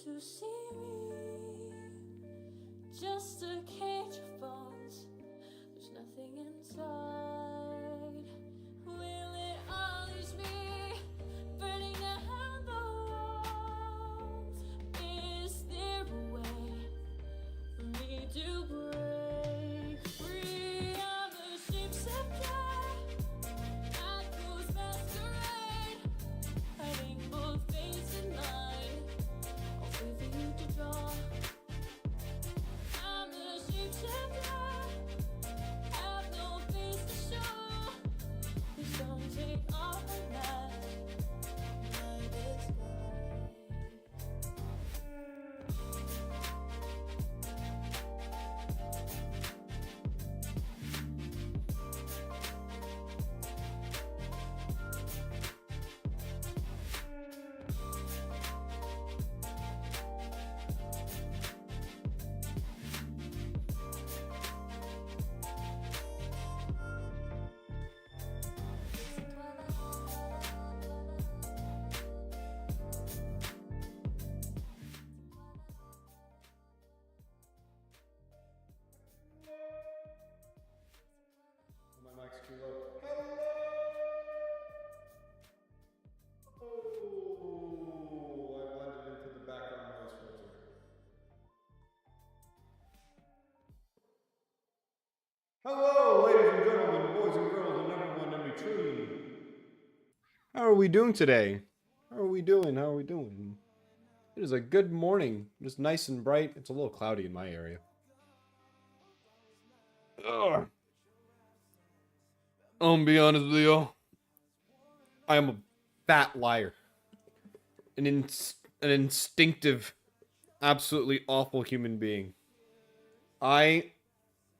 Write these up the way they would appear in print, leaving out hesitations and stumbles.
To see me, just a cage of bones. There's nothing inside. Will it always be burning down the walls? Is there a way for me to break free of the shapes of death? Echoes masquerade, hiding both face and mind. For you to draw, I'm the shapes of death, have no face to show. Please don't take off my mask, my disguise. My mic's too low. Hello! Oh, I blended into the background noise filter. Hello, ladies and gentlemen, boys and girls, and everyone in between. How are we doing today? How are we doing? How are we doing? It is a good morning. It is nice and bright. It's a little cloudy in my area. Ugh. I'm gonna be honest with you. I am a fat liar. An instinctive, absolutely awful human being. I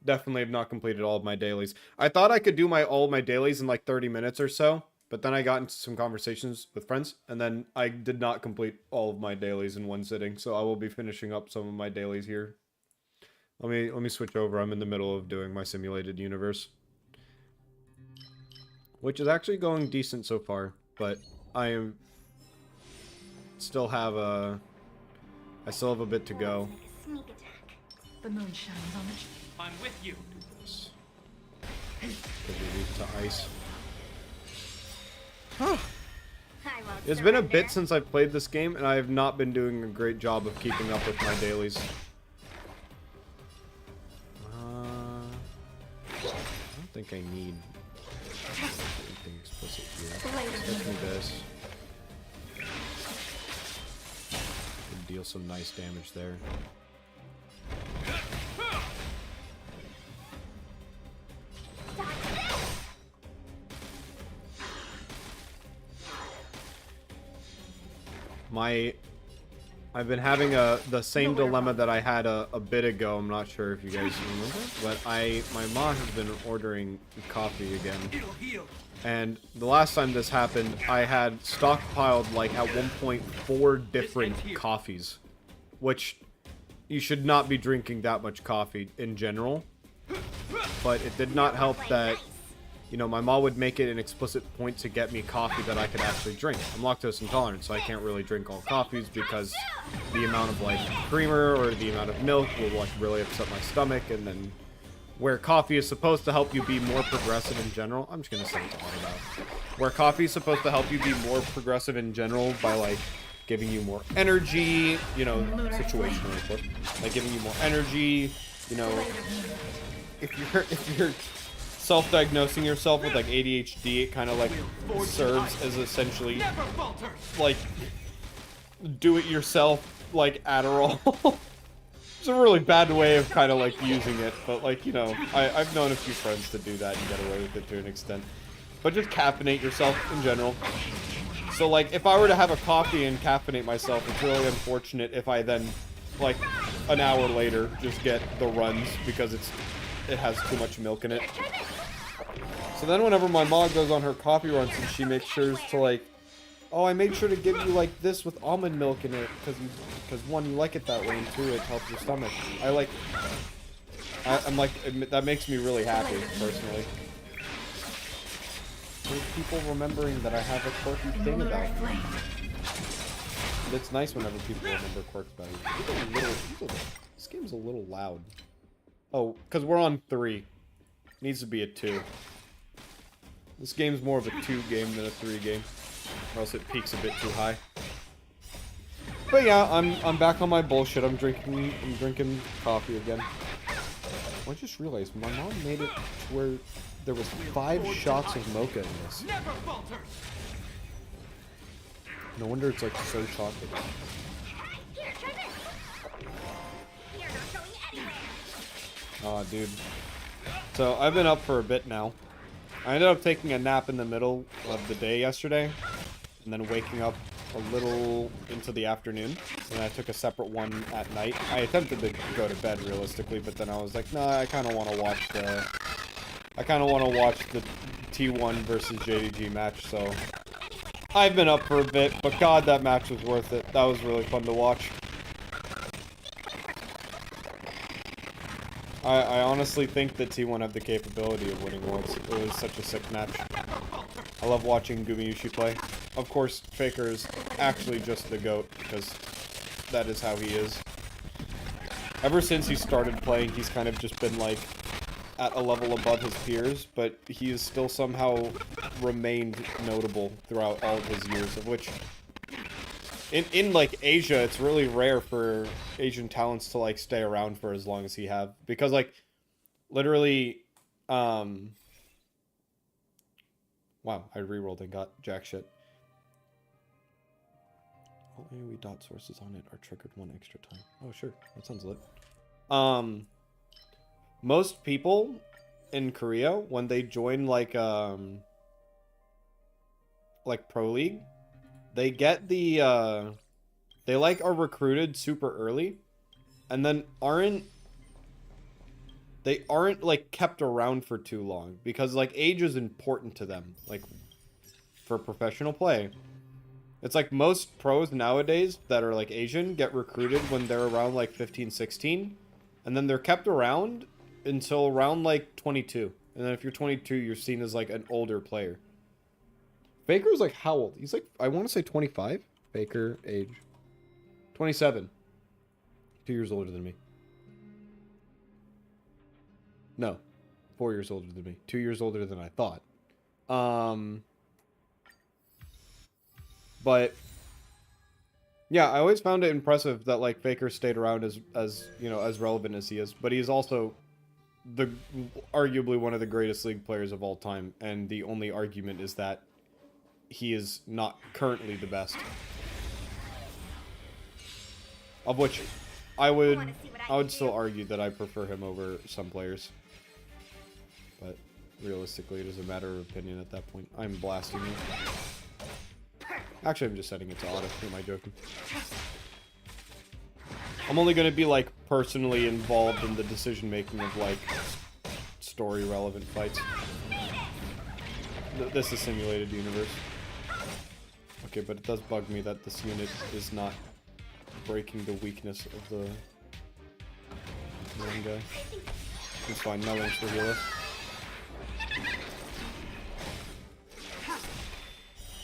definitely have not completed all of my dailies. I thought I could do all of my dailies in like 30 minutes or so, but then I got into some conversations with friends, and then I did not complete all of my dailies in one sitting, so I will be finishing up some of my dailies here. Let me switch over. I'm in the middle of doing my simulated universe, which is actually going decent so far, but I still have a bit to go. Sneak attack. The moon shines on the... I'm with you. This. Could be weak to ice. I won't It's been a surrender. bit since I've played this game, and I have not been doing a great job of keeping up with my dailies. I don't think I need anything explicit here. Let's get me this. Could deal some nice damage there. I've been having the same dilemma that I had a bit ago. I'm not sure if you guys remember, but my mom has been ordering coffee again. It'll heal. And the last time this happened, I had stockpiled like at one point 4 different coffees, which you should not be drinking that much coffee in general. But it did not help that, you know, my mom would make it an explicit point to get me coffee that I could actually drink. I'm lactose intolerant, so I can't really drink all coffees because the amount of like creamer or the amount of milk will like really upset my stomach. And then where coffee is supposed to help you be more progressive in general, I'm just gonna say it's all about where coffee is supposed to help you be more progressive in general by like giving you more energy, you know, situationally, of course, like giving you more energy, you know, if you're self-diagnosing yourself with like ADHD, it kind of like serves as essentially Never falter. like do-it-yourself like Adderall. It's a really bad way of kind of like using it, but like, you know, I've known a few friends to do that and get away with it to an extent. But just caffeinate yourself in general. So like if I were to have a coffee and caffeinate myself, it's really unfortunate if I then like an hour later just get the runs because it has too much milk in it. So then whenever my mom goes on her coffee runs and she makes sure to like, oh, I made sure to give you like this with almond milk in it because one, you like it that way, and two, it helps your stomach. I'm like, that makes me really happy personally. There's people remembering that I have a quirky thing about me. It's nice whenever people remember quirks about you. This game's a little loud. Oh, because we're on 3. Needs to be a 2. This game's more of a 2 game than a 3 game. Or else it peaks a bit too high. But yeah, I'm back on my bullshit. I'm drinking coffee again. I just realized my mom made it to where there was 5 shots of mocha in this. Never falter. No wonder it's like so chocolate. Here, try this. You're not going anywhere. Aw, dude. So, I've been up for a bit now. I ended up taking a nap in the middle of the day yesterday, and then waking up a little into the afternoon, and I took a separate one at night. I attempted to go to bed realistically, but then I was like, nah, I kind of want to watch the T1 versus JDG match, so I've been up for a bit, but god, that match was worth it. That was really fun to watch. I honestly think that T1 have the capability of winning worlds. It was such a sick match. I love watching Gumayushi play. Of course, Faker is actually just the GOAT, because that is how he is. Ever since he started playing, he's kind of just been, like, at a level above his peers, but he has still somehow remained notable throughout all of his years, of which... In like, Asia, it's really rare for Asian talents to, like, stay around for as long as he have. Because, like, literally, wow, I rerolled and got jack shit. All AoE dot sources on it are triggered 1 extra time. Oh, sure. That sounds lit. Most people in Korea, when they join, like Pro League, they get the, they, like, are recruited super early, and then they aren't, like, kept around for too long, because, like, age is important to them, like, for professional play. It's like most pros nowadays that are, like, Asian get recruited when they're around, like, 15, 16, and then they're kept around until around, like, 22. And then if you're 22, you're seen as, like, an older player. Faker's, like, how old? He's, like, I want to say 25. Faker, age. 27. 2 years older than me. No, 4 years older than me. 2 years older than I thought. But yeah, I always found it impressive that like Faker stayed around as you know, as relevant as he is. But he's also the arguably one of the greatest League players of all time, and the only argument is that he is not currently the best. Of which I would still argue that I prefer him over some players. But realistically, it is a matter of opinion at that point. I'm blasting you. Actually, I'm just setting it to auto. Who am I joking? I'm only going to be, like, personally involved in the decision-making of, like, story-relevant fights. This is simulated universe. Okay, but it does bug me that this unit is not breaking the weakness of the one guy. It's fine, no one's for healer.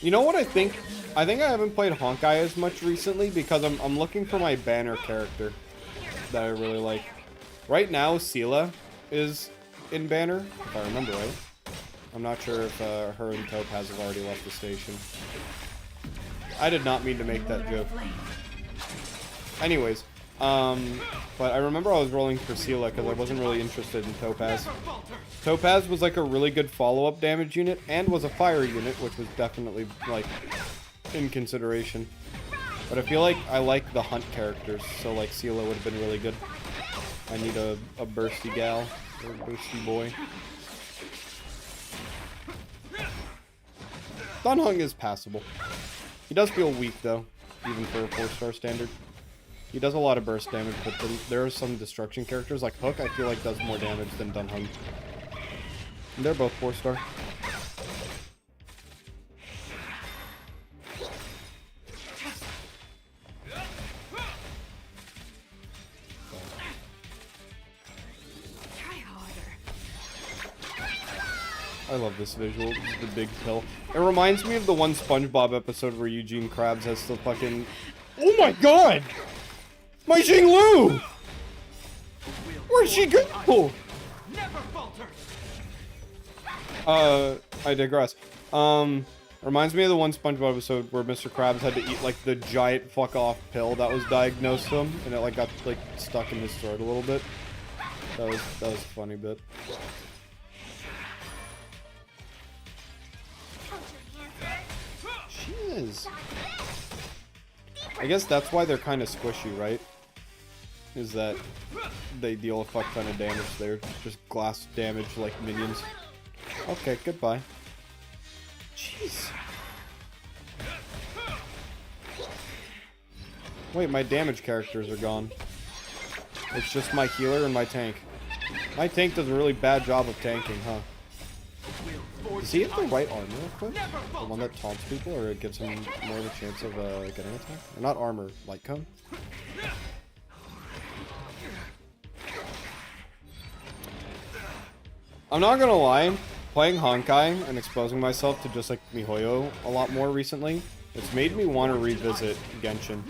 You know what I think? I think I haven't played Honkai as much recently because I'm looking for my banner character that I really like. Right now, Sela is in banner, if I remember right. I'm not sure if her and Topaz have already left the station. I did not mean to make that joke. Anyways, but I remember I was rolling for Sela because I wasn't really interested in Topaz. Topaz was like a really good follow-up damage unit and was a fire unit, which was definitely like in consideration. But I feel like I like the hunt characters, so like Sela would have been really good. I need a bursty gal or a bursty boy. Dunhung is passable. He does feel weak though, even for a 4-star standard. He does a lot of burst damage, but then there are some destruction characters, like Hook, I feel like does more damage than Dunhung. And they're both 4-star. I love this visual, the big pill. It reminds me of the one SpongeBob episode where Eugene Krabs has the fucking... Oh my god! My Xinglu! Where'd she go? I digress. Reminds me of the one SpongeBob episode where Mr. Krabs had to eat like the giant fuck off pill that was diagnosed to him, and it like got like stuck in his throat a little bit. That was a funny bit. She is. I guess that's why they're kind of squishy, right? Is that they deal a fuck ton of damage. They're just glass damage like minions. Okay, goodbye. Jeez. Wait, my damage characters are gone. It's just my healer and my tank. My tank does a really bad job of tanking, huh? Does he have the right armor equipped? The one that taunts people, or it gives him more of a chance of getting attacked? Or not armor, light cone? I'm not gonna lie, playing Honkai and exposing myself to just like MiHoYo a lot more recently, it's made me want to revisit Genshin.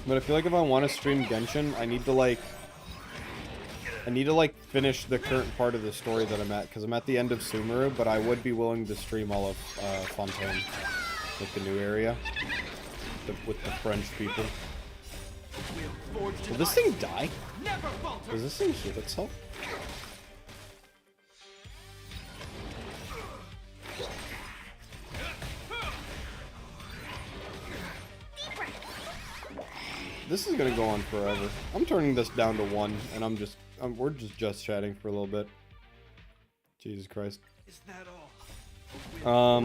But I feel like if I want to stream Genshin, I need to like finish the current part of the story that I'm at, because I'm at the end of Sumeru, but I would be willing to stream all of Fontaine, like the new area, with the French people. Will this thing die? Does this thing heal itself? This is gonna go on forever. I'm turning this down to 1, and we're just chatting for a little bit. Jesus Christ. Is that all?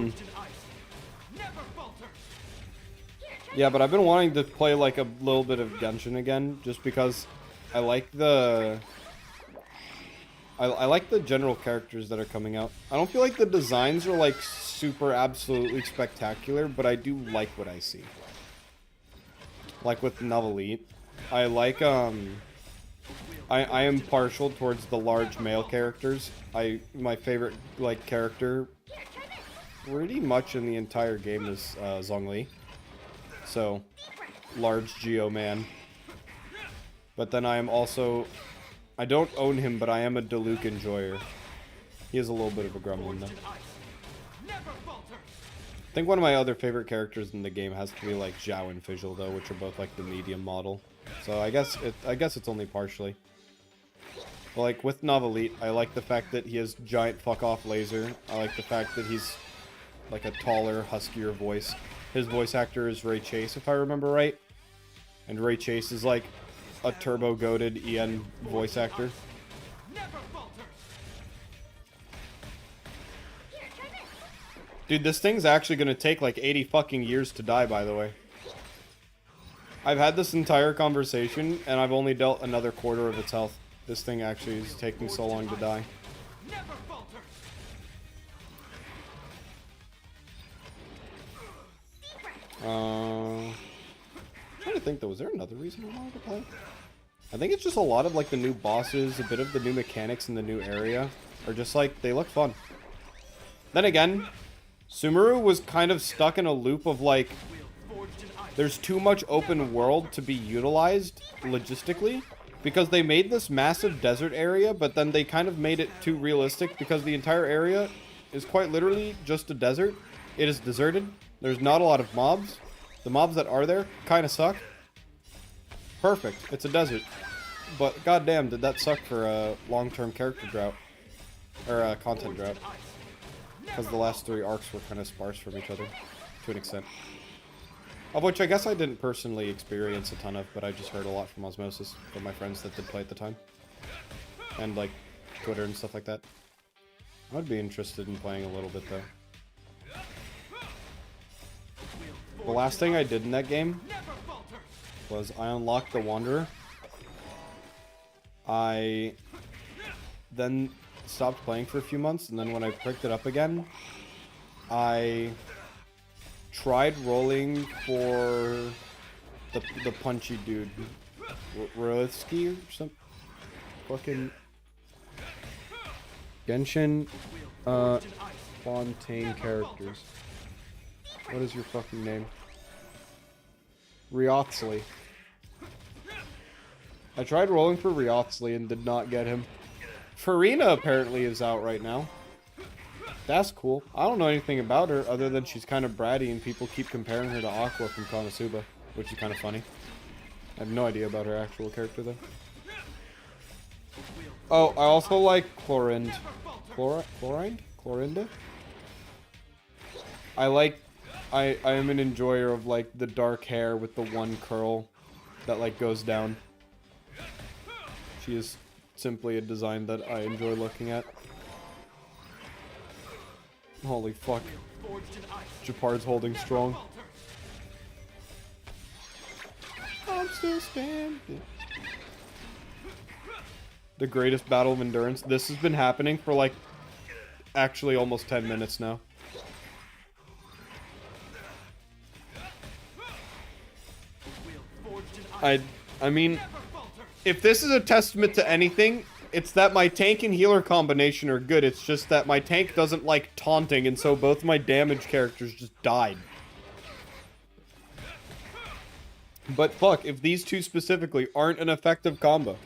Yeah, but I've been wanting to play like a little bit of Genshin again, just because I like the... I like the general characters that are coming out. I don't feel like the designs are like super absolutely spectacular, but I do like what I see. Like with Novelite, I like I am partial towards the large male characters. My favorite like character pretty much in the entire game is Zhongli. So large Geo man. But then I am also I don't own him, but I am a Diluc enjoyer. He is a little bit of a gremlin, though. I think one of my other favorite characters in the game has to be like Zhao and Fizzle, though, which are both like the medium model. So I guess it's only partially. But like with Novelite, I like the fact that he has giant fuck off laser. I like the fact that he's like a taller, huskier voice. His voice actor is Ray Chase, if I remember right. And Ray Chase is like a turbo-goated EN voice actor. Dude, this thing's actually gonna take like 80 fucking years to die, by the way. I've had this entire conversation, and I've only dealt another quarter of its health. This thing actually is taking so long to die. I'm trying to think though, was there another reason I wanted to play? I think it's just a lot of like the new bosses, a bit of the new mechanics in the new area, are just like, they look fun. Then again, Sumeru was kind of stuck in a loop of like, there's too much open world to be utilized logistically, because they made this massive desert area, but then they kind of made it too realistic because the entire area is quite literally just a desert. It is deserted. There's not a lot of mobs. The mobs that are there kind of suck. Perfect. It's a desert. But goddamn, did that suck for a long-term character drought. Or a content drought. Because the last 3 arcs were kind of sparse from each other. To an extent. Of which I guess I didn't personally experience a ton of, but I just heard a lot from osmosis from my friends that did play at the time. And like, Twitter and stuff like that. I'd be interested in playing a little bit though. The last thing I did in that game was I unlocked the Wanderer. I then stopped playing for a few months, and then when I picked it up again, I tried rolling for the punchy dude. Roetsky or something? Fucking Genshin Fontaine characters. What is your fucking name? Riothsley. I tried rolling for Riothsley and did not get him. Farina apparently is out right now. That's cool. I don't know anything about her other than she's kind of bratty and people keep comparing her to Aqua from Konosuba, which is kind of funny. I have no idea about her actual character though. Oh, I also like Chlorinde. Clorinda? I am an enjoyer of like the dark hair with the one curl that like goes down. She is simply a design that I enjoy looking at. Holy fuck. Japard's holding strong. I'm still standing. The greatest battle of endurance. This has been happening for like actually almost 10 minutes now. I mean, if this is a testament to anything, it's that my tank and healer combination are good. It's just that my tank doesn't like taunting, and so both my damage characters just died. But fuck, if these two specifically aren't an effective combo.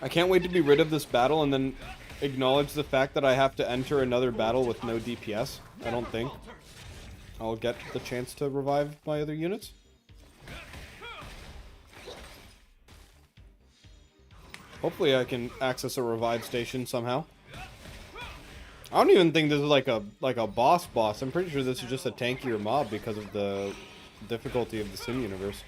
I can't wait to be rid of this battle and then acknowledge the fact that I have to enter another battle with no DPS. I don't think I'll get the chance to revive my other units. Hopefully I can access a revive station somehow. I don't even think this is like a boss. I'm pretty sure this is just a tankier mob because of the difficulty of the sim universe.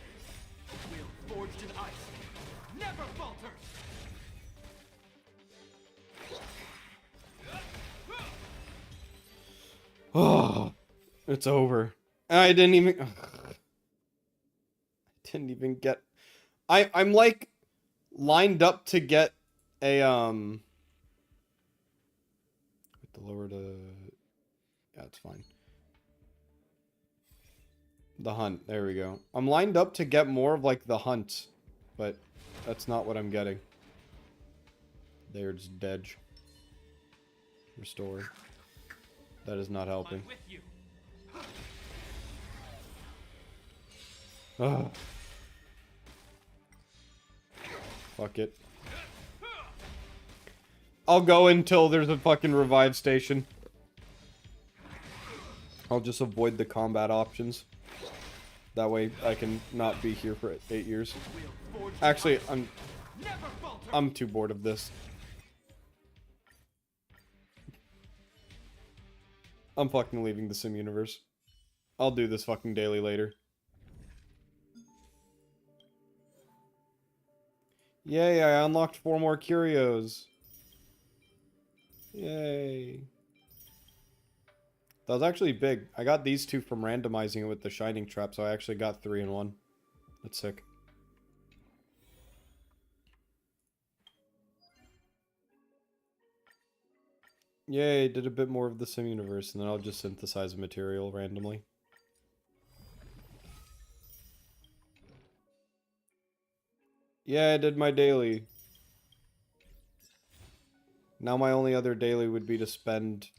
Oh, it's over. I didn't even get. I'm like lined up to get a with the lower to, yeah, it's fine. The hunt, there we go. I'm lined up to get more of like the hunt, but that's not what I'm getting. There's Dedge. Restore. That is not helping. Ugh. Fuck it. I'll go until there's a fucking revive station. I'll just avoid the combat options. That way I can not be here for 8 years. Actually, I'm too bored of this. I'm fucking leaving the sim universe. I'll do this fucking daily later. Yay, I unlocked 4 more curios. Yay. That was actually big. I got these 2 from randomizing it with the shining trap, so I actually got 3 in 1. That's sick. Yay, did a bit more of the sim universe, and then I'll just synthesize material randomly. Yeah, I did my daily. Now my only other daily would be to spend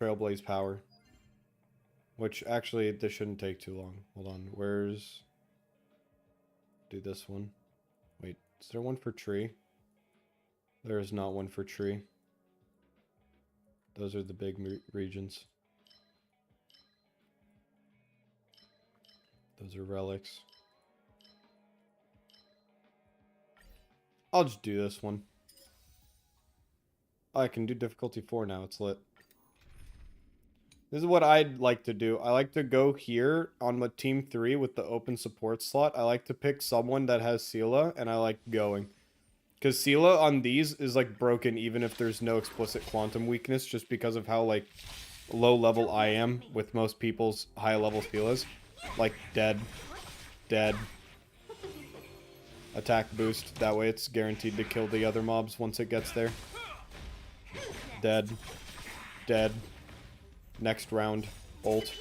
Trailblaze power. Which, actually, this shouldn't take too long. Hold on, where's... Do this one. Wait, is there one for tree? There is not one for tree. Those are the big regions. Those are relics. I'll just do this one. Oh, I can do difficulty 4 now. It's lit. This is what I'd like to do. I like to go here on my team 3 with the open support slot. I like to pick someone that has Sela, and I like going. Because Sela on these is, like, broken even if there's no explicit quantum weakness, just because of how, like, low level I am with most people's high level Selas. Like, dead. Dead. Attack boost. That way it's guaranteed to kill the other mobs once it gets there. Dead. Dead. Next round. Ult.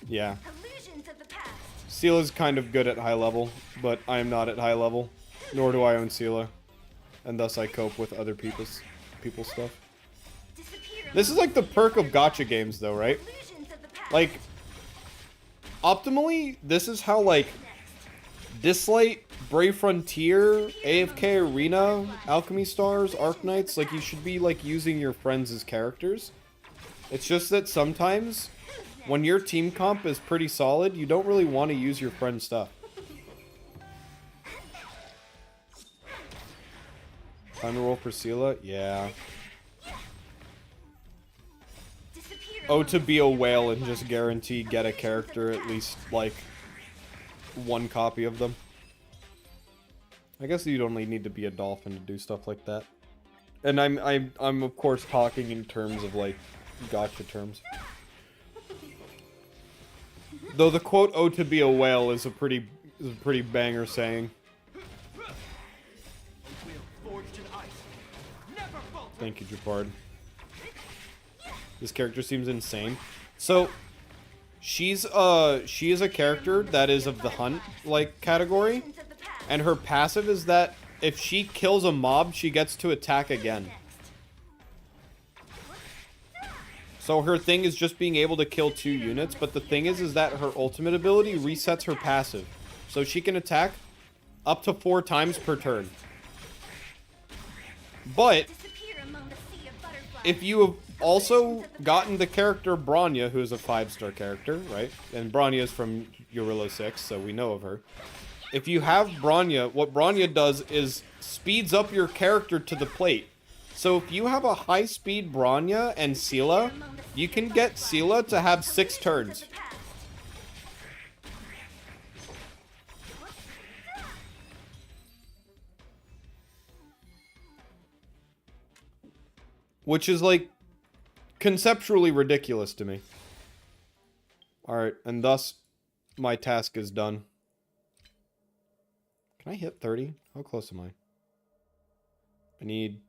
Yeah. Sela's kind of good at high level, but I am not at high level. Nor do I own Sela. And thus I cope with other people's stuff. This is like the perk of gacha games though, right? Like, optimally, this is how, like, Dislight, Brave Frontier, AFK Arena, Alchemy Stars, Arknights, like, you should be, like, using your friends as characters. It's just that sometimes, when your team comp is pretty solid, you don't really want to use your friend's stuff. Time to roll for Sela? Yeah. Oh, to be a whale and just guarantee get a character, at least, like, 1 copy of them. I guess you'd only need to be a dolphin to do stuff like that. And I'm of course talking in terms of, like, gacha terms. Though the quote, "Oh, to be a whale" is a pretty banger saying. Thank you, Japard. This character seems insane. So, she is a character that is of the hunt, like, category. And her passive is that if she kills a mob, she gets to attack again. So her thing is just being able to kill 2 units, but the thing is that her ultimate ability resets her passive. So she can attack up to 4 times per turn. But if you have also gotten the character Bronya, who is a 5-star character, right? And Bronya is from Yorilo 6, so we know of her. If you have Bronya, what Bronya does is speeds up your character to the plate. So if you have a high-speed Bronya and Sela, you can get Sela to have 6 turns. Which is, like, conceptually ridiculous to me. Alright, and thus, my task is done. Can I hit 30? How close am I? I need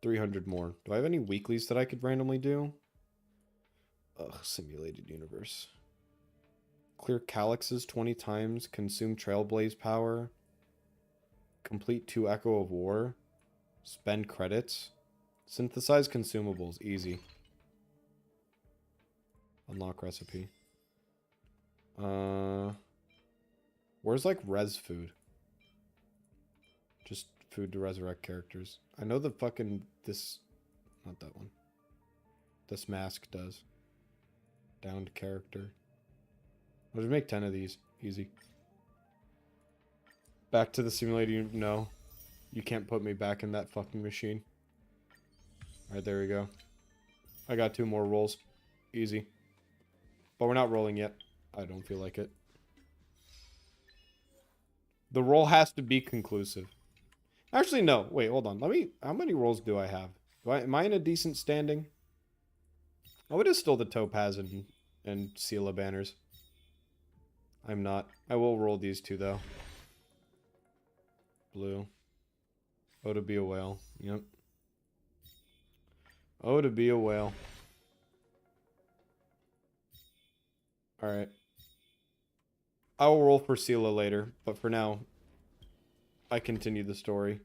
300 more. Do I have any weeklies that I could randomly do? Ugh, simulated universe. Clear Calyxes 20 times. Consume Trailblaze power. Complete 2 Echo of War. Spend credits. Synthesize consumables. Easy. Unlock recipe. Where's, like, res food? Just food to resurrect characters. I know the fucking this, not that one. This mask does. Downed character. I'll just make 10 of these. Easy. Back to the simulator. No. You can't put me back in that fucking machine. Alright, there we go. I got 2 more rolls. Easy. But we're not rolling yet. I don't feel like it. The roll has to be conclusive. Actually, no. Wait, hold on. Let me... How many rolls do I have? Am I in a decent standing? Oh, it is still the Topaz and Sela banners. I'm not. I will roll these 2, though. Blue. Oh, to be a whale. Yep. Oh, to be a whale. Alright. I will roll for Sela later, but for now, I continue the story.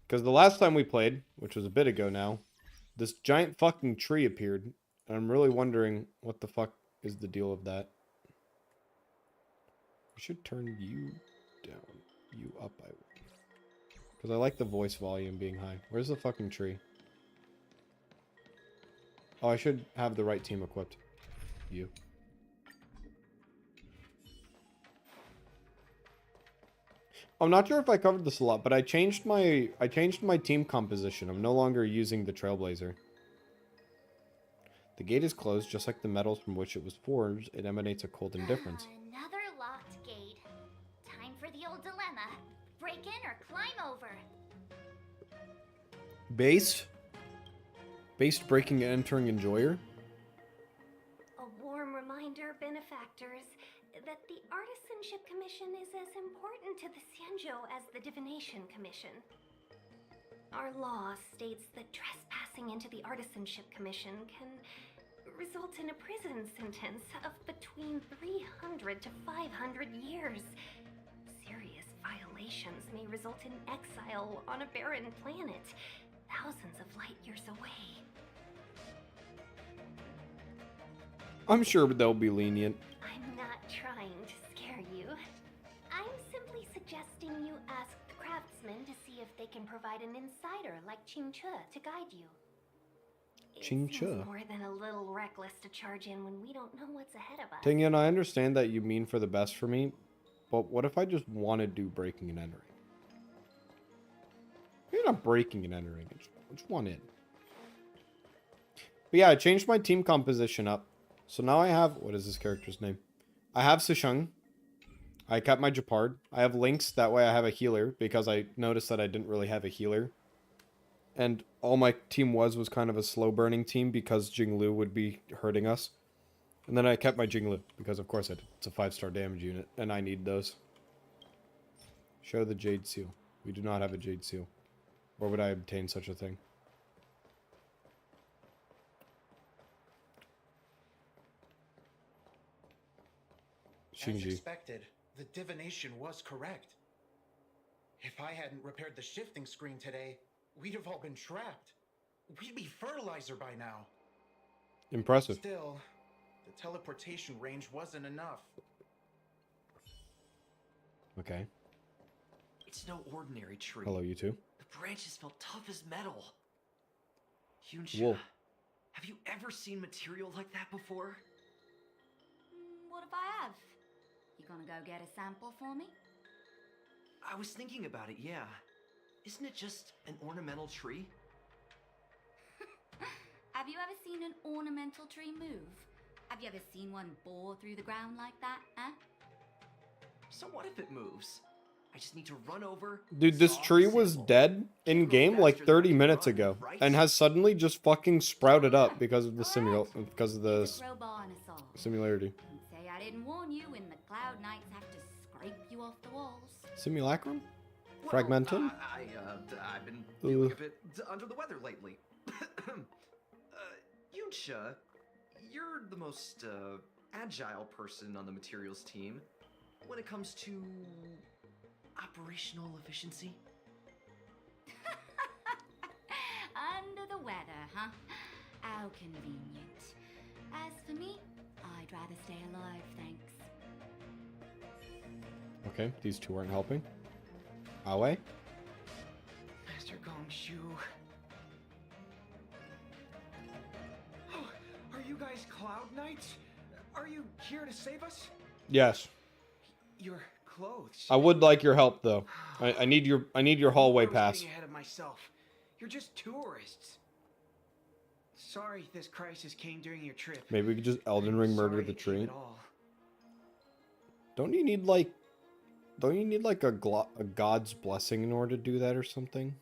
Because the last time we played, which was a bit ago now, this giant fucking tree appeared. And I'm really wondering what the fuck is the deal of that. We should turn you down. You up, I would. Because I like the voice volume being high. Where's the fucking tree? Oh, I should have the right team equipped. You. I'm not sure if I covered this a lot, but I changed my team composition. I'm no longer using the Trailblazer. The gate is closed, just like the metals from which it was forged. It emanates a cold indifference. Another locked gate. Time for the old dilemma. Break in or climb over. Based breaking and entering enjoyer. A warm reminder, benefactors, that the Artisanship Commission is as important to the Xianzhou as the Divination Commission. Our law states that trespassing into the Artisanship Commission can result in a prison sentence of between 300 to 500 years. Serious violations may result in exile on a barren planet, thousands of light years away. I'm sure they'll be lenient. I'm not trying to scare you. I'm simply suggesting you ask the craftsmen to see if they can provide an insider like Ching Che to guide you. Ching It Che. seems more than a little reckless to charge in when we don't know what's ahead of us. Tingyan, I understand that you mean for the best for me, but what if I just want to do breaking and entering? Maybe not breaking and entering, I just want in. But yeah, I changed my team composition up. So now I have, what is this character's name? I have Sisheng. I kept my Japard. I have Lynx, that way I have a healer, because I noticed that I didn't really have a healer. And all my team was kind of a slow burning team because Jinglu would be hurting us. And then I kept my Jinglu, because of course it's a 5-star damage unit, and I need those. Show the Jade Seal. We do not have a Jade Seal. Where would I obtain such a thing? As Shinji. expected, the divination was correct. If I hadn't repaired the shifting screen today, we'd have all been trapped. We'd be fertilizer by now. Impressive. Still, the teleportation range wasn't enough. Okay. It's no ordinary tree. Hello, you two. The branches felt tough as metal. Whoa. Yunsha, have you ever seen material like that before? What if I have? You gonna go get a sample for me? I was thinking about it, yeah. Isn't it just an ornamental tree? Have you ever seen an ornamental tree move? Have you ever seen one bore through the ground like that, huh? So what if it moves? I just need to run over. Dude, this saw the tree was sample. dead in Can't go game like faster than 30 I can minutes run, ago, right? and has suddenly just fucking sprouted up because of the Alright. because of the Here's a crowbar and a saw. similarity. Don't say I didn't warn you when the Cloud Knights have to scrape you off the walls. Simulacrum? Well, Fragmentum? I've been feeling a Ugh. bit under the weather lately. Yunsha, you're the most agile person on the materials team when it comes to operational efficiency. Under the weather, huh? How convenient. As for me, I'd rather stay alive, thanks. Okay, these two aren't helping. Awe? Master Gongshu. Oh, are you guys Cloud Knights? Are you here to save us? Yes. Your clothes. I would like your help though. I need your hallway I was pass. getting ahead of myself. You're just tourists. Sorry this crisis came during your trip. Maybe we could just Elden Ring murder Sorry the it came tree. at all. Don't you need like a god's blessing in order to do that or something?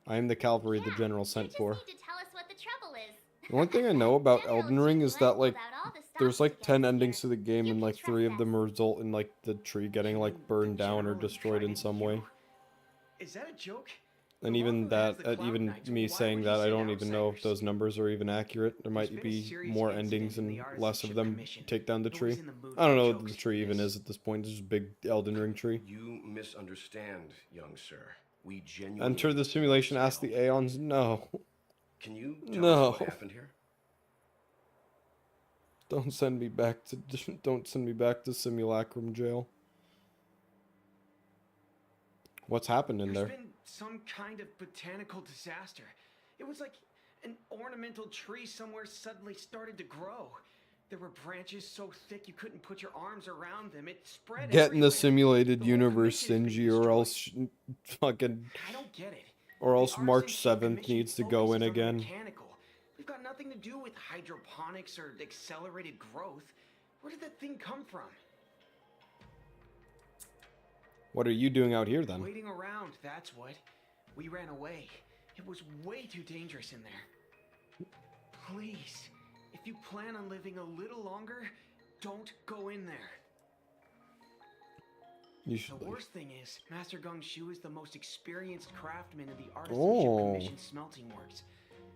I am the cavalry the general sent for. Need to tell us what the trouble is. The one thing I know about General Elden Ring is that like pulled out all the stops there's like against 10 here. endings to the game You and can like trust 3 of them us. result in like the tree getting like burned down or destroyed in some way. Is that a joke? And The even one who has that, the Cloud even Knights, me why saying would that, he I send don't even know if outsiders? those numbers are even accurate. There might been a be serious more incident endings in the and less of Artisanship them Commission. take down the Who tree. was in the mood I don't for know what the jokes tree like even this? is at this point. It's just a big Elden Ring tree. You misunderstand, young sir. We genuinely Enter the simulation, ask the Aeons. No. Can you tell No. us what happened here? Don't send me back to Simulacrum jail. What's happened in There's there? been some kind of botanical disaster. It was like an ornamental tree somewhere suddenly started to grow. There were branches so thick you couldn't put your arms around them. It spread Get in the everywhere. simulated The whole universe, commission has been Sinji, or destroyed. else fucking, I don't get it. or The else March Artisanship 7th Commission needs to go in focuses on the again. mechanical. We've got nothing to do with hydroponics or accelerated growth. Where did that thing come from? What are you doing out here then? Waiting around, that's what. We ran away. It was way too dangerous in there. Please, if you plan on living a little longer, don't go in there. You should The leave. worst thing is, Master Gongshu is the most experienced craftsman in the Artisanship Commission smelting works.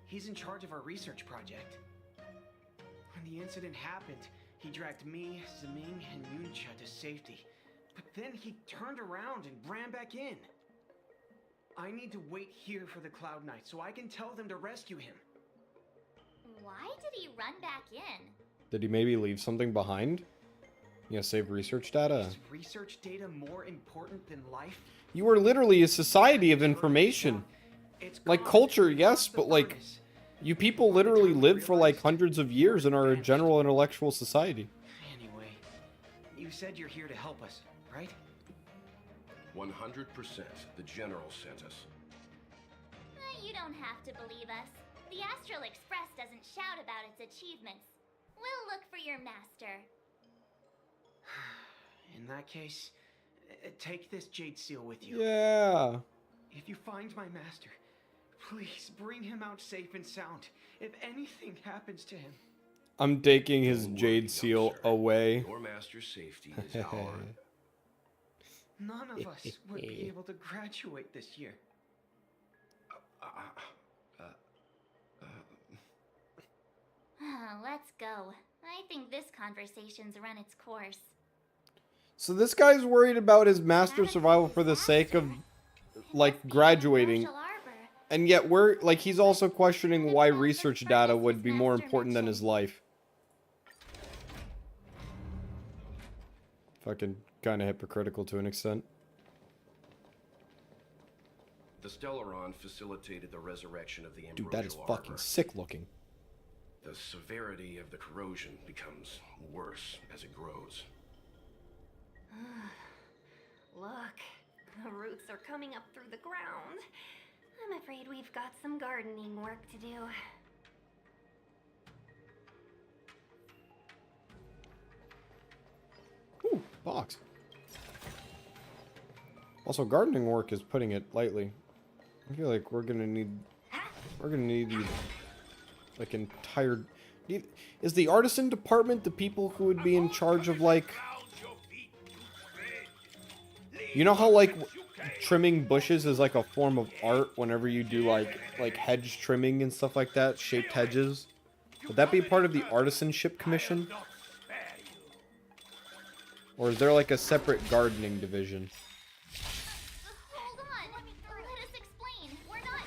He's in charge of our research project. When the incident happened, he dragged me, Zeming, and Yuncha to safety. But then he turned around and ran back in. I need to wait here for the Cloud Knight so I can tell them to rescue him. Why did he run back in? Did he maybe leave something behind? Yeah, save research data. Is research data more important than life? You are literally a society of information. It's Like gone. culture, yes, Lost the but like, furnace. you people literally live for like hundreds of years and are a general intellectual society. Anyway, you said you're here to help us, right? 100%. The general sent us. You don't have to believe us. The Astral Express doesn't shout about its achievements. We'll look for your master. In that case, take this jade seal with you. Yeah. If you find my master, please bring him out safe and sound. If anything happens to him. I'm taking his Don't worry, jade young seal sir. away. Your master's safety is our... None of us would be able to graduate this year. Let's go. I think this conversation's run its course. So this guy's worried about his master's survival for the sake of, like, graduating. Martial Arbor. And yet we're, like, he's also questioning why research data would be more important than his life. Fucking kind of hypocritical to an extent. The Stellaron facilitated the resurrection of the Ambrosial Dude, that is fucking Arbor. sick looking. The severity of the corrosion becomes worse as it grows. Look, the roots are coming up through the ground. I'm afraid we've got some gardening work to do. Ooh, box. Also, gardening work is putting it lightly. I feel like we're gonna need the, like, entire... Is the artisan department the people who would be in charge of, like... You know how, like, trimming bushes is, like, a form of art whenever you do, like hedge trimming and stuff like that? Shaped hedges? Would that be part of the Artisanship Commission? Or is there, like, a separate gardening division? Hold on. Let us explain. We're not...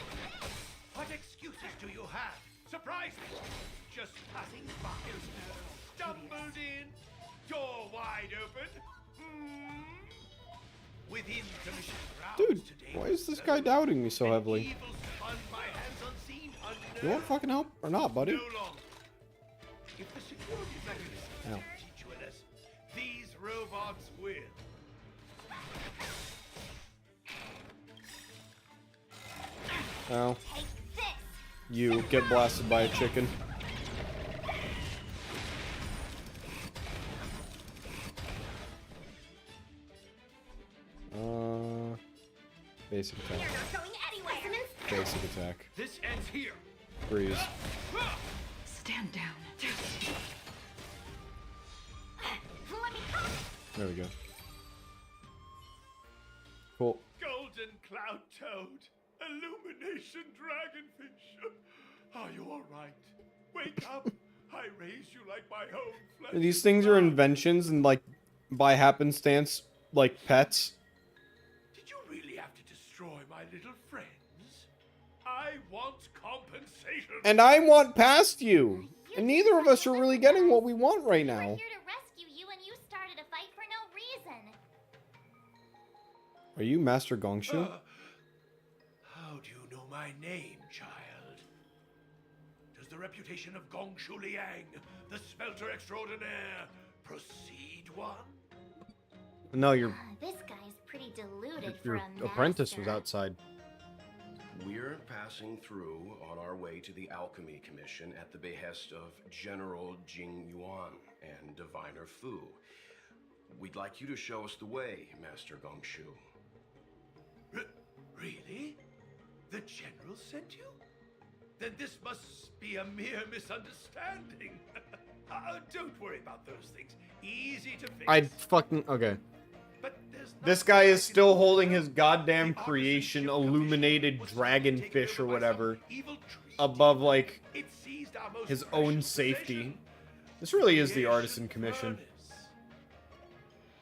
What excuses do you have? Surprise me! Just passing by. Stumbled in, door wide open. within commission grounds Dude, today. why is this guy doubting me so heavily? Evil spun by hands unseen, You want fucking help or not, buddy? no longer. If the security mechanism Ow. doesn't teach you a lesson, these robots will. Ow. Take this! You get blasted by a chicken. Basic attack. You're not going anywhere! Basic attack. This ends here. Freeze. Stand down. Let me come! There we go. Cool. Golden cloud toad, illumination dragonfish. Are you all right? Wake up! I raised you like my own flesh. These things are inventions and, like, by happenstance, like pets. Did you really have to destroy my little friends? I want compensation. And I want past you. And neither of us are really getting what we want right We're now. here to rescue you and you started a fight for no reason. Are you Master Gongshu? How do you know my name, child? Does the reputation of Gongshu Liang, the smelter extraordinaire, precede one? No, your This guy's pretty deluded for your a apprentice was master. outside. We're passing through on our way to the Alchemy Commission at the behest of General Jing Yuan and Diviner Fu. We'd like you to show us the way, Master Gongshu. Really? The general sent you? Then this must be a mere misunderstanding. Don't worry about those things. Easy to fix. I'd fucking okay. But there's This nothing guy I is can still do. holding his goddamn The Artisanship creation, Commission illuminated was taken dragonfish or over by whatever, some evil treaty. above like It seized our most his precious own safety. possession, This really is the creation Artisan Commission. furnace.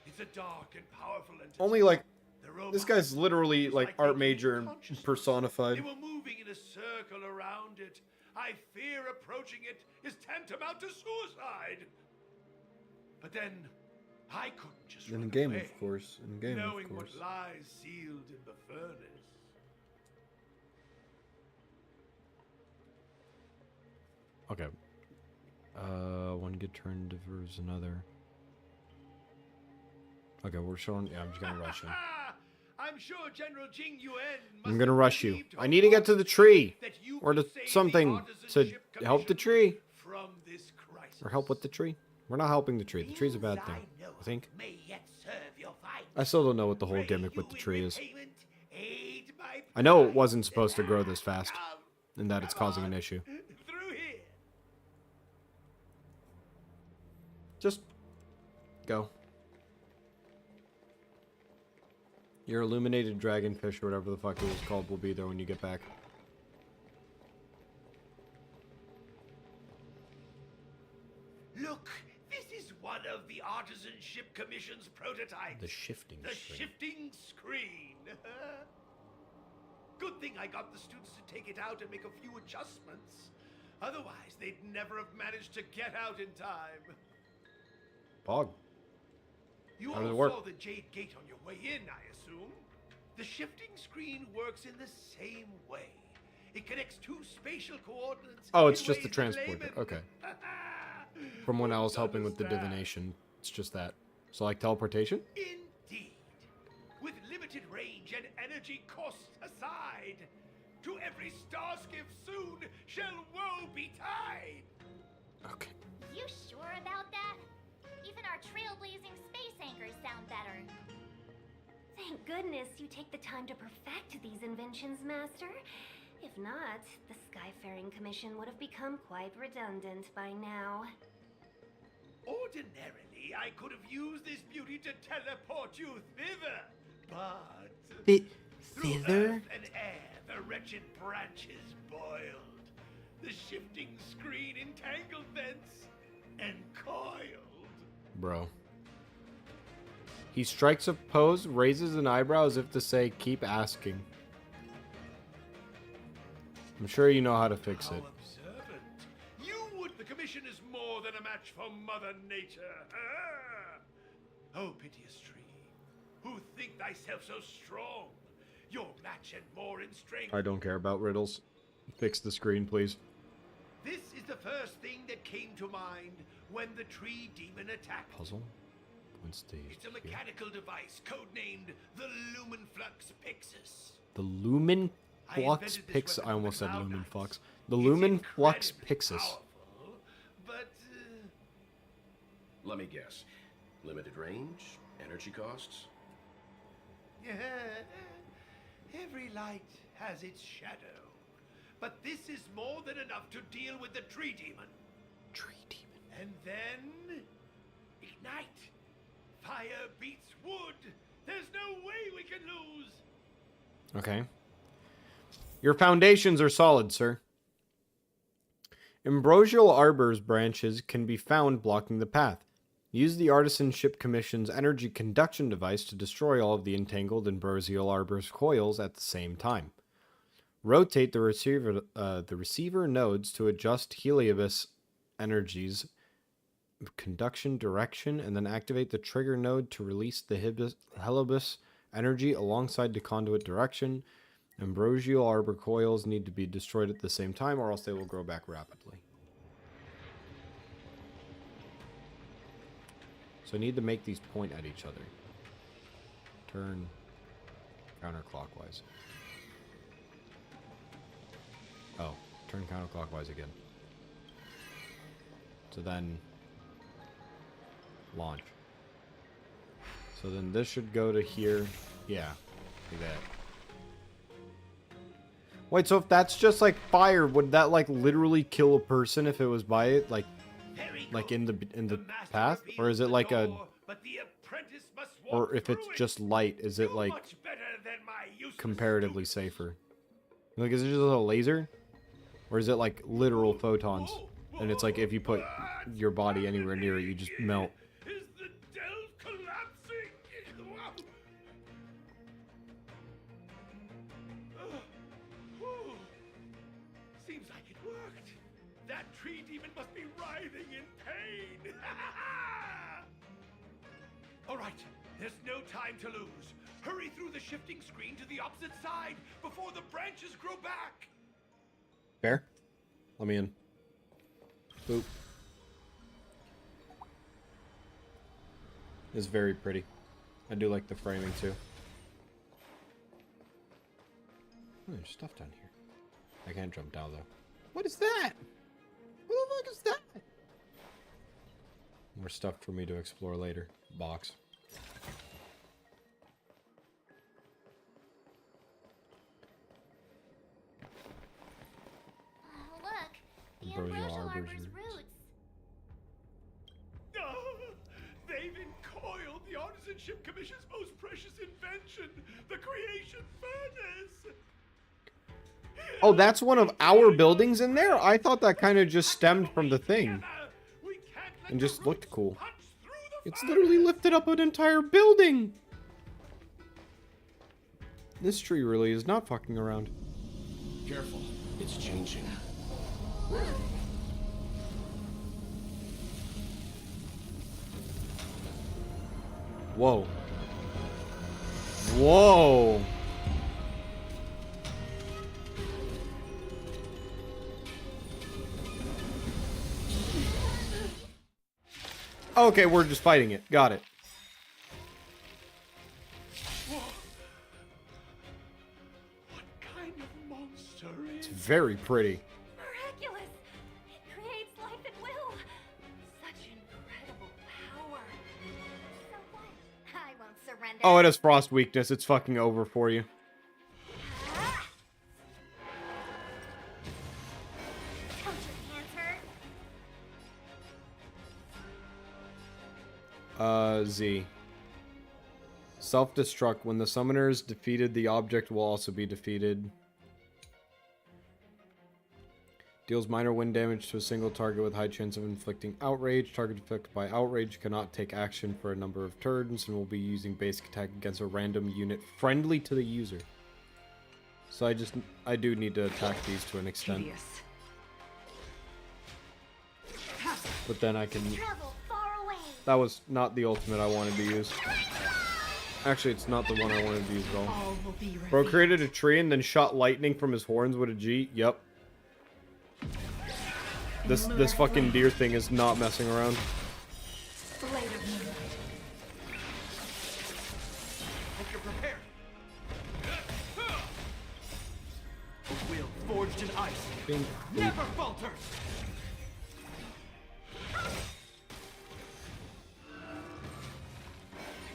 It's a dark and powerful entity. Only like The robot this guy's literally was like art making major and consciousness. personified. They were moving in a circle around it. I fear approaching it is tantamount to suicide. But then I couldn't just In run game, away, of course. In game, knowing of course. what lies sealed in the furnace. Okay. One get turned versus another. Okay, we're showing. Yeah, I'm just gonna rush him. I'm sure General Jing Yuan I'm must gonna have rush you. believed I need to get to the tree, that you or to could save the something to Artisanship help the Commission tree, from this crisis. or help with the tree. We're not helping the tree. The tree's a bad News thing. know I think. may yet serve your fight. I still don't know what the whole Pray gimmick with you the in tree is. repayment aid my I know it plight. wasn't supposed to grow this fast, Come, and that it's come causing an on, issue. Through here. Just go. Your illuminated dragonfish or whatever the fuck it was called will be there when you get back. Look, this is one of the Artisanship Commission's prototypes. The shifting The screen. shifting screen. Good thing I got the students to take it out and make a few adjustments. Otherwise, they'd never have managed to get out in time. Pog. You How all does it work? saw the Jade Gate on your way in, I assume. The shifting screen works in the same way. It connects two spatial coordinates. Oh, it's in just the ways transporter. laymen- Okay. From when I was Won't helping with the understand. divination, it's just that. So like teleportation? Indeed. With limited range and energy costs aside, to every star skiff soon shall woe betide. Okay. You sure about that? Even our trailblazing space anchors sound better. Thank goodness you take the time to perfect these inventions, Master. If not, the Skyfaring Commission would have become quite redundant by now. Ordinarily, I could have used this beauty to teleport you thither, but through earth and air, the wretched branches boiled. The shifting screen entangled thence and coiled. Bro. He strikes a pose, raises an eyebrow as if to say, keep asking. I'm sure you know how to fix How it. observant. You would the commission is more than a match for Mother Nature. Ah! Oh, piteous tree. who think thyself so strong. Your match and more in strength. I don't care about riddles. Fix the screen, please. This is the first thing that came to mind when the tree demon attacked. Puzzle? Point stage. It's a mechanical device codenamed the Lumenflux Pixis. The Lumen I Flux invented this Pix. weapon I for almost the said Cloud Lumen Knights. Flux. The It's Lumen Flux incredibly Pixis. powerful, but Let me guess. Limited range? Energy costs? every light has its shadow. But this is more than enough to deal with the tree demon. Tree demon. And then ignite. Fire beats wood. There's no way we can lose. Okay. Your foundations are solid, sir. Ambrosial Arbor's branches can be found blocking the path. Use the Artisanship Commission's energy conduction device to destroy all of the entangled Ambrosial Arbor's coils at the same time. Rotate the receiver nodes to adjust Heliobus energies conduction direction, and then activate the trigger node to release the Heliobus energy alongside the conduit direction. Ambrosial Arbor coils need to be destroyed at the same time, or else they will grow back rapidly. So I need to make these point at each other. Turn counterclockwise. Oh, turn counterclockwise again. So then launch. So then this should go to here. Yeah, like that. Wait, so if that's just like fire, would that like literally kill a person if it was by it, like in the path, or is it like a, or if it's just light, is it like comparatively safer? Like, is it just a laser, or is it like literal photons, and it's like if you put your body anywhere near it, you just melt? Is the delve collapsing? Seems like it worked. That tree demon must be writhing in pain. All right, there's no time to lose. Hurry through the shifting screen to the opposite side before the branches grow back. Fair. Let me in. Boop. It's very pretty. I do like the framing too. Oh, there's stuff down here. I can't jump down though. What is that? What the fuck is that? More stuff for me to explore later. Box. Look, the Ambrosial Ambrosial Arbor's Arbor's roots. roots. They've encoiled the Artisanship Commission's most precious invention, the creation furnace. Oh, that's one of our buildings in there? I thought that kind of just stemmed from the thing. And just looked cool. It's literally lifted up an entire building! This tree really is not fucking around. Careful, it's changing. Whoa. Whoa! Okay, we're just fighting it. Got it. What kind of monster It's is very pretty. Miraculous! It creates life at will! Such incredible power! So what? I won't surrender. Oh, it has frost weakness. It's fucking over for you. Don't your hands hurt? Z. Self-destruct. When the summoner is defeated, the object will also be defeated. Deals minor wind damage to a single target with high chance of inflicting outrage. Target affected by outrage cannot take action for a number of turns and will be using basic attack against a random unit friendly to the user. So I do need to attack these to an extent. Tedious. But then I can... Travel far away. That was not the ultimate I wanted to use. Actually, it's not the one I wanted to use at all. All will be Bro revealed. created a tree and then shot lightning from his horns with a G. Yep. This fucking deer thing is not messing around. Blade of moonlight. Hope you're prepared. A will forged in ice. Bing. Never falters.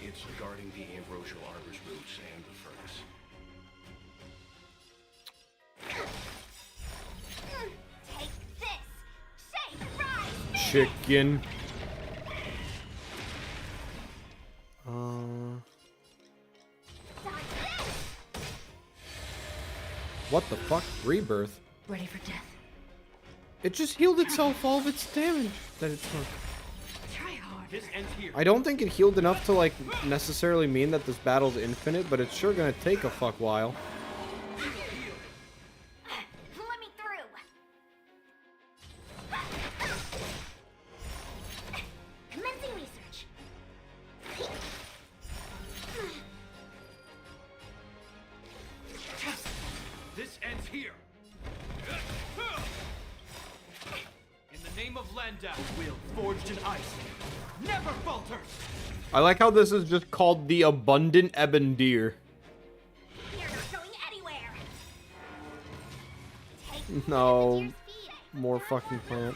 It's guarding the ambrosial arbor's roots and the furnace. Take this! Shake, rise! Chicken. Dodge this! What the fuck? Rebirth? Ready for death. It just healed itself all of its damage that it took. Try hard. This ends here. I don't think it healed enough to, like, necessarily mean that this battle's infinite, but it's sure gonna take a fuck while. Let me through! Commencing research. This ends here. In the name of Landau, will forged in ice. Never falters. I like how this is just called the Abundant Ebon Deer. You're not going anywhere. Take No. your speed. More fucking plant.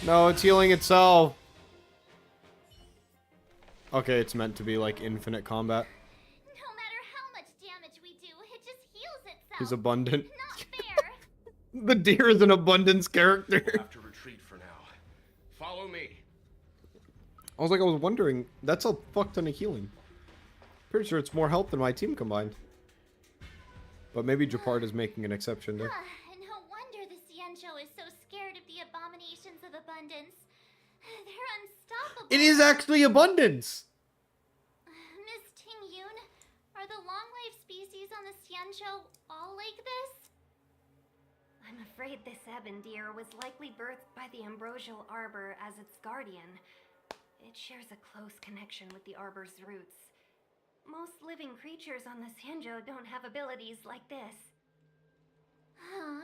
No, it's healing itself. Okay, it's meant to be like infinite combat. No matter how much damage we do, it just heals itself. He's abundant. Not fair. The deer is an abundance character. Have to retreat for now. Follow me. I was wondering, that's a fuck ton of healing. Pretty sure it's more health than my team combined. But maybe Japard is making an exception there. No wonder the Xianzhou is so scared of the abominations of abundance. They're unstoppable. It is actually abundance! Miss Ting Yun, are the long-life species on the Xianzhou all like this? I'm afraid this ebon deer was likely birthed by the ambrosial arbor as its guardian. It shares a close connection with the arbor's roots. Most living creatures on the Xianzhou don't have abilities like this. Huh.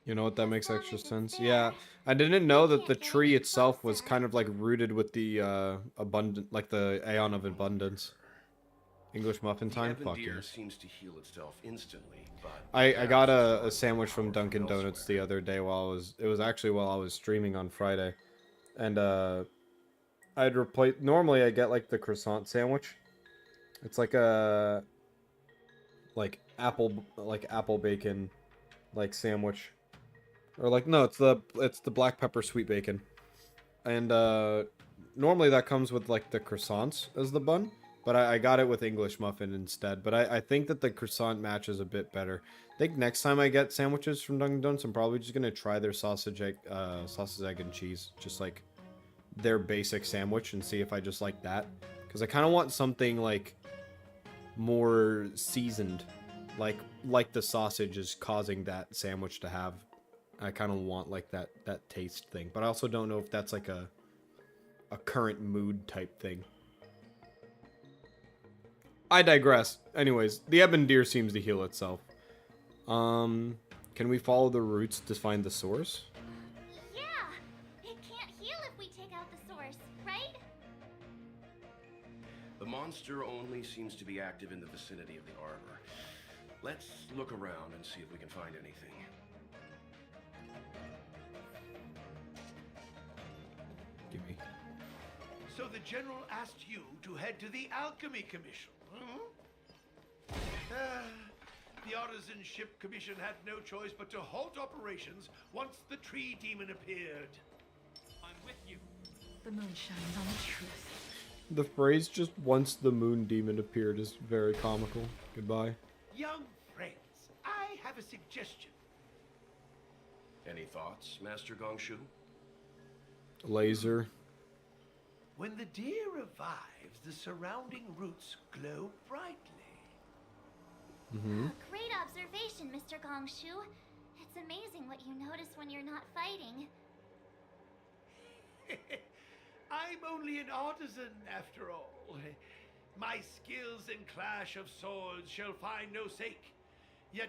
You know what, that makes extra sense. Yeah, I didn't know that the tree itself was kind of like rooted with the abundant, like the Aeon of Abundance. English muffin time? The Fuck Ebon deer yes. seems to heal itself instantly, but I got a sandwich from Dunkin' Donuts the other day while it was actually while I was streaming on Friday. And I'd replace, normally I get like the croissant sandwich. It's like a apple bacon like sandwich. Or like no, it's the black pepper sweet bacon. And normally that comes with like the croissants as the bun. But I got it with English muffin instead. But I think that the croissant matches a bit better. I think next time I get sandwiches from Dunkin' Donuts, I'm probably just gonna try their sausage, egg, and cheese, just like their basic sandwich, and see if I just like that. Because I kind of want something like more seasoned, like the sausage is causing that sandwich to have. I kind of want like that taste thing. But I also don't know if that's like a current mood type thing. I digress. Anyways, the ebon deer seems to heal itself. Can we follow the roots to find the source? Yeah, it can't heal if we take out the source, right? the monster only seems to be active in the vicinity of the arbor. Let's look around and see if we can find anything. Give me. So the General asked you to head to the Alchemy Commission, the Artisanship Commission had no choice but to halt operations once the tree demon appeared. I'm with you. The moon shines on the truth. The phrase "just once the moon demon appeared" is very comical. Goodbye. Young friends, I have a suggestion. Any thoughts, Master Gongshu? Laser. When the deer revives, the surrounding roots glow brightly. Great observation, Mr. Gongshu. It's amazing what you notice when you're not fighting. I'm only an artisan, after all. My skills in clash of swords shall find no sake. Yet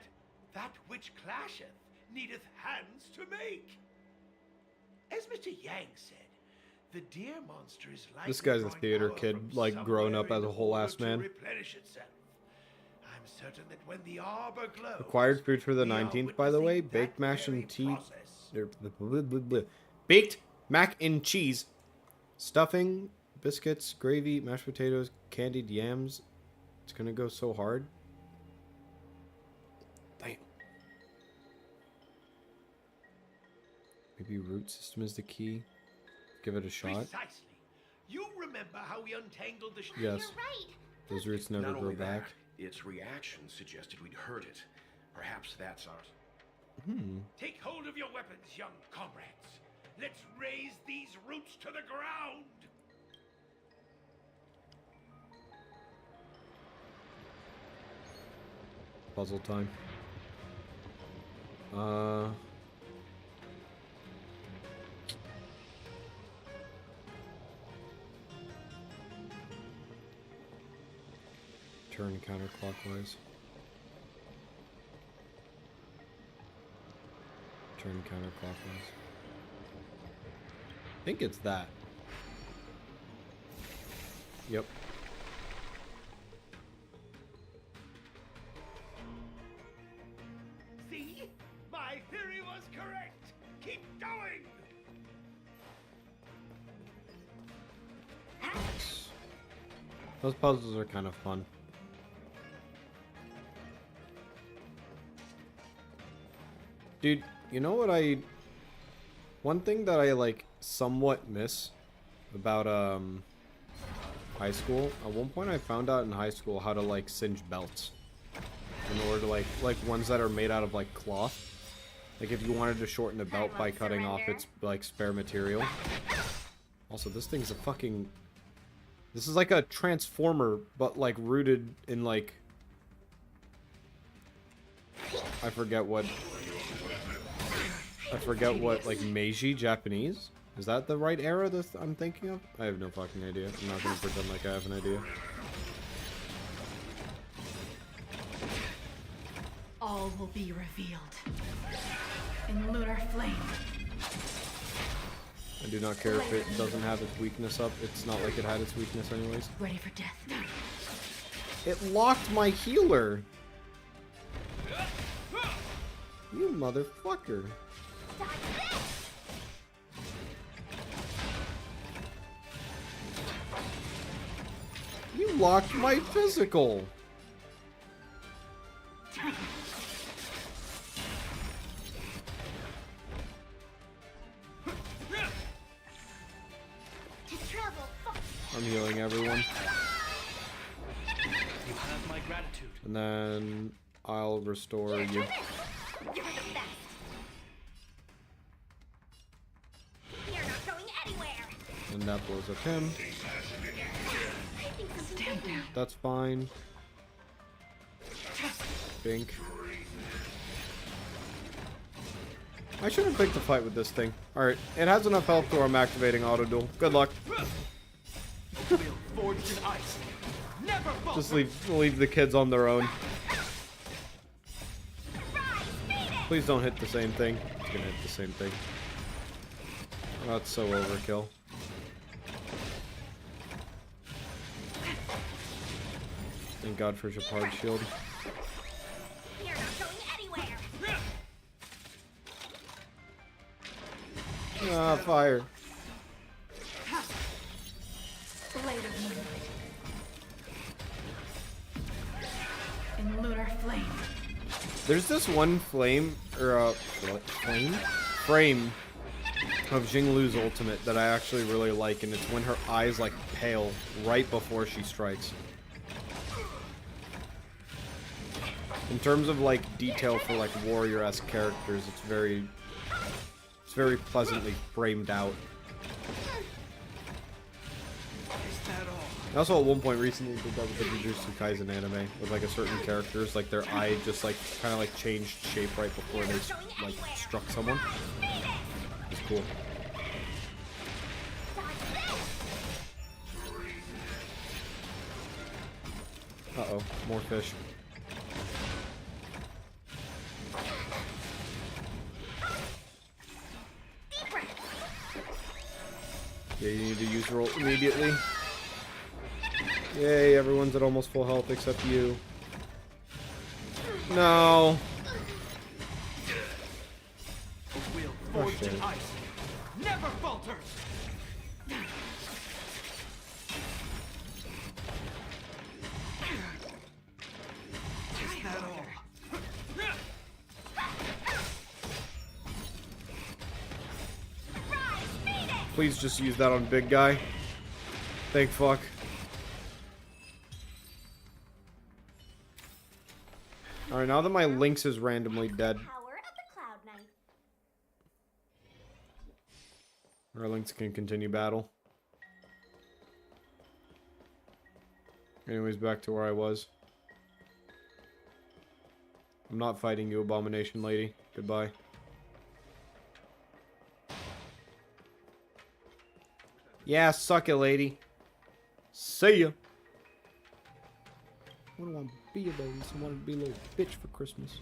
that which clasheth needeth hands to make. As Mr. Yang said, the deer monster is likely This guy's a drawing theater power kid, from like, grown up somewhere as a in whole order ass to man. replenish itself. I'm certain that when the arbor glows, Required food for the we are 19th, by the way. witnessing Baked that mash very and tea. process. Baked mac and cheese. Stuffing, biscuits, gravy, mashed potatoes, candied yams. It's gonna go so hard. Damn. Maybe root system is the key. Give it a shot. Precisely. You remember how we untangled the... Yes. You're right. Those roots never Not grow only back. that, its reaction suggested we'd hurt it. Perhaps that's ours. Take hold of your weapons, young comrades. Let's raise these roots to the ground. Puzzle time. Turn counterclockwise. Turn counterclockwise. I think it's that. Yep. See? My theory was correct. Keep going. Those puzzles are kind of fun. Dude, you know what one thing that I like somewhat miss about high school, at one point I found out in high school how to like singe belts in order to like ones that are made out of like cloth. Like if you wanted to shorten a belt by cutting off its like spare material. Also, this thing's a fucking... This is like a transformer, but like rooted in like... I forget what like Meiji Japanese? Is that the right era that I'm thinking of? I have no fucking idea. I'm not gonna pretend like I have an idea. All will be revealed in lunar flame. I do not care if it doesn't have its weakness up. It's not like it had its weakness anyways. Ready for death. It locked my healer! You motherfucker. You locked my physical! I'm healing everyone. You have my gratitude. And then I'll restore you. You're the best. You're not going anywhere. And that blows up him. Stand down. That's fine. Bink. I should have picked the fight with this thing. Alright, it has enough health to where I'm activating auto duel. Good luck. Forged in ice. Never Just leave the kids on their own. Please don't hit the same thing. It's gonna hit the same thing. Oh, that's so overkill. Thank God for Shepard's shield. You're not going anywhere. Ah, fire. Blade of moonlight. In lunar flame. There's this one frame of Jinglu's ultimate that I actually really like, and it's when her eyes like pale right before she strikes. In terms of like detail for like warrior-esque characters, it's very pleasantly framed out. I also at one point recently did that with the Jujutsu Kaisen anime with like a certain characters, like their eye just like kind of like changed shape right before they like struck someone. It's cool. Uh-oh, more fish. Yeah, you need to use roll immediately. Yay, everyone's at almost full health except you. No. A wheel Oh, forged shit. in ice never falters. Is that all? Please just use that on big guy. Thank fuck. Alright, now that my Lynx is randomly dead, Power of the Cloud Knight. our Lynx can continue battle. Anyways, back to where I was. I'm not fighting you, Abomination Lady. Goodbye. Yeah, suck it, lady. See ya. I don't want to be a baby. I want to be a little bitch for Christmas.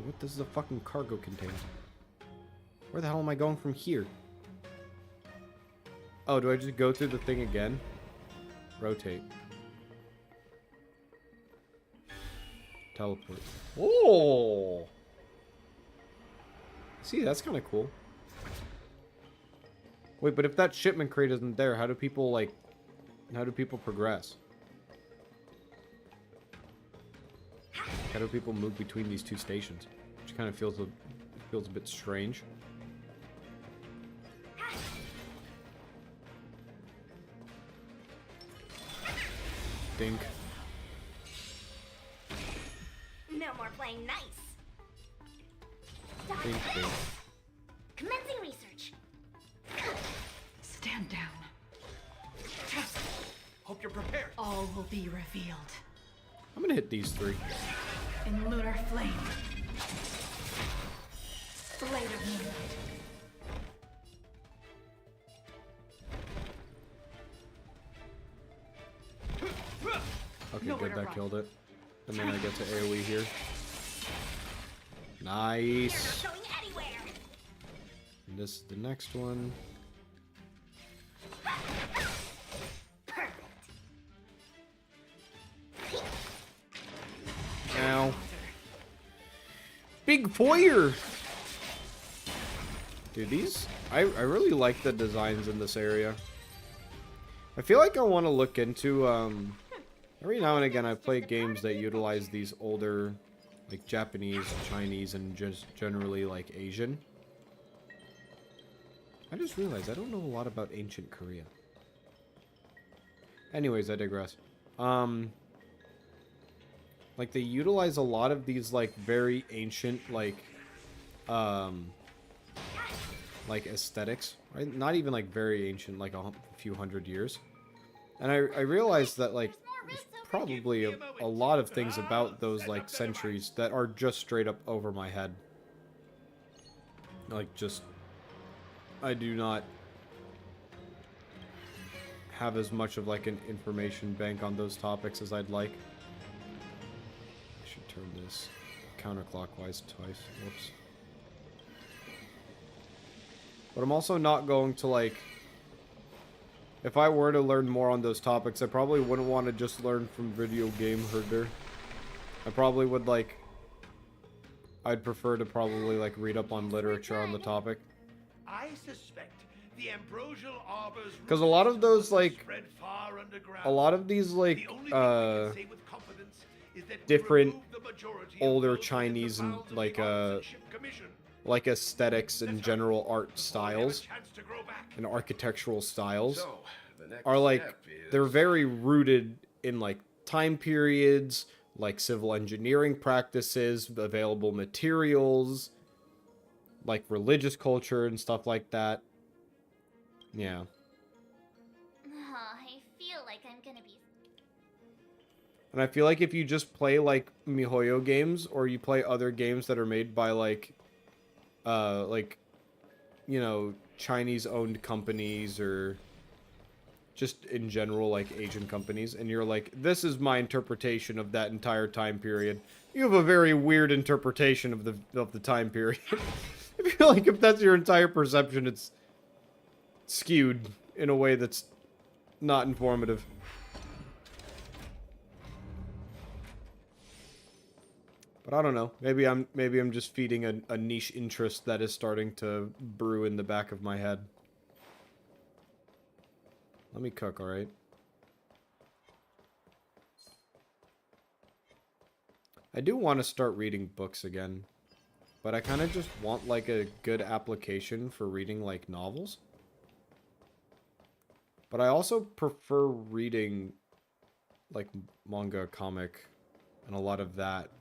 What does the fucking cargo contain? Where the hell am I going from here? Oh, do I just go through the thing again? Rotate. Teleport. Oh! See, that's kind of cool. Wait, but if that shipment crate isn't there, how do people, like... How do people progress? How do people move between these two stations? Which kind of feels a bit strange. Dink. No more playing nice. Stop Dink, dink. Commencing research. Stand down. Hope you're prepared. All will be revealed. I'm gonna hit these three. In lunar flame. Blade of moonlight. Okay, Nowhere good, to that run. killed it. And then I get to AoE here. You're Nice. not going anywhere. And this is the next one. Ow. Big foyer! Dude, these... I really like the designs in this area. I feel like I want to look into, every now and again I play games that utilize these older, like, Japanese, Chinese, and just generally, like, Asian. I just realized I don't know a lot about ancient Korea. Anyways, I digress. Like, they utilize a lot of these, like, very ancient, like, aesthetics, right? Not even, like, very ancient, like, a few hundred years. And I realized that, like, there's probably a lot of things about those, like, centuries that are just straight up over my head. Like, just... I do not have as much of, like, an information bank on those topics as I'd like. I should turn this counterclockwise twice. Whoops. But I'm also not going to, like... If I were to learn more on those topics, I probably wouldn't want to just learn from Video Game Herder. I probably would, like... I'd prefer to probably, like, read up on literature on the topic. I suspect the ambrosial arbors. Because a lot of those, like... spread far underground. A lot of these, like, The only thing we can say with confidence is that we different removed the majority of older those within the Chinese and, bounds of like, the Artisanship Commission. like aesthetics and general art Before we have a styles chance to grow back. and architectural styles So, the next are, like, step is... they're very rooted in, like, time periods, like civil engineering practices, available materials, like religious culture and stuff like that. Yeah. I feel like I'm gonna be. And I feel like if you just play, like, MiHoYo games, or you play other games that are made by, like, you know, Chinese-owned companies or just in general, like, Asian companies, and you're like, this is my interpretation of that entire time period. You have a very weird interpretation of the time period. I feel like if that's your entire perception, it's skewed in a way that's not informative. But I don't know. Maybe I'm just feeding a niche interest that is starting to brew in the back of my head. Let me cook, alright? I do want to start reading books again. But I kind of just want, like, a good application for reading, like, novels. But I also prefer reading, like, manga, comic, and a lot of that.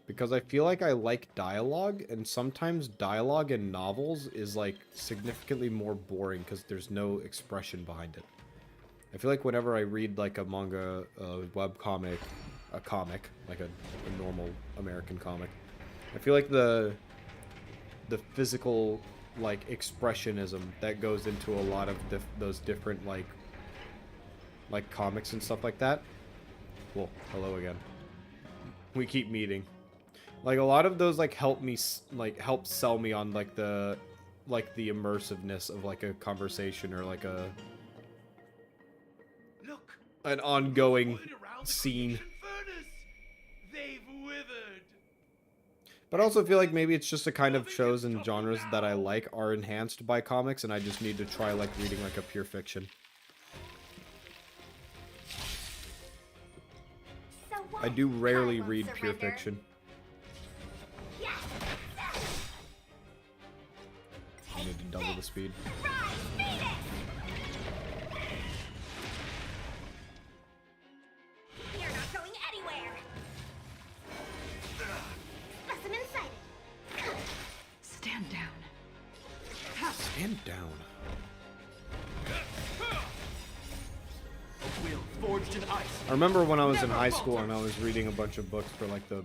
Because I feel like I like dialogue, and sometimes dialogue in novels is, like, significantly more boring because there's no expression behind it. I feel like whenever I read, like, a manga, a webcomic, a comic, like a normal American comic, I feel like the physical, like, expressionism that goes into a lot of those different, like, comics and stuff like that. Well, hello again. We keep meeting. Like, a lot of those, like, help sell me on, like, the immersiveness of, like, a conversation or, like, an ongoing scene. They've withered. But I also feel like maybe it's just the kind of shows and genres that I like are enhanced by comics, and I just need to try, like, reading, like, a pure fiction. I do rarely read pure fiction. I need to double the speed. You're not going anywhere. Specimen sighted. Stand down. Stand down. A will forged in ice. I remember when I was in high school and I was reading a bunch of books for, like, the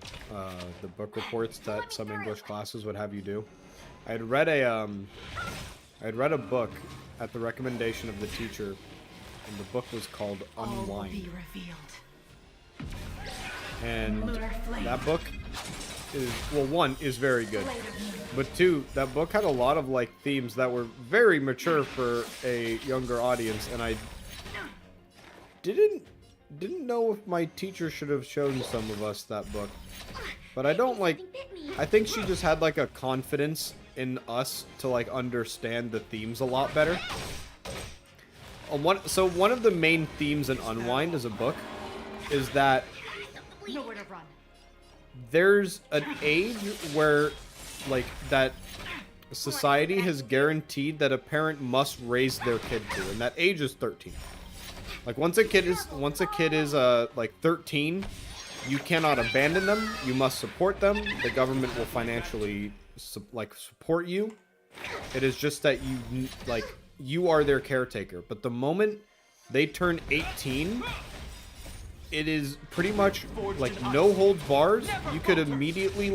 book reports that some English classes would have you do. I had read a book at the recommendation of the teacher, and the book was called Unwind. Be revealed. And that book is, well, one, is very good. But two, that book had a lot of, like, themes that were very mature for a younger audience, and I didn't know if my teacher should have shown some of us that book. But I don't, like, I think she just had, like, a confidence in us to, like, understand the themes a lot better. So one of the main themes in Unwind as a book is that Nowhere to run. there's an age where, like, that society has guaranteed that a parent must raise their kid to, and that age is 13. Like, once a kid is like 13, you cannot abandon them. You must support them. The government will financially support you. It is just that you are their caretaker. But the moment they turn 18, it is pretty much like no holds bars. You could immediately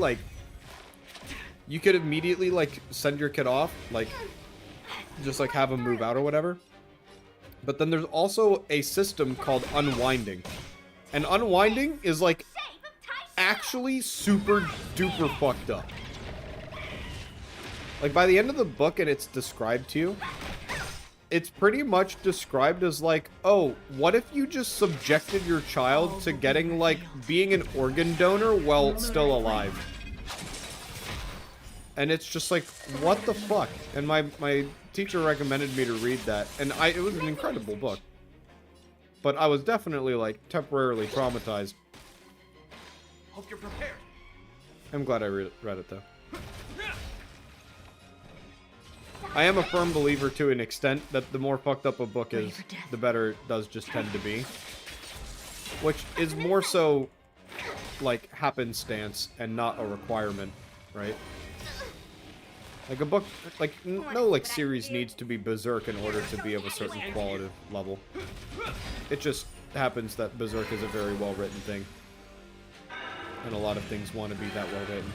send your kid off, like, just like have them move out or whatever. But then there's also a system called unwinding. And unwinding is, like, actually super duper fucked up. Like, by the end of the book and it's described to you, it's pretty much described as, like, oh, what if you just subjected your child to getting, like, being an organ donor while still alive? And it's just like, what the fuck? And my teacher recommended me to read that, and it was an incredible book. But I was definitely, like, temporarily traumatized. Hope you're prepared. I'm glad I read it, though. I am a firm believer, to an extent, that the more fucked up a book is, the better it does just tend to be. Which is more so, like, happenstance and not a requirement, right? Like, a book, like, no, like, series needs to be berserk in order to be of a certain qualitative level. It just happens that berserk is a very well-written thing. And a lot of things want to be that well-written.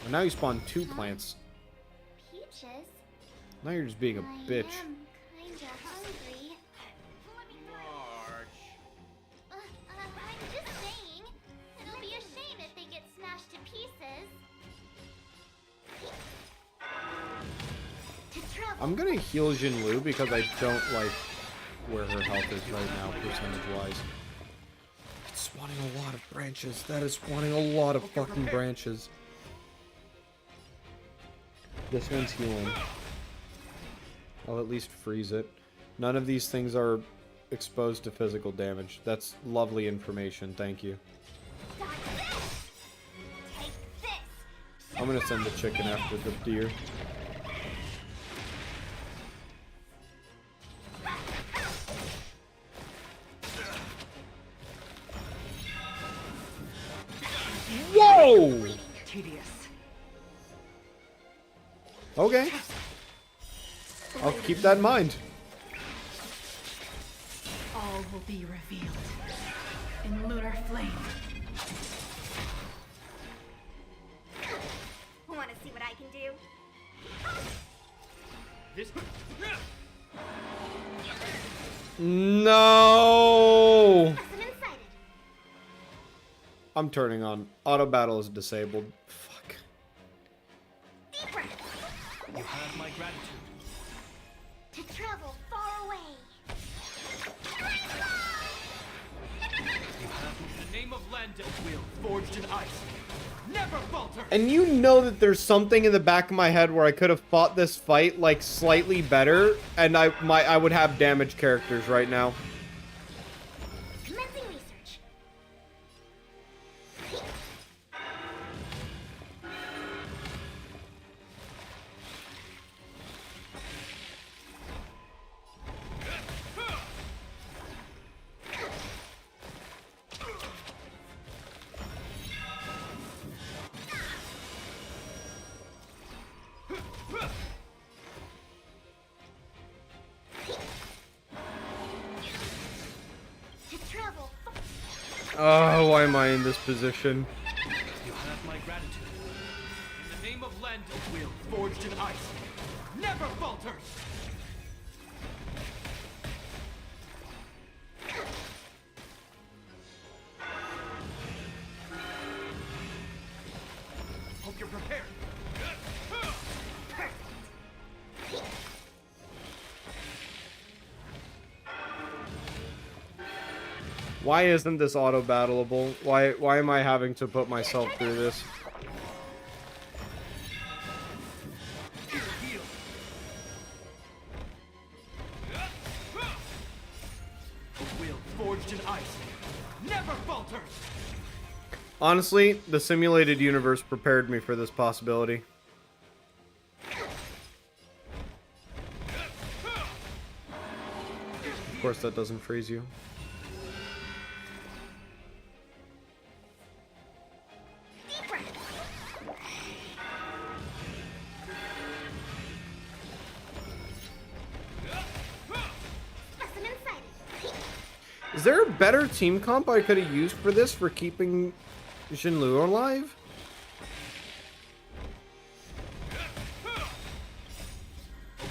And now you spawn 2 plants. Peaches, Now you're just being a bitch. I am kinda hungry. I'm just saying, it'll be a shame if they get smashed to pieces. I'm gonna heal Jinlu because I don't like where her health is right now, percentage-wise. It's spawning a lot of branches. That is spawning a lot of fucking branches. This one's healing. I'll at least freeze it. None of these things are exposed to physical damage. That's lovely information. Thank you. I'm gonna send the chicken after the deer. Whoa! Tedious. Okay. I'll keep that in mind. All will be revealed in lunar flame. Want to see what I can do? This. No! Specimen sighted. I'm turning on. Auto battle is disabled. Fuck. Deep breath. You have my gratitude. To travel far away. You have the name of Landa will forged in ice. Never falter. And you know that there's something in the back of my head where I could have fought this fight like slightly better, and I would have damaged characters right now. Commencing research. To travel far. Oh, why am I in this position? You have my gratitude. In the name of Landa will forged in ice. Never falters. Hope you're prepared. Why isn't this auto battleable? Why am I having to put myself through this? Heal. A will forged in ice. Never falters. Honestly, the simulated universe prepared me for this possibility. Of course, that doesn't freeze you. Deep breath. Specimen sighted. Is there a better team comp I could have used for this, for keeping Jinlu alive?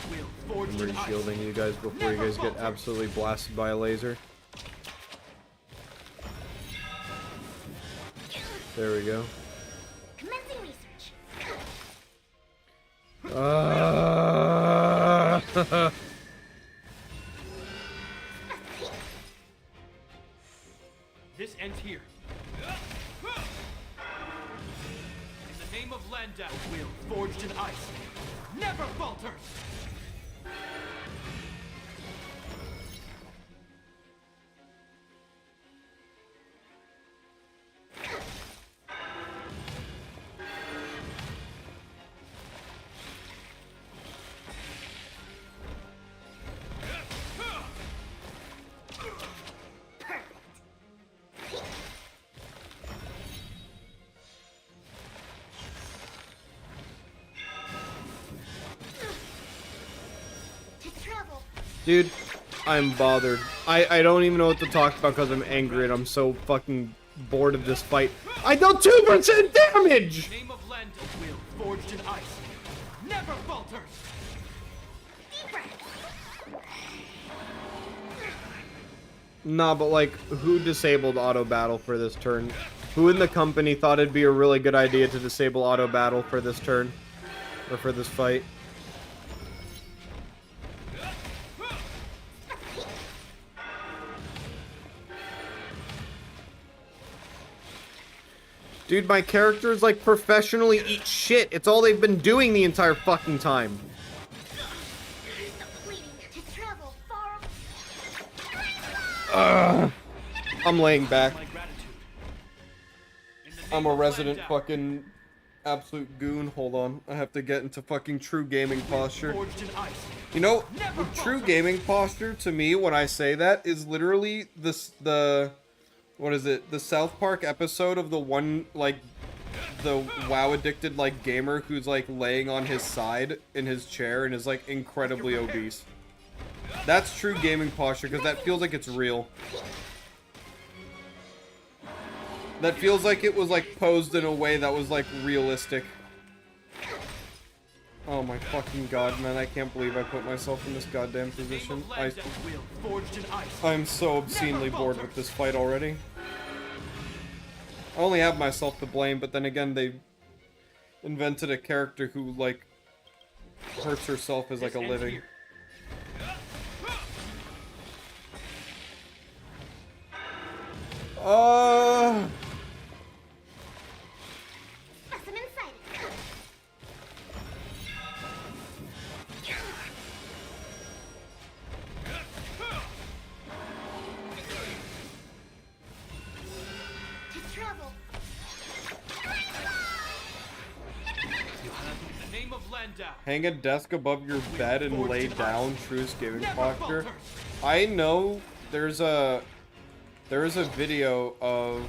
Will forged I'm in ice. re-shielding you guys before you guys get absolutely blasted by a laser. There we go. Commencing research. This ends here. In the name of Landa will forged in ice. Never falters. To travel. Dude, I'm bothered. I don't even know what to talk about because I'm angry and I'm so fucking bored of this fight. I dealt 2% damage! Name of Landa will forged in ice. Never falters. Nah, but like, who disabled auto battle for this turn? Who in the company thought it'd be a really good idea to disable auto battle for this turn? Or for this fight? Dude, my characters like professionally eat shit. It's all they've been doing the entire fucking time. I'm laying back. I'm a resident fucking absolute goon. Hold on. I have to get into fucking true gaming posture. You know, true gaming posture to me when I say that is literally the what is it? The South Park episode of the one, like, the WoW addicted, like, gamer who's, like, laying on his side in his chair and is, like, incredibly obese. That's true gaming posture, because that feels like it's real. That feels like it was, like, posed in a way that was, like, realistic. Oh my fucking god, man, I can't believe I put myself in this goddamn position. I'm so obscenely bored with this fight already. I only have myself to blame, but then again, they invented a character who, like, hurts herself as, like, a living. Hang a desk above your bed and lay down. Truest gaming posture. I know there's a video of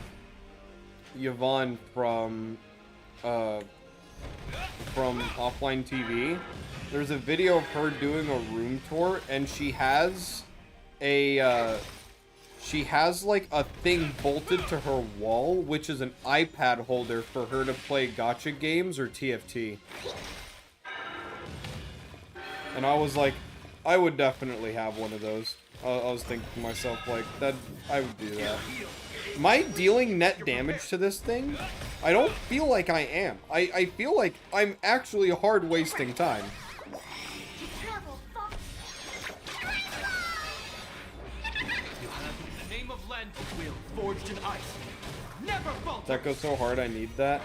Yvonne from Offline TV. There's a video of her doing a room tour, and she has like a thing bolted to her wall, which is an iPad holder for her to play gacha games or TFT. And I was like, I would definitely have one of those. I was thinking to myself, like, that I would do that. Am I dealing net damage to this thing? I don't feel like I am. I feel like I'm actually hard wasting time. That goes so hard, I need that.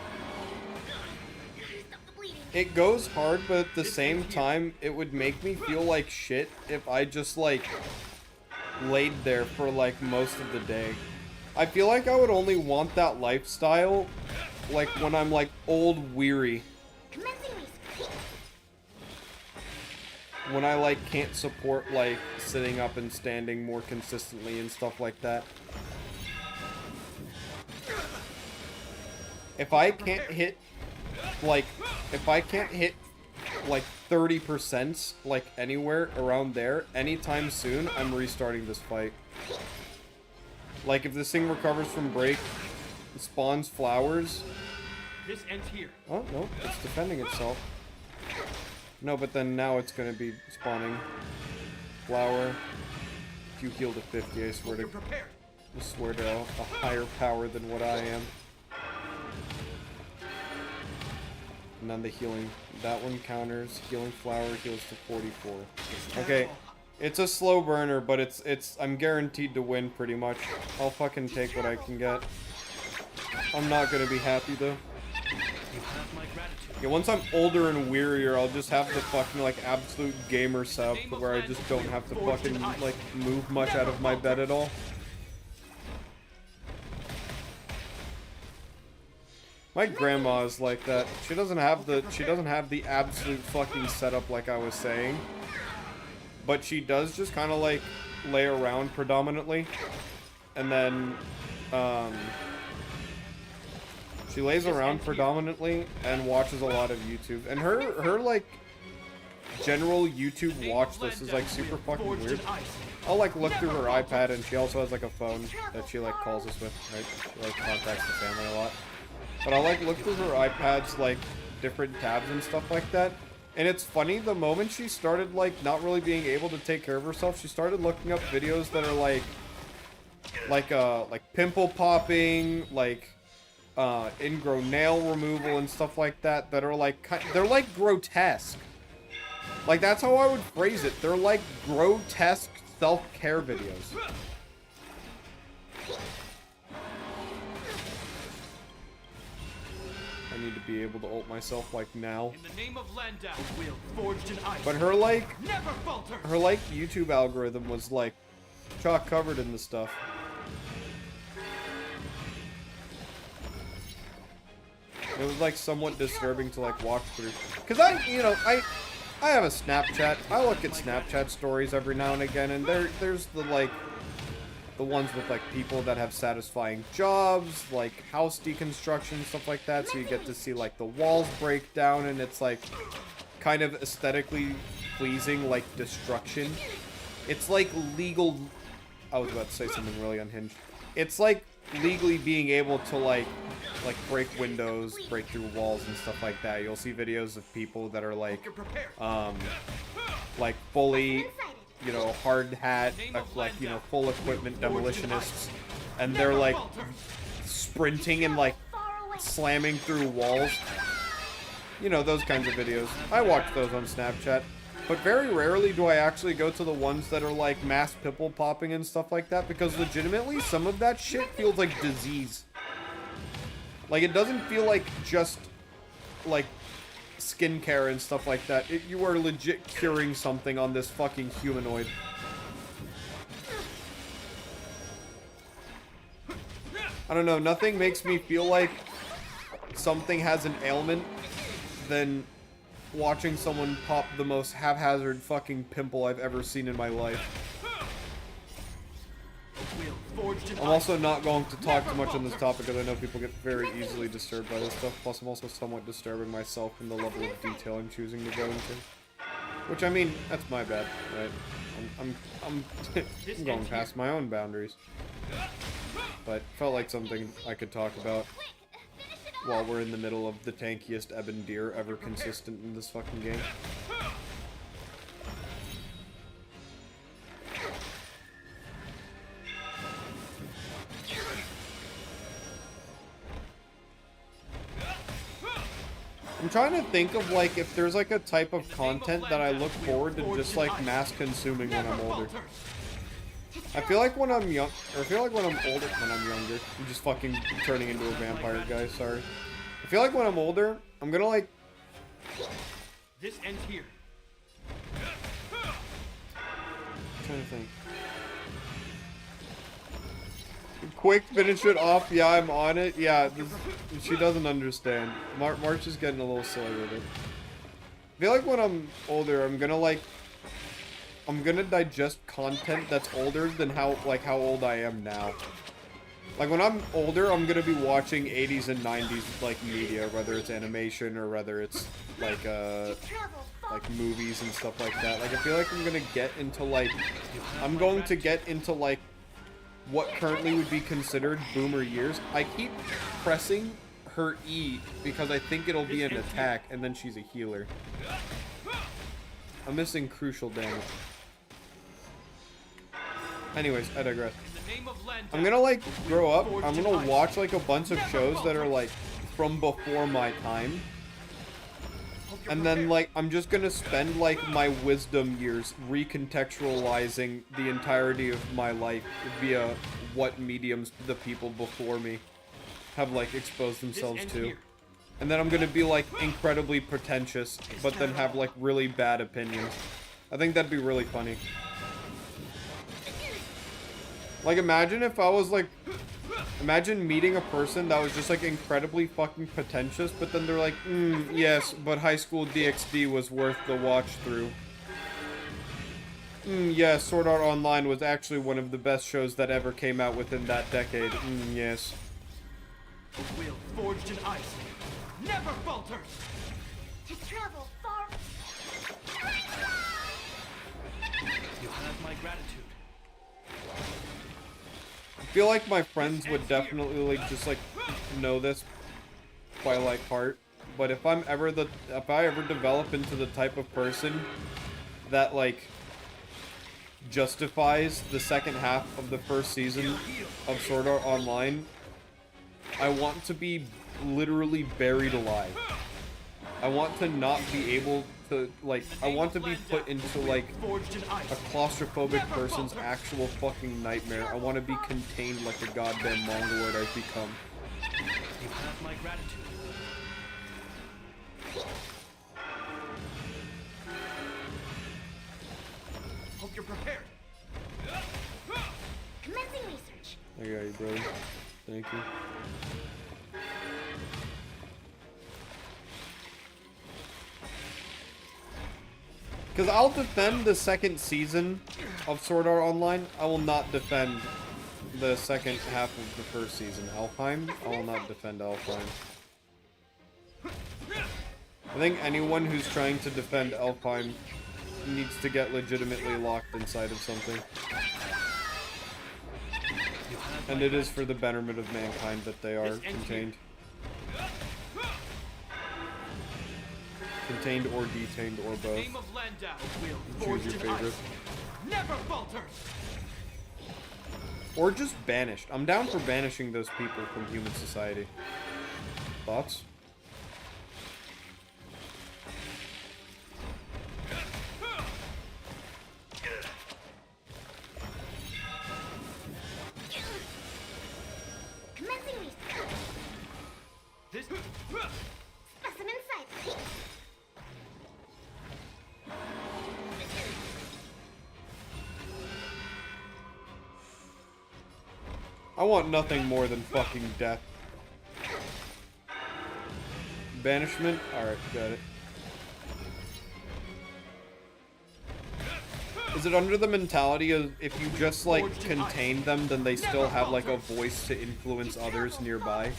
It goes hard, but at the same time, it would make me feel like shit if I just, like, laid there for, like, most of the day. I feel like I would only want that lifestyle, like, when I'm, like, old weary. When I, like, can't support, like, sitting up and standing more consistently and stuff like that. If I can't hit, like, 30%, like, anywhere around there, anytime soon, I'm restarting this fight. Like, if this thing recovers from break, spawns flowers... This ends here. Oh, no, it's defending itself. No, but then now it's gonna be spawning flower. If you heal to 50, I swear to a higher power than what I am. And then the healing, that one counters. Healing flower heals to 44. Okay, it's a slow burner, but I'm guaranteed to win pretty much. I'll fucking take what I can get. I'm not gonna be happy though. Yeah, once I'm older and wearier, I'll just have the fucking, like, absolute gamer setup where I just don't have to fucking, like, move much out of my bed at all. My grandma is like that. She doesn't have the absolute fucking setup like I was saying. But she does just kind of, like, lay around predominantly. And then, she lays around predominantly and watches a lot of YouTube. And her like, general YouTube watch list is, like, super fucking weird. I'll, like, look through her iPad, and she also has, like, a phone that she, like, calls us with, right? She, like, contacts the family a lot. But I'll, like, look through her iPad's, like, different tabs and stuff like that. And it's funny, the moment she started, like, not really being able to take care of herself, she started looking up videos that are, like, like pimple popping, like ingrown nail removal and stuff like that that are like they're like grotesque. Like that's how I would phrase it. They're like grotesque self-care videos. I need to be able to ult myself like now. In the name of Landau, will forged in ice. But her like never falter. Her like YouTube algorithm was like chock covered in the stuff. It was like somewhat disturbing to like watch through. Cause I have a Snapchat. I look at Snapchat stories every now and again, and there's the like the ones with like people that have satisfying jobs, like house deconstruction, stuff like that. So you get to see like the walls break down, and it's like kind of aesthetically pleasing, like destruction. It's like legal. I was about to say something really unhinged. It's like legally being able to like break windows, break through walls and stuff like that. You'll see videos of people that are like fully, you know, hard hat, like, you know, full equipment demolitionists, and they're like sprinting and like slamming through walls. You know, those kinds of videos. I watch those on Snapchat. But very rarely do I actually go to the ones that are like mass pimple popping and stuff like that, because legitimately some of that shit feels like disease. Like, it doesn't feel like just like skincare and stuff like that. You are legit curing something on this fucking humanoid. I don't know, nothing makes me feel like something has an ailment than watching someone pop the most haphazard fucking pimple I've ever seen in my life. I'm also not going to talk too much on this topic because I know people get very easily disturbed by this stuff. Plus, I'm also somewhat disturbing myself in the level of detail I'm choosing to go into. Which, I mean, that's my bad, right? I'm going past my own boundaries. But felt like something I could talk about while we're in the middle of the tankiest ebon deer ever consistent in this fucking game. I'm trying to think of like if there's like a type of content that I look forward to just like mass consuming when I'm older. I feel like when I'm young, or I feel like when I'm older, when I'm younger, I'm just fucking turning into a vampire guy, sorry. I feel like when I'm older, I'm gonna like... This ends here. I'm trying to think. Quick, finish it off. Yeah, I'm on it. Yeah, she doesn't understand. March is getting a little silly with it. I feel like when I'm older, I'm gonna digest content that's older than how old I am now. Like when I'm older, I'm gonna be watching 80s and 90s like media, whether it's animation or whether it's like movies and stuff like that. Like I feel like I'm going to get into like what currently would be considered boomer years. I keep pressing her E because I think it'll be an attack, and then she's a healer. I'm missing crucial damage. Anyways, I digress. I'm gonna like grow up. I'm gonna watch like a bunch of shows that are like from before my time. And then like I'm just gonna spend like my wisdom years recontextualizing the entirety of my life via what mediums the people before me have like exposed themselves to. And then I'm gonna be like incredibly pretentious, but then have like really bad opinions. I think that'd be really funny. Like imagine if I was like, imagine meeting a person that was just like incredibly fucking pretentious, but then they're like, yes, but High School DxD was worth the watch through. Yes, Sword Art Online was actually one of the best shows that ever came out within that decade. Yes. The will forged in ice never falters. To travel far. You have my gratitude. I feel like my friends would definitely like just like know this by like heart, but if I ever develop into the type of person that like justifies the second half of the first season of Sword Art Online, I want to be literally buried alive. I want to not be able to, like, I want to be put into, like, a claustrophobic person's actual fucking nightmare. I want to be contained like the goddamn mongoloid I've become. You have my gratitude. Hope you're prepared. Commencing research. I got you, brother. Thank you. Because I'll defend the second season of Sword Art Online. I will not defend the second half of the first season. Alfheim? I will not defend Alfheim. I think anyone who's trying to defend Alfheim needs to get legitimately locked inside of something. And it is for the betterment of mankind that they are contained. Contained or detained or both. Name of Landau will Choose your favorite. never falters. Or just banished. I'm down for banishing those people from human society. Thoughts? Commencing research. This Specimen site. I want nothing more than fucking death. Banishment? Alright, got it. Is it under the mentality of if you just, like, contain them, then they still have, like, a voice to influence others nearby?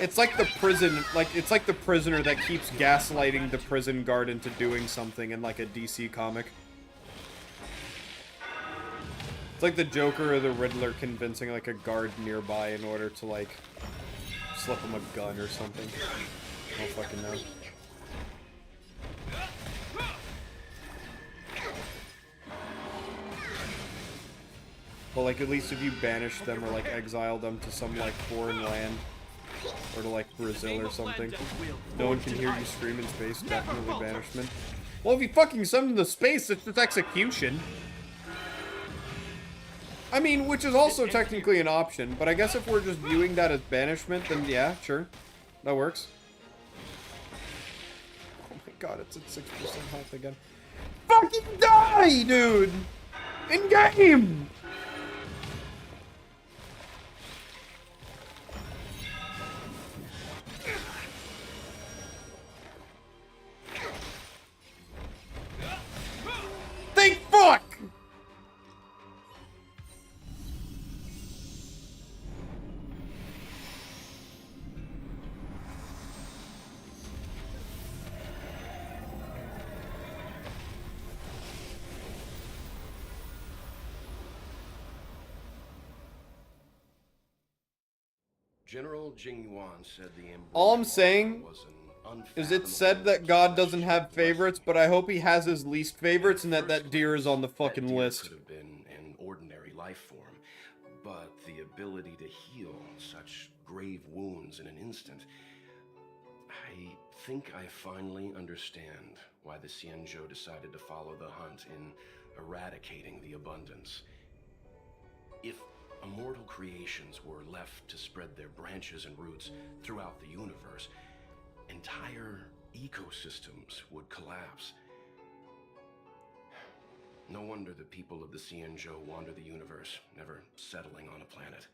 It's like the prison, it's like the prisoner that keeps gaslighting the prison guard into doing something in, like, a DC comic. It's like the Joker or the Riddler convincing, like, a guard nearby in order to, like, slip him a gun or something. I don't fucking know. But, like, at least if you banish them or, like, exile them to some, like, foreign land, or to, like, Brazil or something, no one can hear you scream in space, definitely banishment. Well, if you fucking send them to space, it's just execution. I mean, which is also technically an option, but I guess if we're just viewing that as banishment, then yeah, sure. That works. Oh my god, it's at 6% health again. Fucking die, dude! In game! Think fuck! General Jing Yuan said the All I'm saying is it said that God doesn't have favorites, but I hope he has his least favorites and that deer is on the fucking list. Could have been an ordinary life form, but the ability to heal such grave wounds in an instant. I think I finally understand why the Xianzhou decided to follow the hunt in eradicating the abundance. If immortal creations were left to spread their branches and roots throughout the universe, entire ecosystems would collapse. No wonder the people of the Xianzhou wander the universe, never settling on a planet.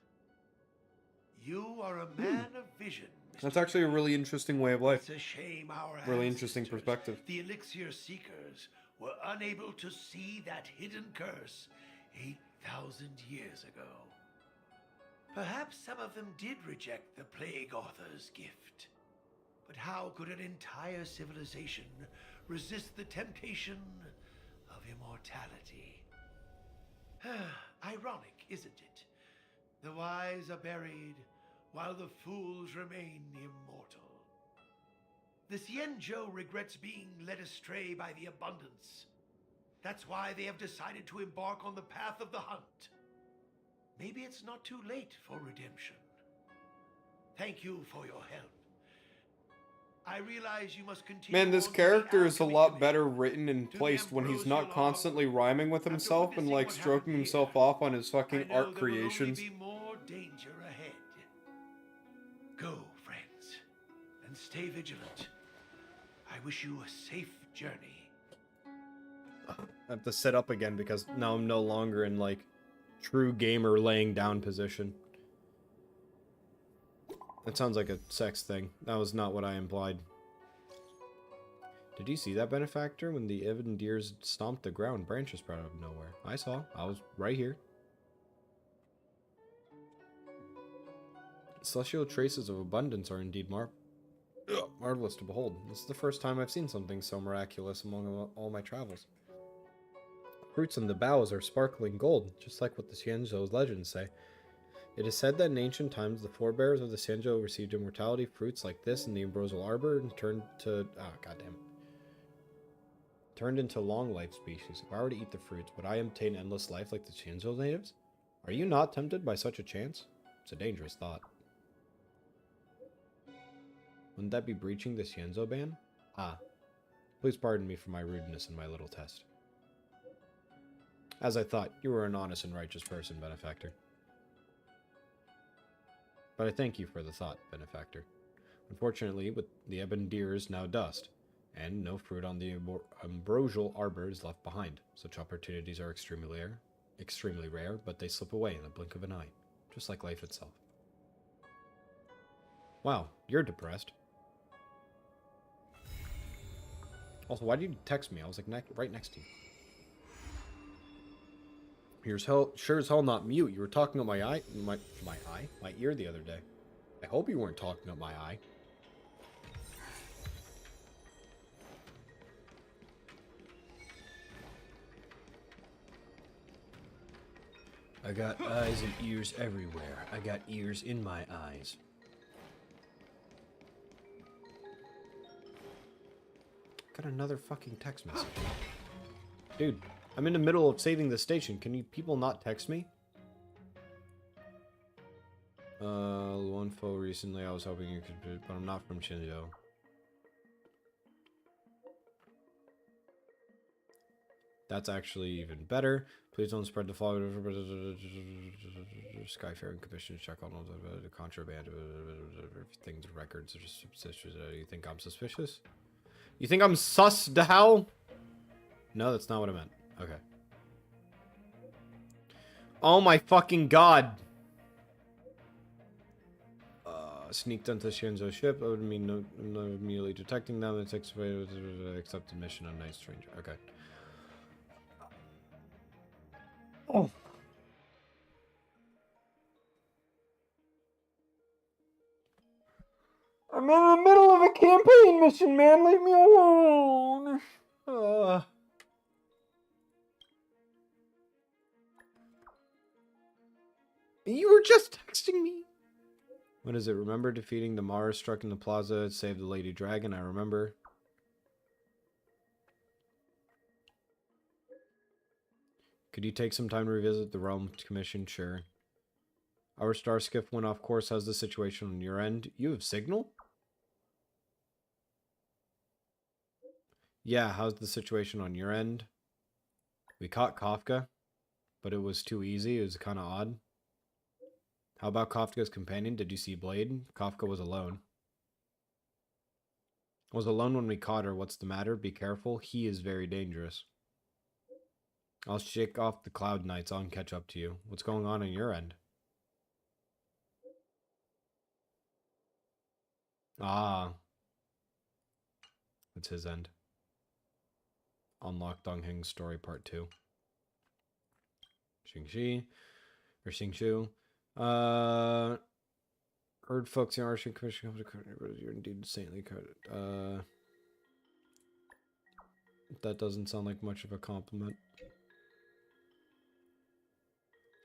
You are a man of vision. That's actually a really interesting way of life. It's a shame our Really interesting ancestors, perspective. the elixir seekers, were unable to see that hidden curse 8,000 years ago. Perhaps some of them did reject the Plague Author's gift. But how could an entire civilization resist the temptation of immortality? Ironic, isn't it? The wise are buried, while the fools remain immortal. The Xianzhou regrets being led astray by the abundance. That's why they have decided to embark on the path of the hunt. Maybe it's not too late for redemption. Thank you for your help. I realize you must continue. Man, this on to the character is a alchemy lot commission. better written and To the placed when he's ambrosial not constantly rhyming with After himself and witnessing like what stroking happened himself here, off on his I fucking know art there will only creations. be more danger ahead. Go, friends, and stay vigilant. I wish you a safe journey. I have to sit up again because now I'm no longer in like true gamer laying down position. That sounds like a sex thing. That was not what I implied. Did you see that, Benefactor? When the Evan deers stomped the ground, branches sprout out of nowhere. I saw. I was right here. Celestial traces of abundance are indeed marvelous to behold. This is the first time I've seen something so miraculous among all my travels. Fruits on the boughs are sparkling gold, just like what the Xianzhou legends say. It is said that in ancient times, the forebears of the Xianzhou received immortality. Fruits like this in the ambrosial arbor and turned into long life species. If I were to eat the fruits, would I obtain endless life like the Xianzhou natives? Are you not tempted by such a chance? It's a dangerous thought. Wouldn't that be breaching the Xianzhou ban? Ah. Please pardon me for my rudeness in my little test. As I thought, you were an honest and righteous person, Benefactor. But I thank you for the thought, Benefactor. Unfortunately, with the ebon deer is now dust, and no fruit on the ambrosial arbor is left behind. Such opportunities are extremely rare, but they slip away in the blink of an eye, just like life itself. Wow, you're depressed. Also, why did you text me? I was like right next to you. You're sure as hell not mute. You were talking up my ear the other day. I hope you weren't talking up my eye. I got eyes and ears everywhere. I got ears in my eyes. Got another fucking text message. Dude, I'm in the middle of saving the station. Can you people not text me? One foe recently. I was hoping you could, but I'm not from Shinjo. That's actually even better. Please don't spread the fog. Skyfaring Commission check on all the contraband. Everything's records are suspicious. You think I'm suspicious? You think I'm sus to hell? No, that's not what I meant. Okay. Oh my fucking god. Sneaked onto the Shinzo ship. That would mean no immediately detecting them. It's accepted mission on Night Stranger. Okay. Oh. I'm in the middle of a campaign mission, man. Leave me alone. You were just texting me. What is it? Remember defeating the Mara struck in the plaza, save the Lady Dragon? I remember. Could you take some time to revisit the Realm Commission? Sure. Our star skiff went off course. How's the situation on your end? You have signal? Yeah, how's the situation on your end? We caught Kafka, but it was too easy. It was kind of odd. How about Kafka's companion? Did you see Blade? Kafka was alone. Was alone when we caught her. What's the matter? Be careful. He is very dangerous. I'll shake off the cloud knights. I'll catch up to you. What's going on your end? Ah. That's his end. Unlock Dongheng's story part 2. Xingqiu. Heard folks in Arching Commission come to you're indeed saintly coded. That doesn't sound like much of a compliment.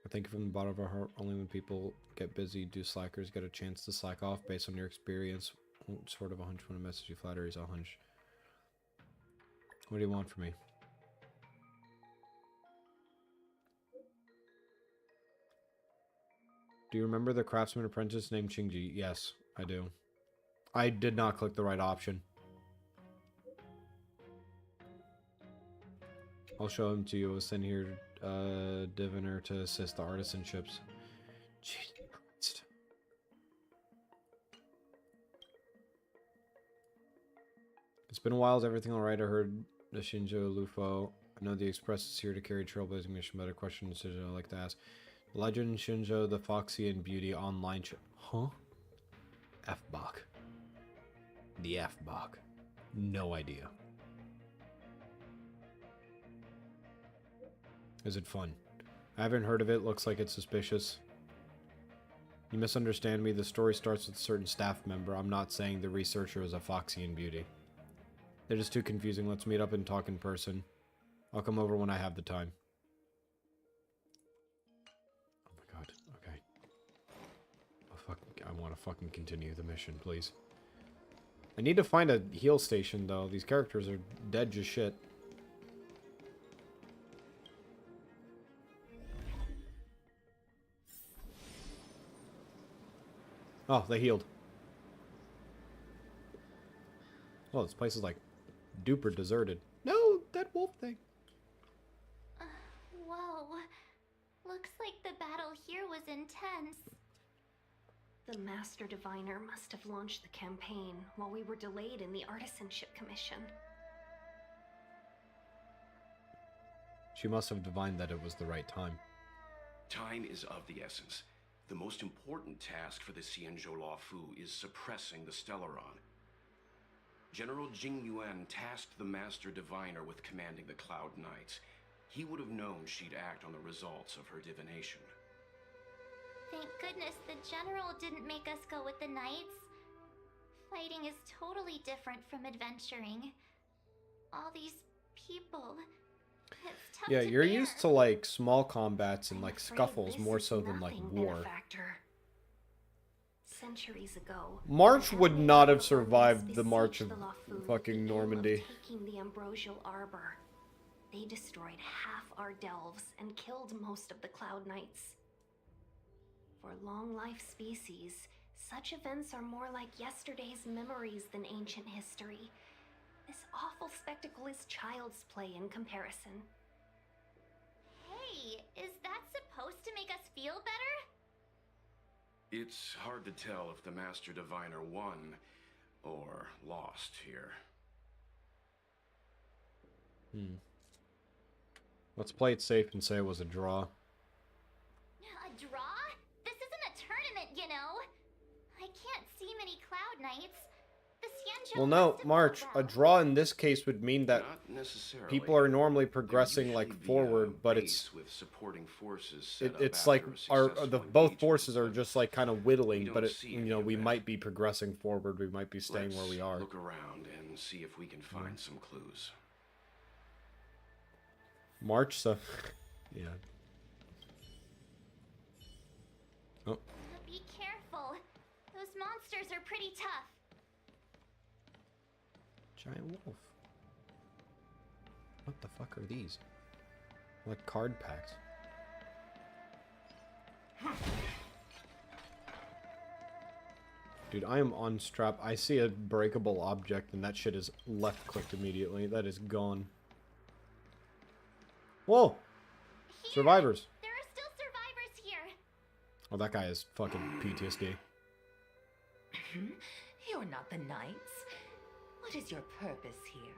I think from the bottom of our heart, only when people get busy do slackers get a chance to slack off based on your experience. Sort of a hunch when a message you flatter is a hunch. What do you want from me? Do you remember the craftsman apprentice named Shinji? Yes, I do. I did not click the right option. I'll show him to you. I was sent here, diviner to assist the artisanships. Jesus Christ. It's been a while. Is everything alright? I heard the Shinjo Lufo. I know the Express is here to carry trailblazing mission, but a question decision I'd like to ask. Legend Shinjo the Foxy and Beauty online Huh? F-Bach. The F-Bach. No idea. Is it fun? I haven't heard of it. Looks like it's suspicious. You misunderstand me. The story starts with a certain staff member. I'm not saying the researcher is a Foxy and Beauty. They're just too confusing. Let's meet up and talk in person. I'll come over when I have the time. Oh my god. Okay. Oh, fuck. I want to fucking continue the mission, please. I need to find a heal station, though. These characters are dead as shit. Oh, they healed. Oh, this place is like duper deserted. No, that wolf thing. Whoa. Looks like the battle here was intense. The Master Diviner must have launched the campaign while we were delayed in the Artisanship Commission. She must have divined that it was the right time. Time is of the essence. The most important task for the Xianzhou Luofu is suppressing the Stellaron. General Jing Yuan tasked the Master Diviner with commanding the Cloud Knights. He would have known she'd act on the results of her divination. Thank goodness the General didn't make us go with the Knights. Fighting is totally different from adventuring. All these people... It's tough Yeah, to you're bear. used to like small combats and like I'm afraid scuffles this more is so than like nothing, war. Benefactor. Centuries ago, March the would enemy not have armies survived the March besieged of the Luofu with fucking the aim of Normandy. taking the Ambrosial Arbor. They destroyed half our delves and killed most of the Cloud Knights. For long-life species, such events are more like yesterday's memories than ancient history. This awful spectacle is child's play in comparison. Hey, is that supposed to make us feel better? It's hard to tell if the Master Diviner won or lost here. Let's play it safe and say it was a draw. A draw? This isn't a tournament, you know. I can't see many Cloud Knights. The Xianzhou Well, no, must have March. done A well. draw in this case would mean that Not necessarily. people are normally There'd progressing usually like be forward, a but base with supporting forces set up it's after like a our successful the both engagement, forces are but just like kind of we whittling, don't but it, see you any know, of we that. might be progressing forward. We might be staying where we are. Look around and see if we can find some clues. March, so yeah. Oh, Be careful. Those monsters are pretty tough. giant wolf. What the fuck are these? Like card packs. Dude, I am on strap. I see a breakable object and that shit is left clicked immediately. That is gone. Whoa! Here, Survivors. There are still survivors here. Oh, that guy is fucking PTSD. You're not the Knights. What is your purpose here?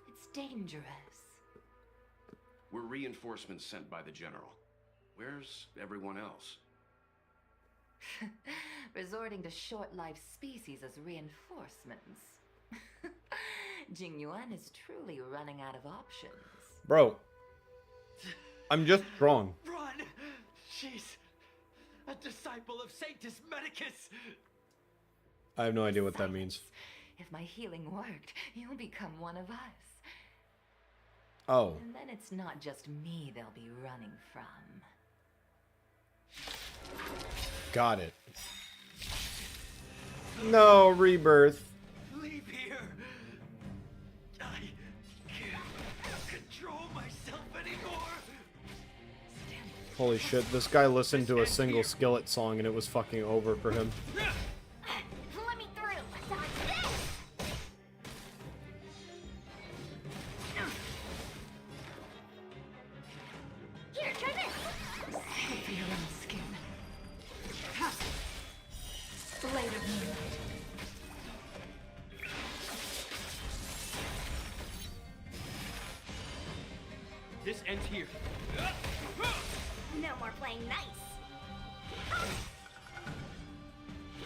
It's dangerous. We're reinforcements sent by the General. Where's everyone else? Resorting to short-lived species as reinforcements. Jing Yuan is truly running out of options. Bro, I'm just strong. Run! She's a disciple of Sanctus Medicus! I have no idea what that means. If my healing worked, you'll become one of us. Oh. And then it's not just me they'll be running from. Got it. No, rebirth. Leave here! I can't control myself anymore! Stand Holy shit, this guy listened to a single Skillet song and it was fucking over for him. Let me through. Dodge this. Here, try this. Save it for your own skin. Blade of moonlight. This ends here. No more playing nice.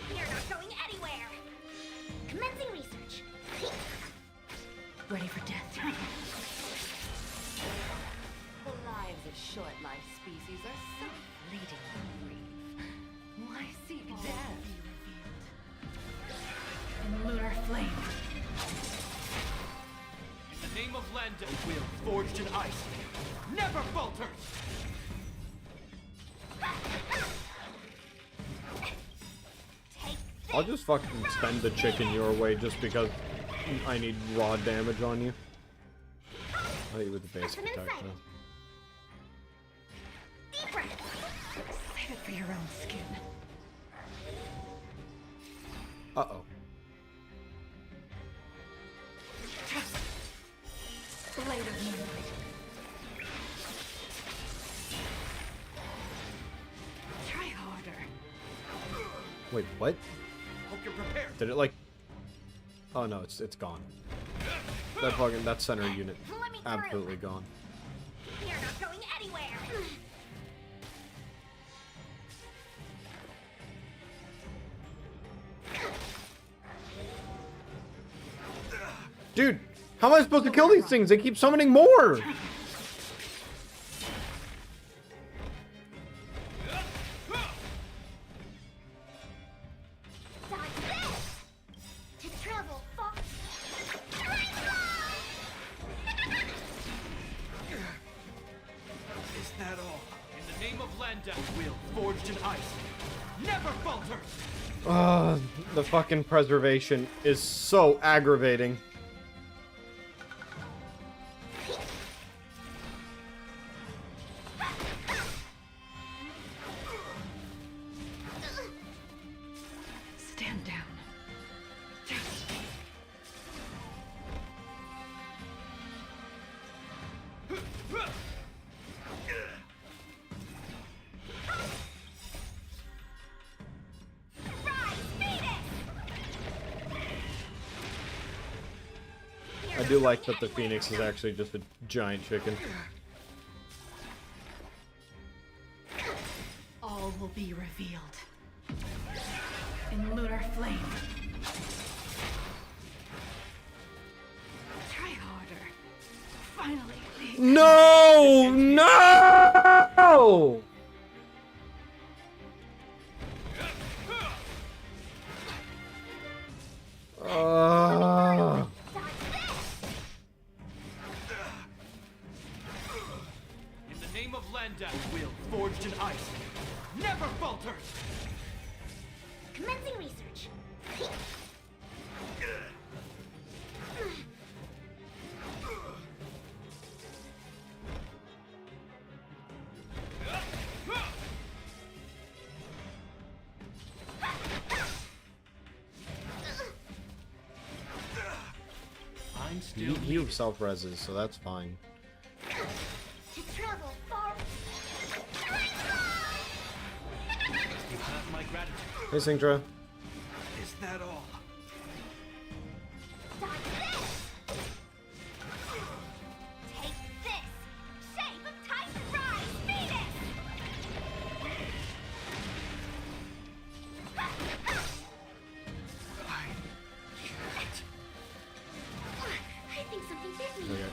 You're not going anywhere. Commencing research. Ready for death. The lives of short-lived species are so fleetingly brief. Why seek death? In lunar flame. In the name of Landa, a will forged in ice never falters! I'll just fucking send the chicken your way just because I need raw damage on you. I'll hit you with the basic attack though. Deep breath. Save it for your own skin. Uh-oh. Blade of moonlight. Try harder. Wait, what? Hope you're prepared. Did it like... Oh no, it's gone. That center unit, absolutely gone. You're not going anywhere. Dude, how am I supposed to kill these things? They keep summoning more! Dodge this. To travel far. Is that all? In the name of Landa, a will forged in ice never falters! The fucking preservation is so aggravating. Stand down. I do like that the Phoenix is actually just a giant chicken. All will be revealed. In lunar flame. Try harder. Finally. No! No! In the name of Landa, a will forged in ice never falters! Commencing research. I'm still You self-reses, so that's fine. To travel far. You have my gratitude. Hey, Singtra. Is that all? Dodge this. Take this. Shape of Titan Rise, Phoenix. I think something bit me. Okay,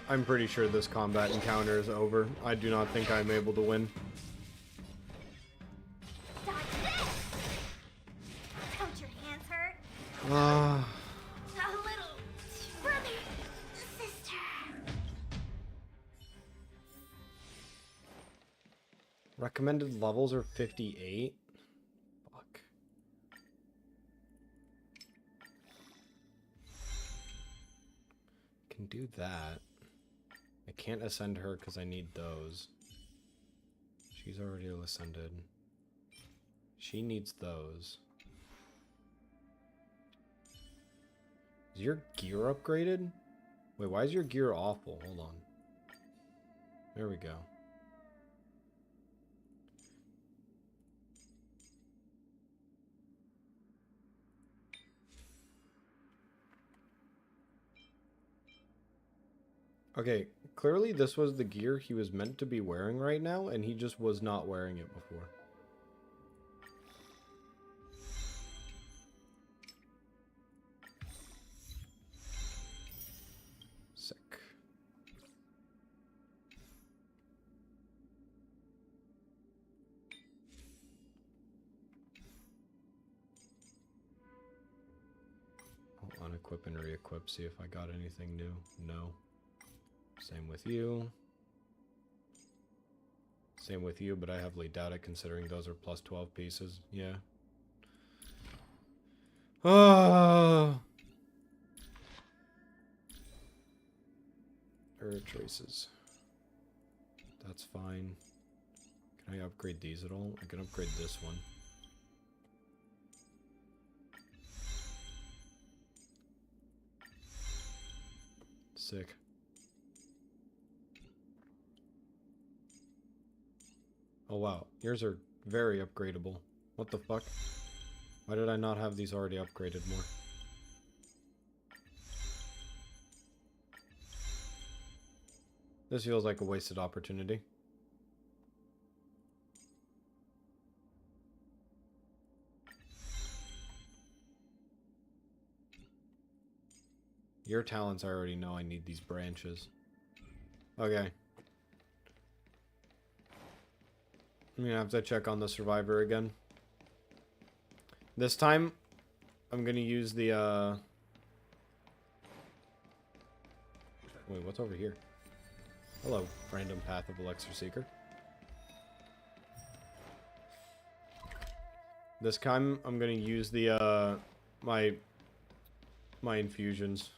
I'm pretty sure this combat encounter is over. I do not think I'm able to win. Dodge this. Don't your hands hurt? Ah. A little, brother, sister. Recommended levels are 58. Fuck. Can do that. I can't ascend her because I need those. She's already ascended. She needs those. Is your gear upgraded? Wait, why is your gear awful? Hold on. There we go. Okay, clearly this was the gear he was meant to be wearing right now, and he just was not wearing it before. Sick. I'll unequip and re-equip, see if I got anything new. No. Same with you. Same with you, but I heavily doubt it considering those are plus 12 pieces. Yeah. Ah. Error traces. That's fine. Can I upgrade these at all? I can upgrade this one. Sick. Oh wow, yours are very upgradable. What the fuck? Why did I not have these already upgraded more? This feels like a wasted opportunity. Your talents, I already know I need these branches. Okay. I'm gonna have to check on the survivor again. This time, I'm gonna use the, Wait, what's over here? Hello, random path of Elixir Seeker. This time, I'm gonna use the, my infusions.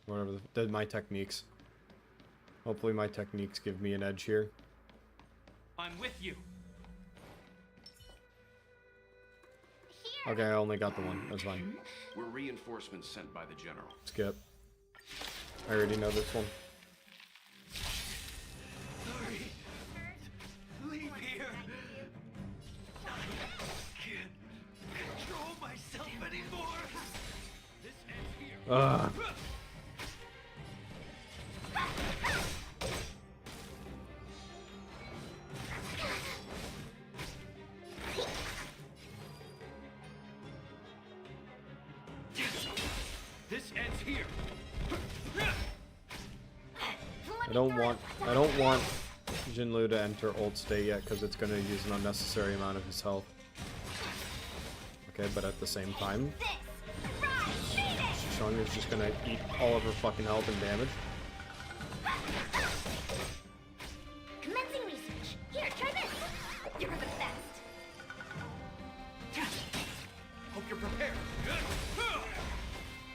Whatever, my techniques. Hopefully my techniques give me an edge here. I'm with you. Okay, I only got the one. That's fine. We're reinforcements sent by the General. Skip. I already know this one. Hurry! Leave here! I can't control myself anymore! This ends here. Ugh. This ends here. I don't want Jinlu to enter ult state yet because it's gonna use an unnecessary amount of his health. Okay, but at the same time, Shang is just gonna eat all of her fucking health and damage. Commencing research. Here, try this. You're the best. Hope you're prepared.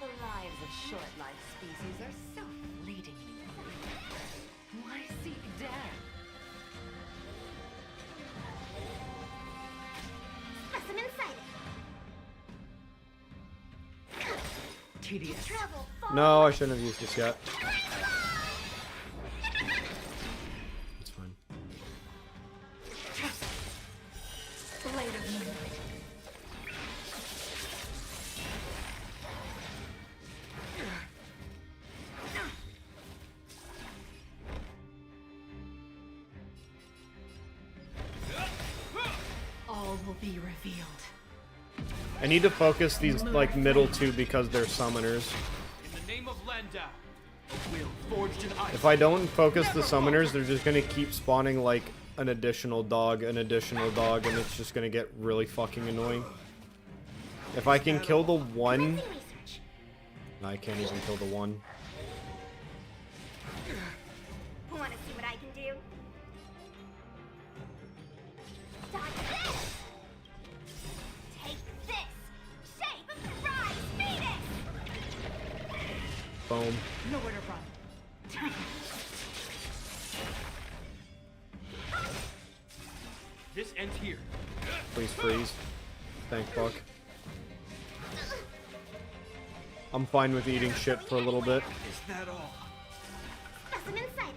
The lives of short-lived species are so fleeting. Why seek death? Specimen sighted. Tedious. Travel far. No, I shouldn't have used this yet. It's fine. Blade of moonlight. All will be revealed. I need to focus these like middle two because they're summoners. In the name of Landau, a will forged in ice. If I don't focus the summoners, they're just gonna keep spawning like an additional dog, and it's just gonna get really fucking annoying. If I can kill the one... No, I can't even kill the one. Want to see what I can do? Dodge this! Take this! Shape of surprise! Beat it! Boom. Nowhere to run. This ends here. Please freeze. Thank fuck. I'm fine with eating shit for a little bit. Is that all? Specimen sighted.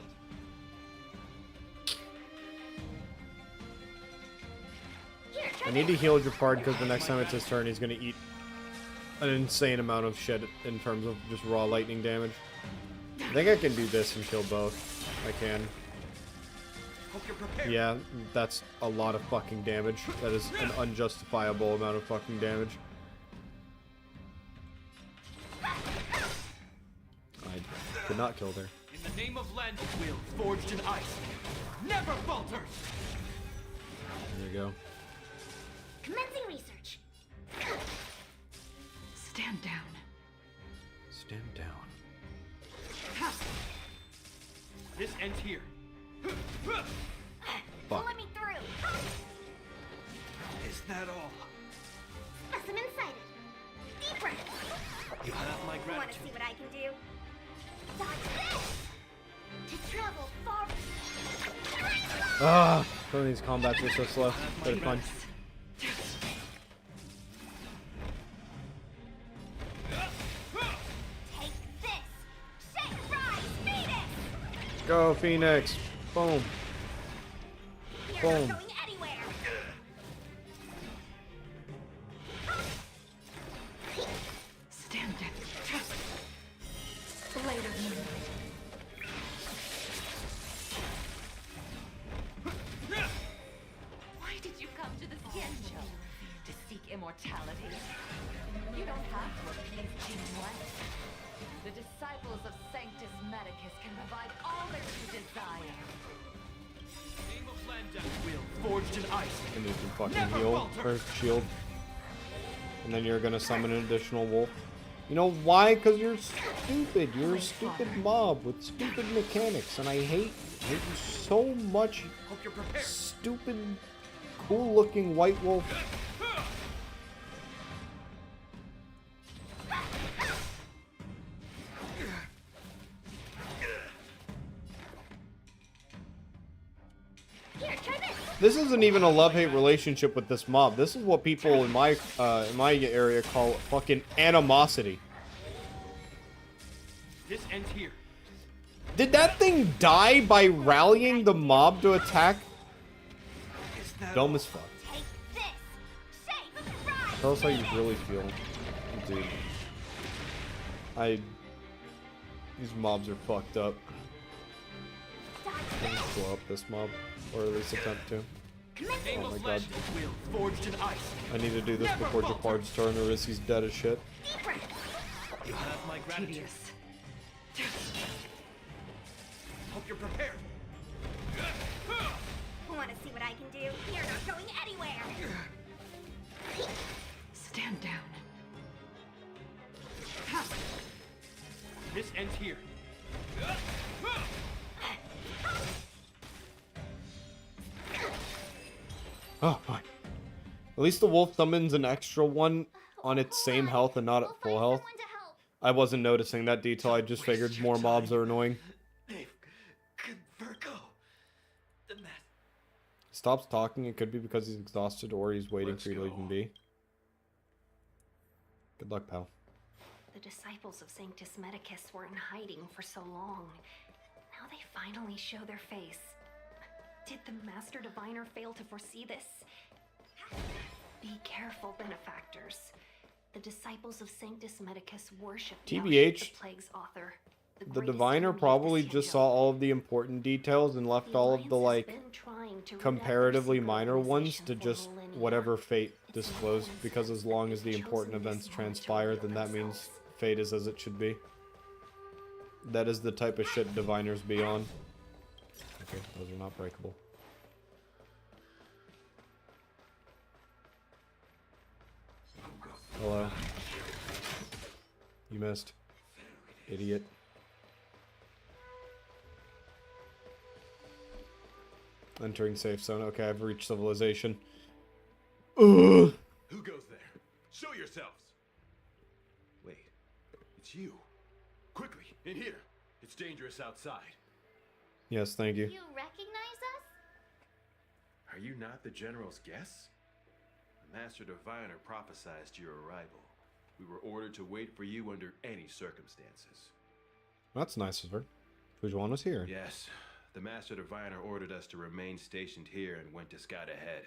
Here, try I need to heal Japard because the next time it's his turn, he's gonna eat an insane amount of shit in terms of just raw lightning damage. I think I can do this and kill both. I can. Hope you're prepared. Yeah, that's a lot of fucking damage. That is an unjustifiable amount of fucking damage. I could not kill there. In the name of land, will forged in ice never falters. There you go. Commencing research. Stand down. Stand down. This ends here. Fuck. Let me through. Is that all? Specimen sighted. Deep breath. You have my Want to gratitude. see what I can do? Dodge this. To travel far. Ah, some of these combats are so slow. But it's fun. Take this. Shake, rise, Phoenix. Go, Phoenix! Boom. You're Boom. not going anywhere. Stand down. Blade of moonlight. Why did you come to the Xianzhou? To seek immortality? You don't have to appease King Wen. The disciples of Sanctus Medicus can provide all that you desire. Name of land, will forged in ice. And you can fucking Never heal falter. or shield. And then you're gonna summon an additional wolf. You know why? Because you're stupid. You're a stupid mob with stupid mechanics. And I hate you so much. Hope you're prepared. Stupid, cool looking white wolf. Here, try this. This isn't even a love-hate relationship with this mob. This is what people in my area call fucking animosity. This ends here. Did that thing die by rallying the mob to attack? Is that Dumb all? as fuck. Take this. Shake, rise. Tell us how you really feel, dude. These mobs are fucked up. Dodge Let me blow up this mob, or at least attempt to. Name Oh my of god. land, will forged in ice. I need to do this before Japard's turn, or is he's dead as shit. Deep breath. You have my gratitude. Tedious. Hope you're prepared. Want to see what I can do? You're not going anywhere. Stand down. This ends here. Oh, fine. At least the wolf summons an extra one on its same health and not at full health. Someone to help. I wasn't noticing that detail. I just figured more mobs are annoying. Dave, Virgo. The mess. Stops talking. It could be because he's exhausted or he's waiting for you to even be. Good luck, pal. The disciples of Sanctus Medicus were in hiding for so long. Now they finally show their face. Did the Master Diviner fail to foresee this? Be careful, benefactors. The disciples of Sanctus Medicus worship TBH, the Plague's author. The greatest diviner enemy of the probably just Xianzhou. saw all of the important details and left all of the, Alliance has like, been trying to comparatively rid that minor ones secret to organization just for millennia. whatever fate It's disclosed, no because as long as the They've important chosen events this moment to transpire, reveal then that means themselves. fate is as it should be. That is the type of shit diviners be on. Okay, those are not breakable. Hello. You missed. Idiot. Entering safe zone. Okay, I've reached civilization. Ugh. Who goes there? Show yourselves! Wait, it's you. Quickly, in here. It's dangerous outside. Yes, thank you. You recognize us? Are you not the General's guests? The Master Diviner prophesized your arrival. We were ordered to wait for you under any circumstances. That's nice of her. Who'd want us here? Yes, the Master Diviner ordered us to remain stationed here and went to scout ahead.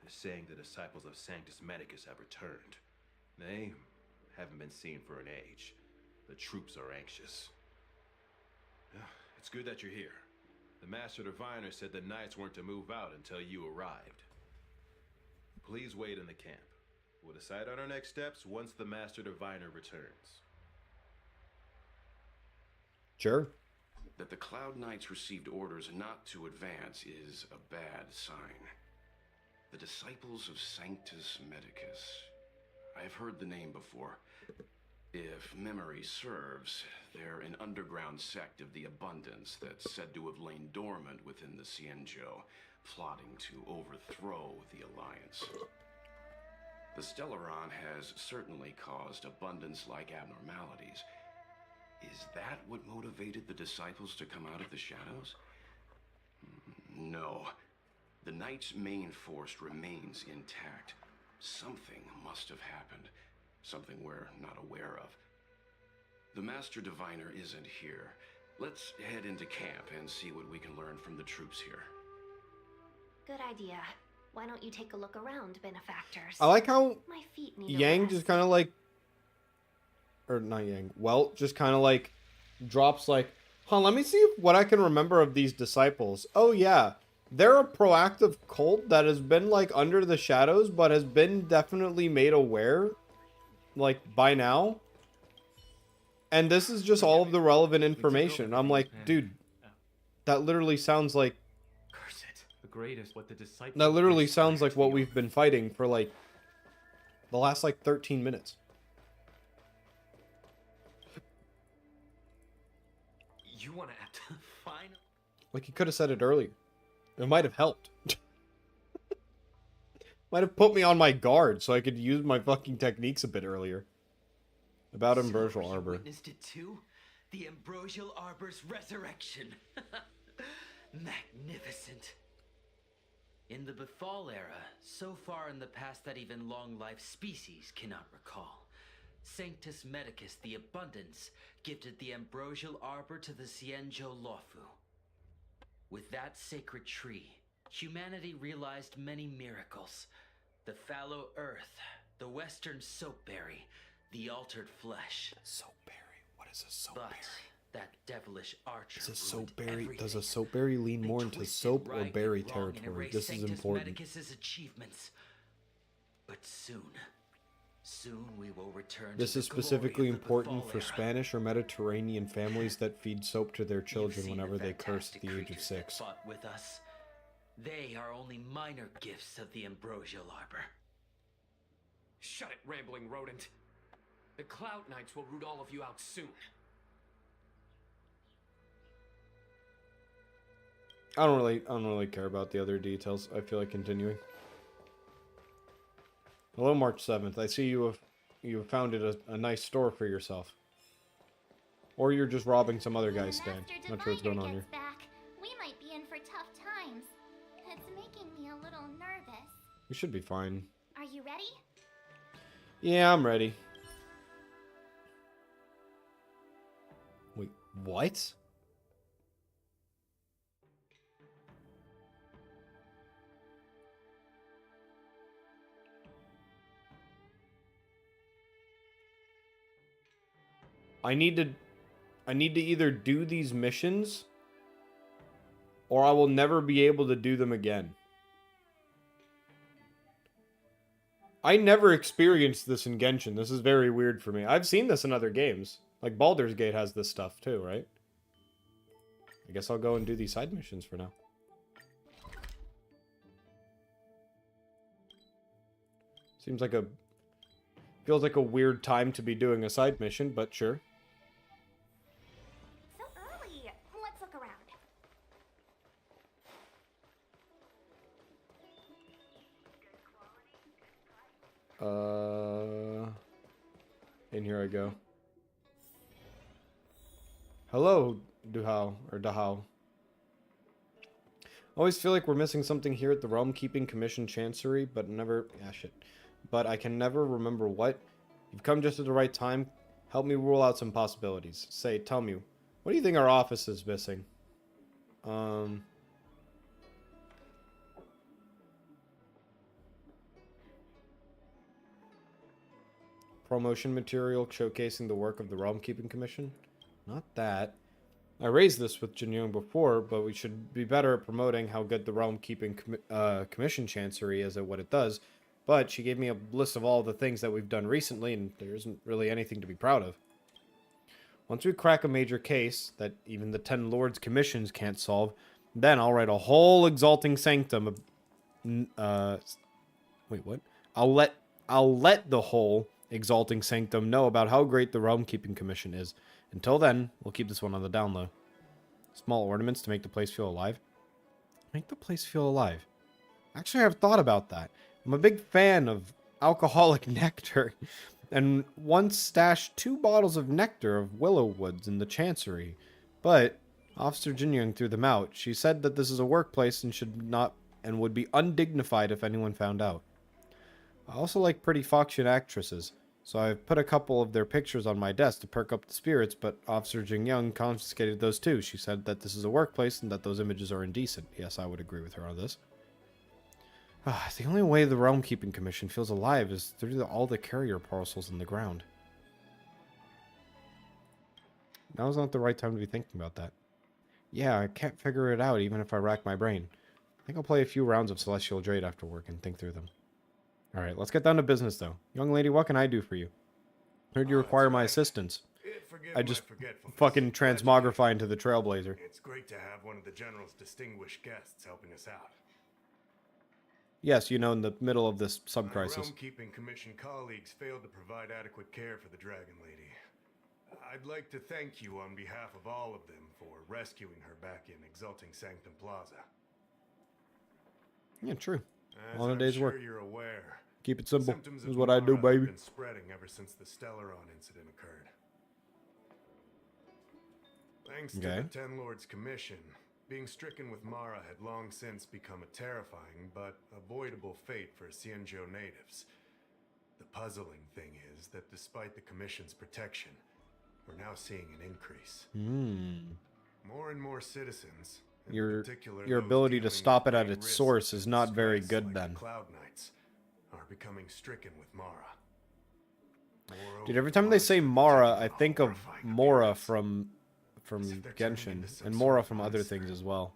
They're saying the disciples of Sanctus Medicus have returned. They haven't been seen for an age. The troops are anxious. It's good that you're here. The Master Diviner said the Knights weren't to move out until you arrived. Please wait in the camp. We'll decide on our next steps once the Master Diviner returns. Sure. That the Cloud Knights received orders not to advance is a bad sign. The disciples of Sanctus Medicus. I've heard the name before. If memory serves, they're an underground sect of the Abundance that's said to have lain dormant within the Xianzhou, plotting to overthrow the Alliance. The Stellaron has certainly caused Abundance-like abnormalities. Is that what motivated the disciples to come out of the shadows? No. The Knight's main force remains intact. Something must have happened. Something we're not aware of. The Master Diviner isn't here. Let's head into camp and see what we can learn from the troops here. Good idea. Why don't you take a look around, benefactors? I like how My feet need a Yang rest. just kind of like, or not Yang, Welt just kind of like drops like, let me see what I can remember of these disciples. Oh yeah, they're a proactive cult that has been like under the shadows, but has been definitely made aware, like by now. And this is just all of the relevant information. I'm like, dude, that literally sounds like, The greatest, what the disciples. that literally sounds like what we've been fighting for like the last like 13 minutes. You want to act fine? Like, he could have said it earlier. It might have helped. Might have put me on my guard so I could use my fucking techniques a bit earlier. About Ambrosial You Arbor. witnessed it too? The Ambrosial Arbor's resurrection. Magnificent. In the Befall era, so far in the past that even long-lived species cannot recall, Sanctus Medicus the Abundance gifted the Ambrosial Arbor to the Xianzhou Luofu. With that sacred tree, humanity realized many miracles. The fallow earth, the western soapberry, the altered flesh. Soapberry? What is a soapberry? But that devilish archer Is a ruined soapberry? Does a everything. soapberry lean They more into twisted soap or right and berry wrong and territory? erased This is Sanctus important. Medicus's achievements. But soon we will return This to is the glory specifically of the important Befall for era. Spanish or Mediterranean families that feed soap to their children Seen whenever the they curse fantastic the age of creatures that 6. fought with us. They are only minor gifts of the Ambrosial Arbor. Shut it, rambling rodent. The Cloud Knights will root all of you out soon. I don't really care about the other details. I feel like continuing. Hello, March 7th. I see you have founded a nice store for yourself. Or you're just robbing some other guy's stand. Not sure what's going on here. Back, we might be in for tough times. It's making me a little nervous. You should be fine. Are you ready? Yeah, I'm ready. Wait, what? I need to either do these missions or I will never be able to do them again. I never experienced this in Genshin. This is very weird for me. I've seen this in other games. Like Baldur's Gate has this stuff too, right? I guess I'll go and do these side missions for now. Feels like a weird time to be doing a side mission, but sure. So early. Let's look around. In here I go. Hello, Duhao, or Dahao. Always feel like we're missing something here at the Realm Keeping Commission Chancery, but never... Ah, shit. But I can never remember what. You've come just at the right time. Help me rule out some possibilities. Say, tell me, what do you think our office is missing? Promotion material showcasing the work of the Realm Keeping Commission? Not that. I raised this with Jin Young before, but we should be better at promoting how good the Realm Keeping Commission Chancery is at what it does. But she gave me a list of all the things that we've done recently, and there isn't really anything to be proud of. Once we crack a major case that even the 10 Lords Commissions can't solve, then I'll write a whole Exalting Sanctum of... wait, what? I'll let the whole Exalting Sanctum know about how great the Realm Keeping Commission is. Until then, we'll keep this one on the down low. Small ornaments to make the place feel alive. Make the place feel alive. Actually, I've thought about that. I'm a big fan of alcoholic nectar, and once stashed 2 bottles of nectar of willow woods in the Chancery. But Officer Jin Young threw them out. She said that this is a workplace and should not and would be undignified if anyone found out. I also like pretty Foxian actresses, so I've put a couple of their pictures on my desk to perk up the spirits, but Officer Jin Young confiscated those too. She said that this is a workplace and that those images are indecent. Yes, I would agree with her on this. The only way the Realm Keeping Commission feels alive is through all the carrier parcels in the ground. Now's not the right time to be thinking about that. Yeah, I can't figure it out even if I rack my brain. I think I'll play a few rounds of Celestial Jade after work and think through them. Alright, let's get down to business though. Young lady, what can I do for you? Heard you require my assistance. I just fucking transmogrify into the Trailblazer. It's great to have one of the General's distinguished guests helping us out. Yes, you know, in the middle of this sub-crisis. My Realm Keeping Commission colleagues failed to provide adequate care for the Dragon Lady. I'd like to thank you on behalf of all of them for rescuing her back in Exalting Sanctum Plaza. Yeah, true. As On a day's work. You're aware, Keep it simple. symptoms This is of what I do, Mara baby. have been spreading ever since the Stellaron incident occurred. Thanks to the 10 Lords Commission, being stricken with Mara had long since become a terrifying but avoidable fate for Xianzhou natives. The puzzling thing is that despite the Commission's protection, we're now seeing an increase. More and more citizens, Your ability to stop it at its source is not very good like then. The Cloud Knights are becoming stricken with Mara. Dude, every time they say Mara, I think of Mora from Genshin, and Mora from other things as well.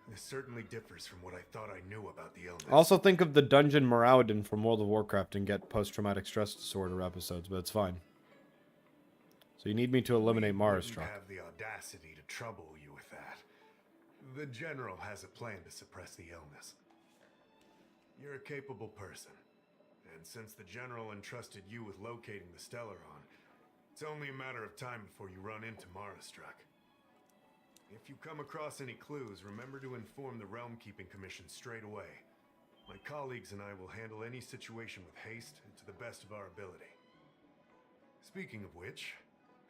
This certainly differs from what I thought I knew about the illness. I also think of the Dungeon Moraudin from World of Warcraft and get post-traumatic stress disorder episodes, but it's fine. So you need me to eliminate Mara's We truck. have the audacity to trouble you with that. The General has a plan to suppress the illness. You're a capable person, and since the General entrusted you with locating the Stellaron, it's only a matter of time before you run into Marastruck. If you come across any clues, remember to inform the Realm Keeping Commission straight away. My colleagues and I will handle any situation with haste and to the best of our ability. Speaking of which,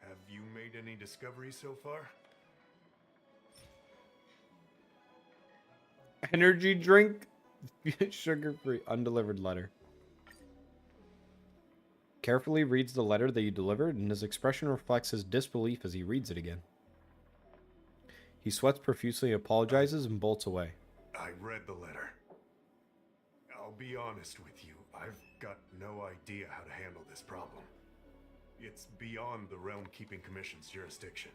have you made any discoveries so far? Energy drink, sugar-free, undelivered letter. Carefully reads the letter that you delivered, and his expression reflects his disbelief as he reads it again. He sweats profusely, apologizes, and bolts away. I read the letter. I'll be honest with you, I've got no idea how to handle this problem. It's beyond the Realm Keeping Commission's jurisdiction.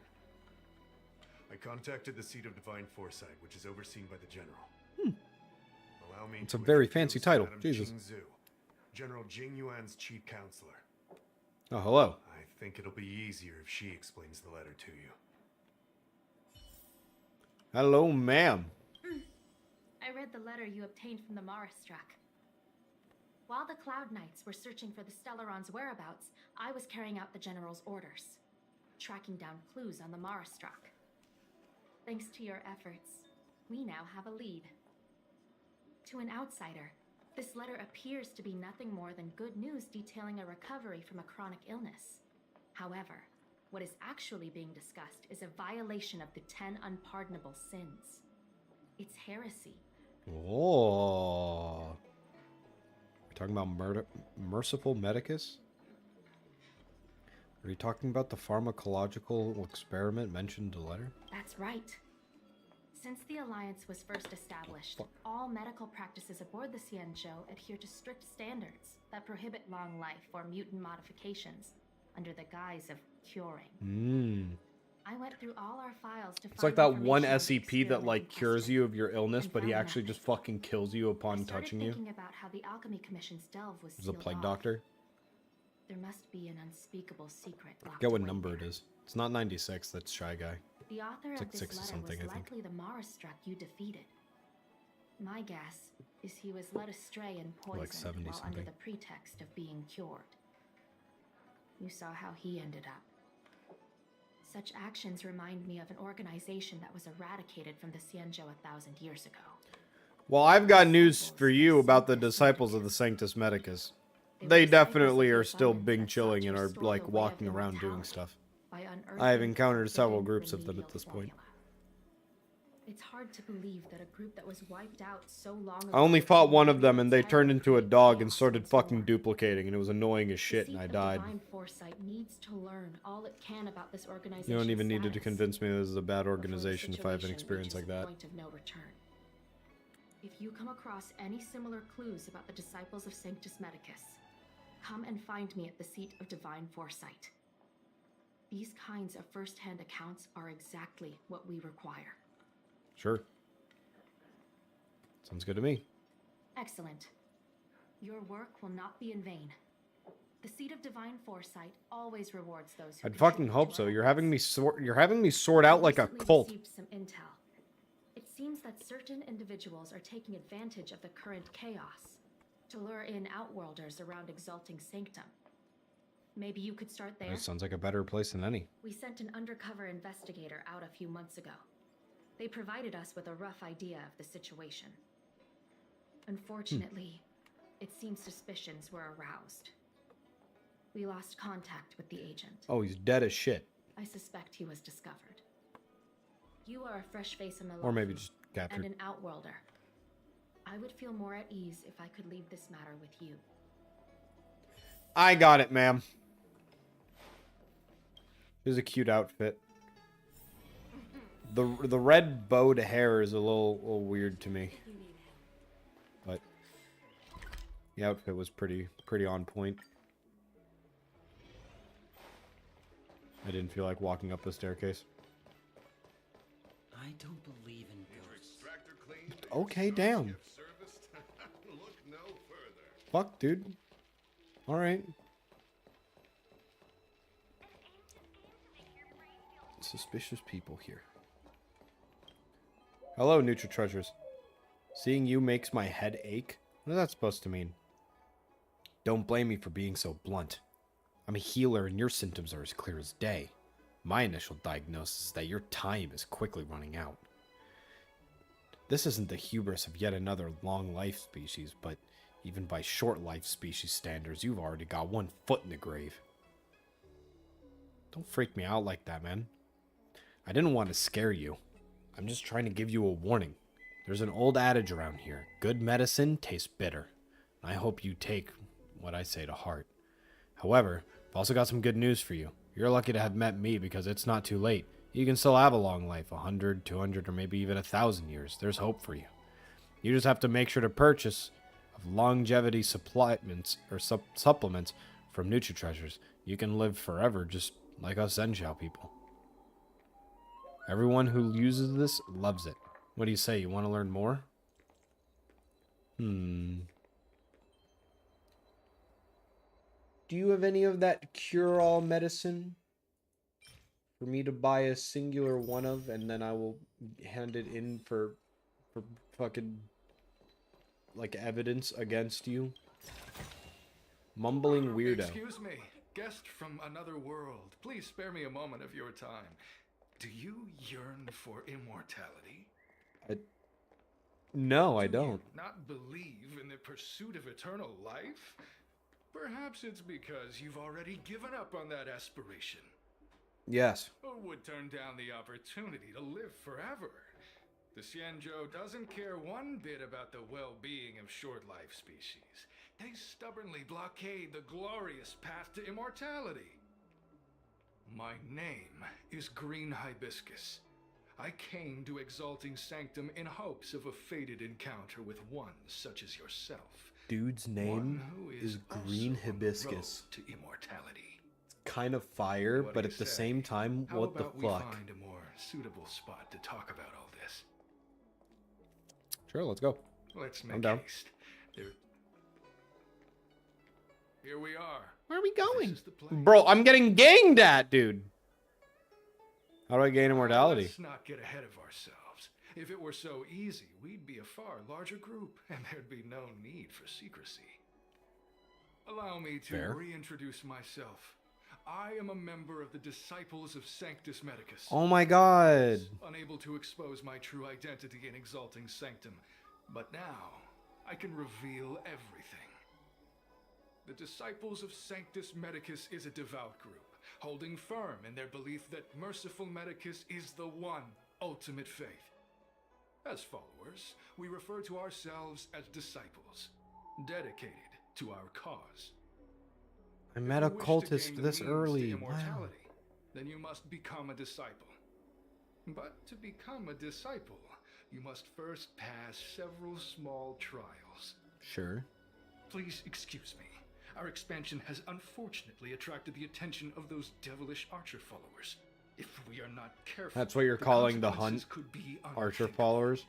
I contacted the Seat of Divine Foresight, which is overseen by the General. Allow me It's a to very introduce fancy title. Madame Jesus. Jingzhu, General Jing Yuan's chief counselor. Oh, hello. I think it'll be easier if she explains the letter to you. Hello, ma'am. I read the letter you obtained from the Marastruck. While the Cloud Knights were searching for the Stellaron's whereabouts, I was carrying out the General's orders, tracking down clues on the Marastruck. Thanks to your efforts, we now have a lead. To an outsider, this letter appears to be nothing more than good news detailing a recovery from a chronic illness. However, what is actually being discussed is a violation of the 10 unpardonable sins. It's heresy. Oh. You're talking about Merciful Medicus? Are you talking about the pharmacological experiment mentioned in the letter? That's right. Since the Alliance was first established, all medical practices aboard the Xianzhou adhere to strict standards that prohibit long life or mutant modifications under the guise of curing. I went through all our files to It's like that one SCP that like cures you of your illness, but he actually just fucking kills you upon touching you. Thinking about how the Alchemy Commission's delve was There's a sealed plague off. doctor. There must be an unspeakable secret I locked forget what away number it there. is. It's not 96, that's Shy Guy. The author It's of like this 6 or letter something, was I think. likely the Marastruck you defeated. My guess is he was led astray and poisoned Like 70 while under something. the pretext of being cured. You saw how he ended up. Such actions remind me of an organization that was eradicated from the Xianzhou 1,000 years ago. Well, I've got news for you about the disciples of the Sanctus Medicus. They definitely are still bing chilling and are like walking around doing stuff. I have encountered several groups of them at this point. It's hard to believe that a group that was wiped out so long ago. I only fought one of them and they turned into a dog and started fucking duplicating and it was annoying as shit and I died. Divine Foresight needs to learn all it can about this organization. You don't even need to convince me this is a bad organization if I have an experience like that. Point of no return. If you come across any similar clues about the disciples of Sanctus Medicus, come and find me at the seat of Divine Foresight. These kinds of first-hand accounts are exactly what we require. Sure. Sounds good to me. Excellent. Your work will not be in vain. The seat of Divine Foresight always rewards those who I'd fucking hope so. You're having me sort out like a cult. Received some intel. It seems that certain individuals are taking advantage of the current chaos to lure in outworlders around Exalting Sanctum. Maybe you could start there. That sounds like a better place than any. We sent an undercover investigator out a few months ago. They provided us with a rough idea of the situation. Unfortunately, it seems suspicions were aroused. We lost contact with the agent. Oh, he's dead as shit. I suspect he was discovered. You are a fresh face in the Or maybe lobby just captured. and an outworlder. I would feel more at ease if I could leave this matter with you. I got it, ma'am. Here's a cute outfit. The red bowed hair is a little weird to me. But the outfit was pretty on point. I didn't feel like walking up the staircase. I don't believe in ghosts. Okay, damn. Look no further. Fuck, dude. Alright. Suspicious people here. Hello, Neutral Treasures. Seeing you makes my head ache? What is that supposed to mean? Don't blame me for being so blunt. I'm a healer and your symptoms are as clear as day. My initial diagnosis is that your time is quickly running out. This isn't the hubris of yet another long life species, but even by short life species standards, you've already got one foot in the grave. Don't freak me out like that, man. I didn't want to scare you. I'm just trying to give you a warning. There's an old adage around here. Good medicine tastes bitter. I hope you take what I say to heart. However, I've also got some good news for you. You're lucky to have met me because it's not too late. You can still have a long life, 100, 200, or maybe even 1,000 years. There's hope for you. You just have to make sure to purchase of longevity supplements or supplements from NutriTreasures. You can live forever just like us Zenshao people. Everyone who uses this loves it. What do you say? You want to learn more? Do you have any of that cure-all medicine for me to buy a singular one of, and then I will hand it in for fucking, like, evidence against you? Mumbling weirdo. Excuse me, guest from another world. Please spare me a moment of your time. Do you yearn for immortality? No, I don't. Not believe in the pursuit of eternal life? Perhaps it's because you've already given up on that aspiration. Yes. Or would turn down the opportunity to live forever. The Xianzhou doesn't care one bit about the well-being of short-life species. They stubbornly blockade the glorious path to immortality. My name is Green Hibiscus. I came to Exalting Sanctum in hopes of a fated encounter with one such as yourself. Dude's name is Green Hibiscus. To immortality. It's kind of fire, What but do you at the say? same time, How what the about fuck? we find a more suitable spot to talk about all this? Sure, let's go. Let's I'm make down. haste. Here we are. Where are we going? This is the place. Bro, I'm getting ganged at, dude. How do I gain immortality? Let's not get ahead of ourselves. If it were so easy, we'd be a far larger group, and there'd be no need for secrecy. Allow me to Fair. reintroduce myself. I am a member of the Disciples of Sanctus Medicus. Oh my god. Unable to expose my true identity in Exalting Sanctum, but now I can reveal everything. The Disciples of Sanctus Medicus is a devout group, holding firm in their belief that Merciful Medicus is the one ultimate faith. As followers, we refer to ourselves as disciples, dedicated to our cause. I met If a you wish to cultist gain the this means to early. Wow. immortality, then you must become a disciple. But to become a disciple, you must first pass several small trials. Sure. Please excuse me. Our expansion has unfortunately attracted the attention of those devilish archer followers. If we are not careful, That's what you're calling the hunt? consequences could be Archer followers?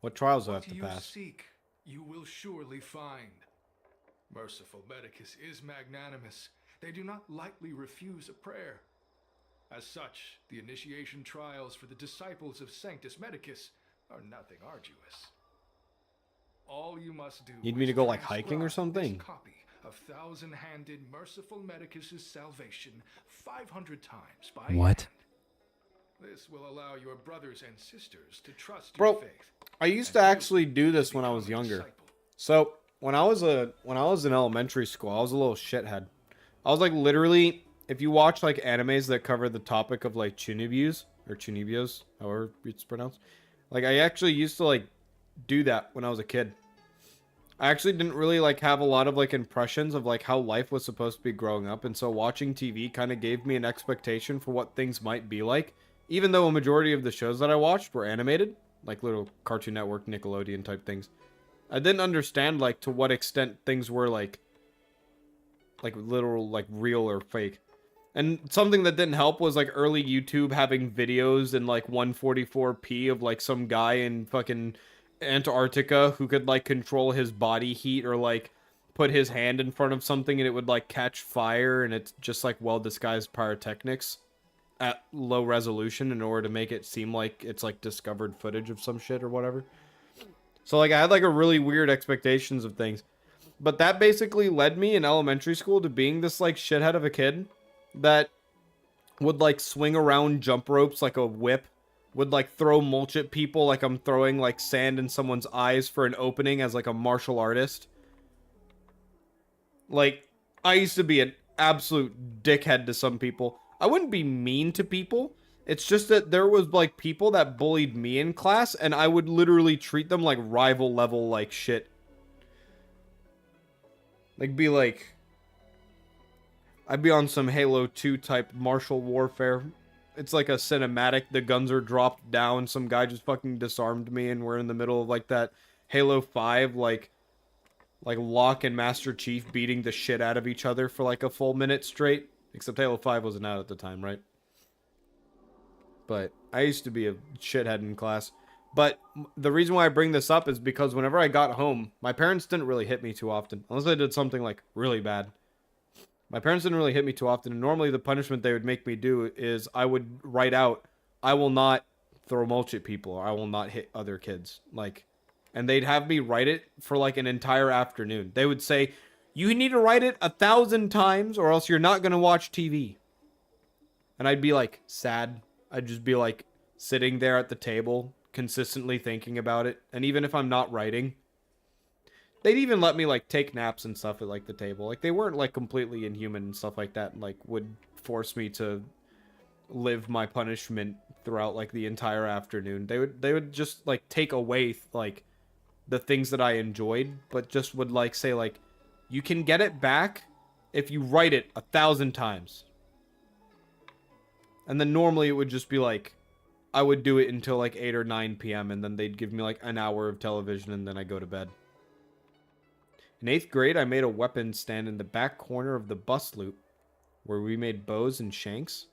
What trials do I have What to you pass? seek, you will surely find. Merciful Medicus is magnanimous. They do not lightly refuse a prayer. As such, the initiation trials for the Disciples of Sanctus Medicus are nothing arduous. All you must do Need me is to go, like, hiking or transcribe something? this copy of Thousand-Handed Merciful Medicus's salvation 500 times by What? hand. This will allow your brothers and sisters to trust Bro, your faith. I used to actually do this when I was younger. So, when I was in elementary school, I was a little shithead. I was like literally, if you watch like animes that cover the topic of like chunibus or chunibios, however it's pronounced, like I actually used to like do that when I was a kid. I actually didn't really like have a lot of like impressions of like how life was supposed to be growing up, and so watching TV kind of gave me an expectation for what things might be like, even though a majority of the shows that I watched were animated, like little Cartoon Network, Nickelodeon type things. I didn't understand like to what extent things were like literal, like real or fake. And something that didn't help was like early YouTube having videos in like 144p of like some guy in fucking Antarctica who could like control his body heat or like put his hand in front of something and it would like catch fire, and it's just like well disguised pyrotechnics at low resolution in order to make it seem like it's like discovered footage of some shit or whatever. So like I had like a really weird expectations of things. But that basically led me in elementary school to being this like shithead of a kid that would like swing around jump ropes like a whip, would like throw mulch at people like I'm throwing like sand in someone's eyes for an opening as like a martial artist. Like, I used to be an absolute dickhead to some people. I wouldn't be mean to people. It's just that there was like people that bullied me in class and I would literally treat them like rival level like shit. Like, be like, I'd be on some Halo 2 type martial warfare. It's like a cinematic, the guns are dropped down, some guy just fucking disarmed me, and we're in the middle of like that Halo 5, like Locke and Master Chief beating the shit out of each other for like a full minute straight. Except Halo 5 wasn't out at the time, right? But I used to be a shithead in class. But the reason why I bring this up is because whenever I got home, my parents didn't really hit me too often. Unless I did something, like, really bad. My parents didn't really hit me too often. And normally the punishment they would make me do is I would write out, I will not throw mulch at people, or I will not hit other kids. Like, and they'd have me write it for, like, an entire afternoon. They would say, you need to write it 1,000 times, or else you're not going to watch TV. And I'd be, like, sad. I'd just be, like, sitting there at the table, consistently thinking about it. And even if I'm not writing, they'd even let me like take naps and stuff at like the table. Like they weren't like completely inhuman and stuff like that, and like would force me to live my punishment throughout like the entire afternoon. They would just like take away like the things that I enjoyed, but just would like say like, you can get it back if you write it 1,000 times. And then normally it would just be like, I would do it until like 8 or 9 p.m. and then they'd give me like an hour of television and then I go to bed. In 8th grade, I made a weapon stand in the back corner of the bus loop where we made bows and shanks.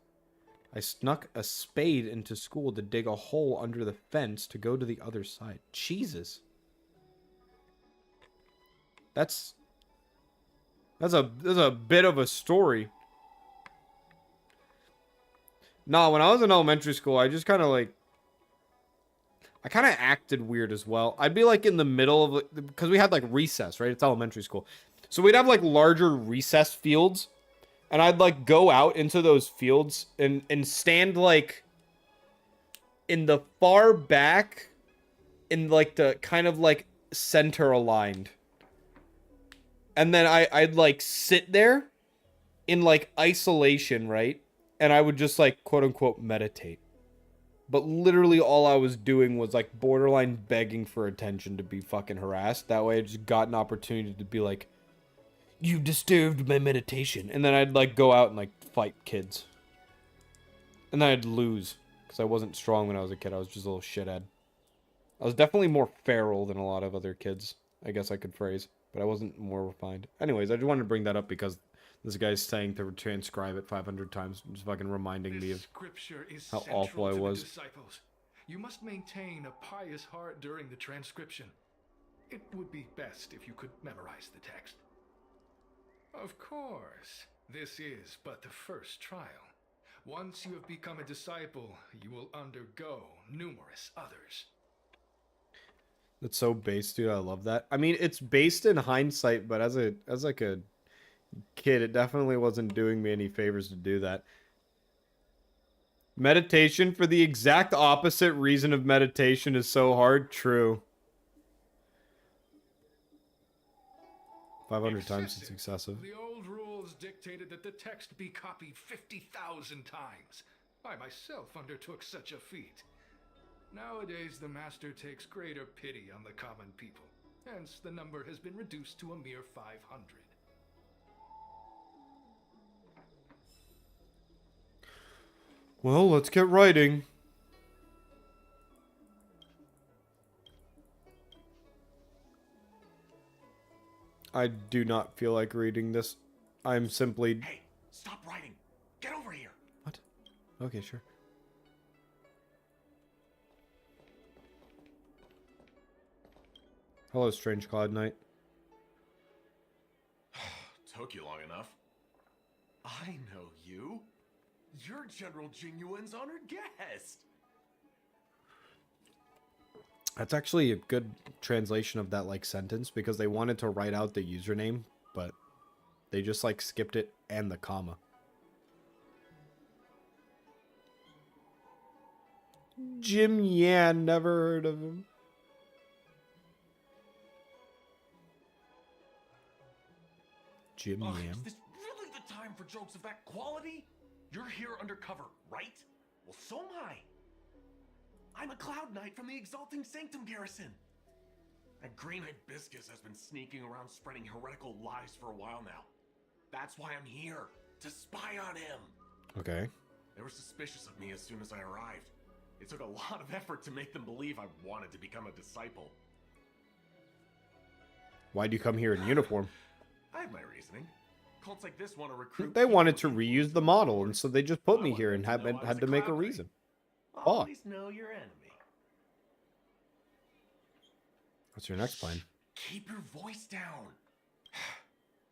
I snuck a spade into school to dig a hole under the fence to go to the other side. Jesus. That's a bit of a story. No, when I was in elementary school, I just kind of like... I kind of acted weird as well. I'd be like in the middle of... Because we had like recess, right? It's elementary school. So we'd have like larger recess fields. And I'd like go out into those fields and stand like in the far back in like the kind of like center aligned. And then I'd like sit there in like isolation, right? And I would just like quote unquote meditate. But literally all I was doing was like borderline begging for attention to be fucking harassed. That way I just got an opportunity to be like, you disturbed my meditation. And then I'd like go out and like fight kids. And then I'd lose. Because I wasn't strong when I was a kid. I was just a little shithead. I was definitely more feral than a lot of other kids. I guess I could phrase. But I wasn't more refined. Anyways, I just wanted to bring that up because this guy's saying to transcribe it 500 times. Just fucking reminding me of how awful I was. Disciples. You must maintain a pious heart during the transcription. It would be best if you could memorize the text. Of course, this is but the first trial. Once you have become a disciple, you will undergo numerous others. That's so based, dude. I love that. I mean, it's based in hindsight, but as like a kid, it definitely wasn't doing me any favors to do that. Meditation for the exact opposite reason of meditation is so hard. True. 500 times it's excessive. The old rules dictated that the text be copied 50,000 times. I myself undertook such a feat. Nowadays, the master takes greater pity on the common people. Hence, the number has been reduced to a mere 500. Well, let's get writing. I do not feel like reading this. I'm simply... Hey, stop writing. Get over here. What? Okay, sure. Hello, Strange Cloud Knight. Took you long enough. I know you. You're General Jingyuan's honored guest. That's actually a good translation of that like sentence because they wanted to write out the username, but they just like skipped it and the comma. Jim Yan, never heard of him. Jim Yan. Is this really the time for jokes of that quality? You're here undercover, right? Well, so am I. I'm a Cloud Knight from the Exalting Sanctum Garrison. That green hibiscus has been sneaking around spreading heretical lies for a while now. That's why I'm here, to spy on him. Okay. They were suspicious of me as soon as I arrived. It took a lot of effort to make them believe I wanted to become a disciple. Why'd you come here in uniform? I have my reasoning. Cults like this want to recruit. They wanted to reuse the model, and so they just put me here and had to make a reason. Always know your enemy. What's your next plan? Keep your voice down.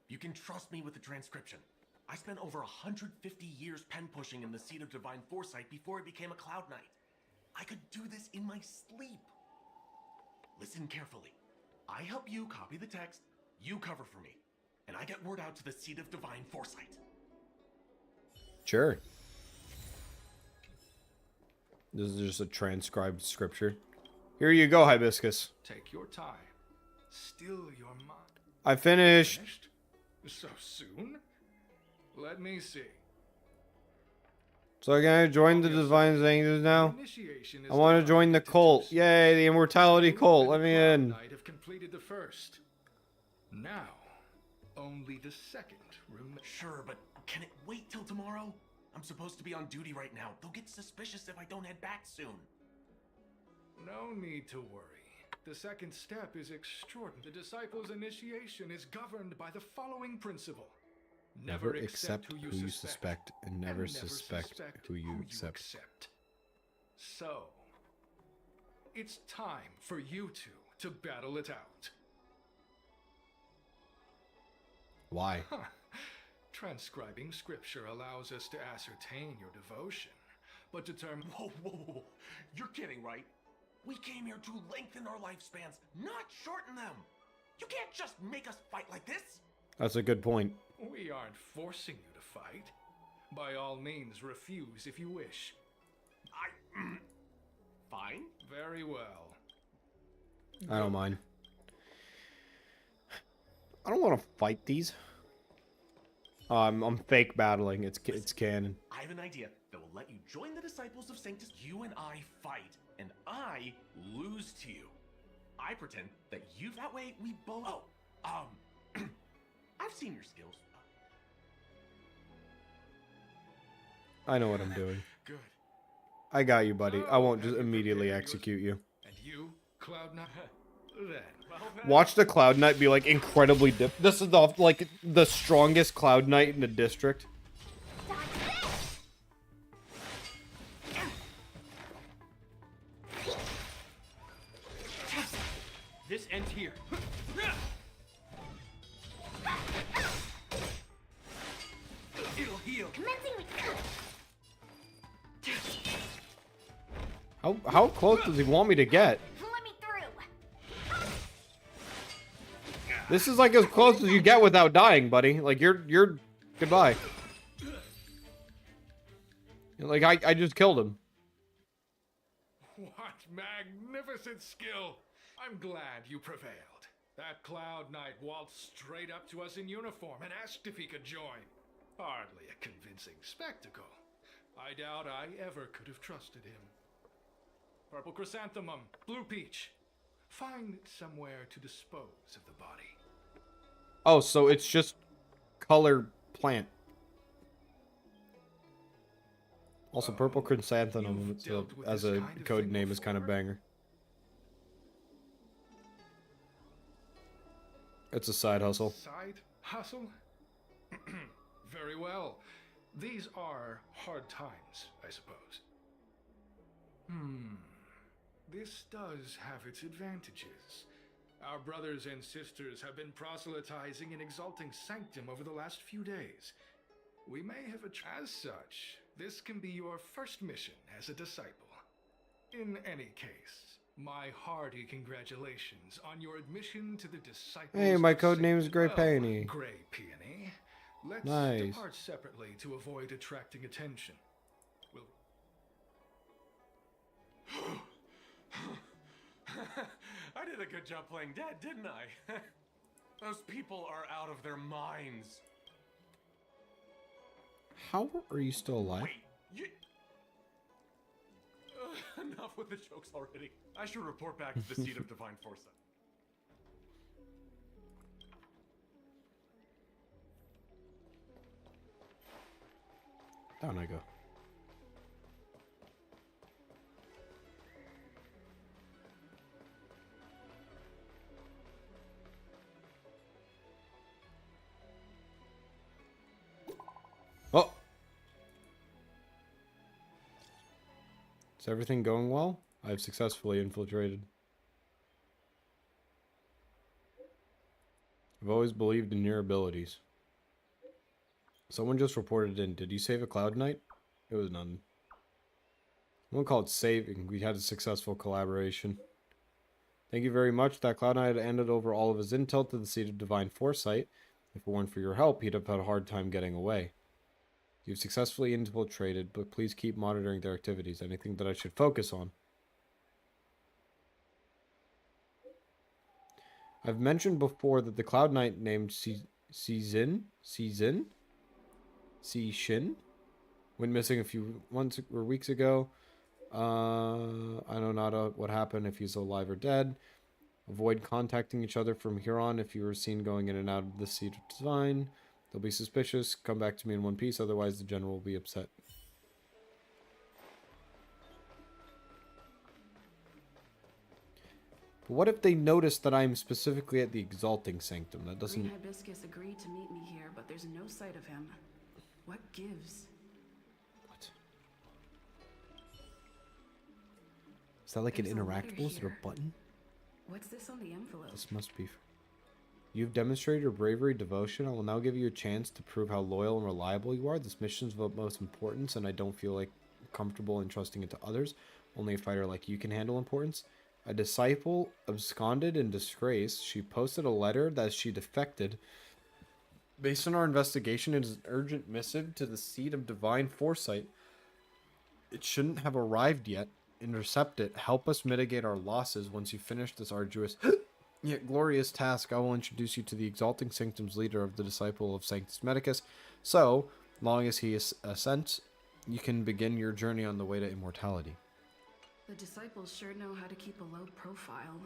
You can trust me with the transcription. I spent over 150 years pen pushing in the seat of divine foresight before I became a Cloud Knight. I could do this in my sleep. Listen carefully. I help you copy the text, you cover for me, and I get word out to the seat of divine foresight. Sure. This is just a transcribed scripture. Here you go, Hibiscus. Take your time. Still your mind. I finished. So soon? Let me see. So can I join the Divine Sanctus now? I want to join the cult. Yay, the immortality cult. Let me in. Knight have completed the first. Now, only the second remains. Sure, but can it wait till tomorrow? I'm supposed to be on duty right now. They'll get suspicious if I don't head back soon. No need to worry. The second step is extraordinary. The disciples' initiation is governed by the following principle. Never accept who you suspect, and never suspect who you accept. So, it's time for you two to battle it out. Why? Huh. Transcribing scripture allows us to ascertain your devotion, but determine... Whoa. You're kidding, right? We came here to lengthen our lifespans, not shorten them. You can't just make us fight like this. That's a good point. We aren't forcing you to fight. By all means, refuse if you wish. Fine. Very well. I don't mind. I don't want to fight these. I'm fake battling. It's canon. I have an idea that will let you join the disciples of Sanctus. You and I fight, and I lose to you. I pretend that you. That way we both. I've seen your skills. I know what I'm doing. Good. I got you, buddy. I won't just immediately execute you. And you, Cloud Knight? Then. Watch the Cloud Knight be like incredibly This is the strongest Cloud Knight in the district. This ends here. It'll heal. How close does he want me to get? Let me through. This is like as close as you get without dying, buddy. Like you're goodbye. Like I just killed him. What magnificent skill! I'm glad you prevailed. That Cloud Knight waltzed straight up to us in uniform and asked if he could join. Hardly a convincing spectacle. I doubt I ever could have trusted him. Purple chrysanthemum, blue peach. Find somewhere to dispose of the body. Oh, so it's just color plant. Also, purple chrysanthemum as a code name is kind of banger. It's a side hustle. Side hustle? Very well. These are hard times, I suppose. This does have its advantages. Our brothers and sisters have been proselytizing and exalting Sanctum over the last few days. We may have as such, this can be your first mission as a disciple. In any case, my hearty congratulations on your admission to the disciples. Hey, my code name is Grey Peony. Grey Peony. Let's Nice. depart separately to avoid attracting attention. We'll... I did a good job playing dead, didn't I? Those people are out of their minds. How are you still alive? Wait, you... enough with the jokes already. I should report back to the seat of divine foresight. Down I go. Oh! Is everything going well? I've successfully infiltrated. I've always believed in your abilities. Someone just reported in. Did you save a Cloud Knight? It was none. I won't call it saving. We had a successful collaboration. Thank you very much. That Cloud Knight had handed over all of his intel to the seat of divine foresight. If it weren't for your help, he'd have had a hard time getting away. You've successfully infiltrated, but please keep monitoring their activities. Anything that I should focus on? I've mentioned before that the Cloud Knight named Shin Went missing a few months or weeks ago. I know not what happened, if he's alive or dead. Avoid contacting each other from here on. If you are seen going in and out of the Seat of Divine, they'll be suspicious. Come back to me in one piece, otherwise the general will be upset. But what if they notice that I'm specifically at the Exalting Sanctum? That doesn't... Green Hibiscus agreed to meet me here, but there's no sight of him. What gives? What? Is that like There's an a letter interactable? Is it here. a button? What's this on the envelope? This must be... You've demonstrated your bravery, devotion. I will now give you a chance to prove how loyal and reliable you are. This mission is of utmost importance, and I don't feel like comfortable entrusting it to others. Only a fighter like you can handle importance. A disciple absconded in disgrace. She posted a letter that she defected. Based on our investigation, it is an urgent missive to the Seat of Divine Foresight. It shouldn't have arrived yet. Intercept it. Help us mitigate our losses. Once you finish this arduous yet glorious task, I will introduce you to the Exalting Sanctum's leader of the Disciple of Sanctus Medicus. So, long as he assents, you can begin your journey on the way to immortality. The disciples sure know how to keep a low profile.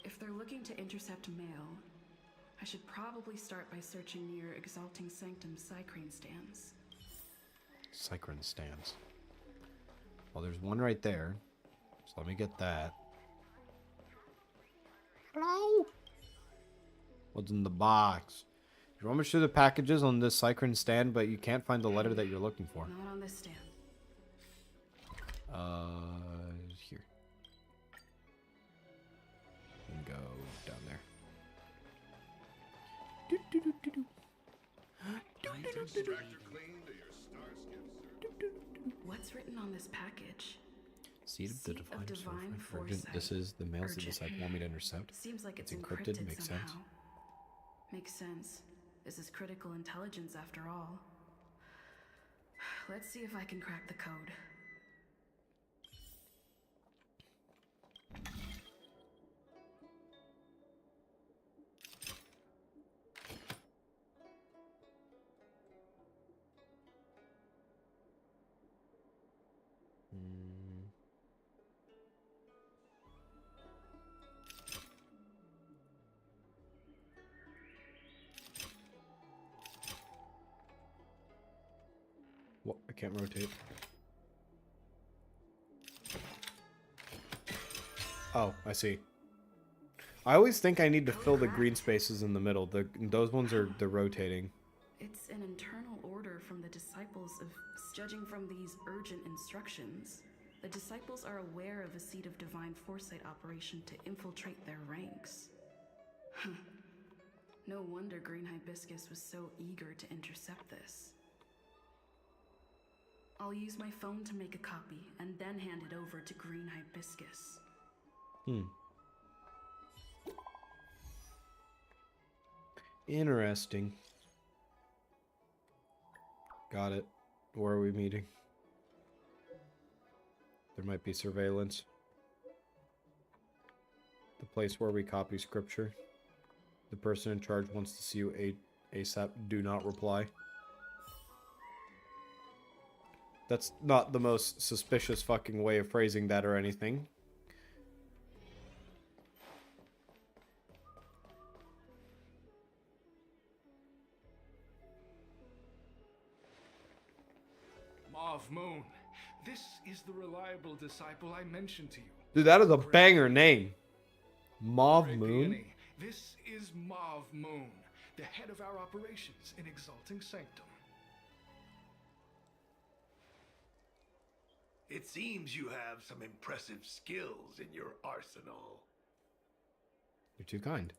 If they're looking to intercept mail, I should probably start by searching near Exalting Sanctum Cycrane stands. Cycrane stands. Well, there's one right there. So let me get that. Hello? What's in the box? You rummage through the packages on this Cycrane stand, but you can't find the letter that you're looking for. Not on this stand. Here. And go down there. What's written on this package? Seed of the Divine Divine Foresight. Urgent. This is the mails that the disciple want me to intercept. Seems like it's encrypted. Makes somehow. sense. Makes sense. This is critical intelligence after all. Let's see if I can crack the code. What? I can't rotate. Oh, I see. I always think I need to fill the green spaces in the middle. Those ones are the rotating. It's an internal order from the disciples of... Judging from these urgent instructions, the disciples are aware of a Seat of Divine Foresight operation to infiltrate their ranks. No wonder Green Hibiscus was so eager to intercept this. I'll use my phone to make a copy and then hand it over to Green Hibiscus. Interesting. Got it. Where are we meeting? There might be surveillance. The place where we copy scripture. The person in charge wants to see you ASAP. Do not reply. That's not the most suspicious fucking way of phrasing that or anything. Mauve Moon, this is the reliable disciple I mentioned to you. Dude, that is a banger name. Mauve Greg Moon? Peony, this is Mauve Moon, the head of our operations in Exalting Sanctum. It seems you have some impressive skills in your arsenal. You're too kind.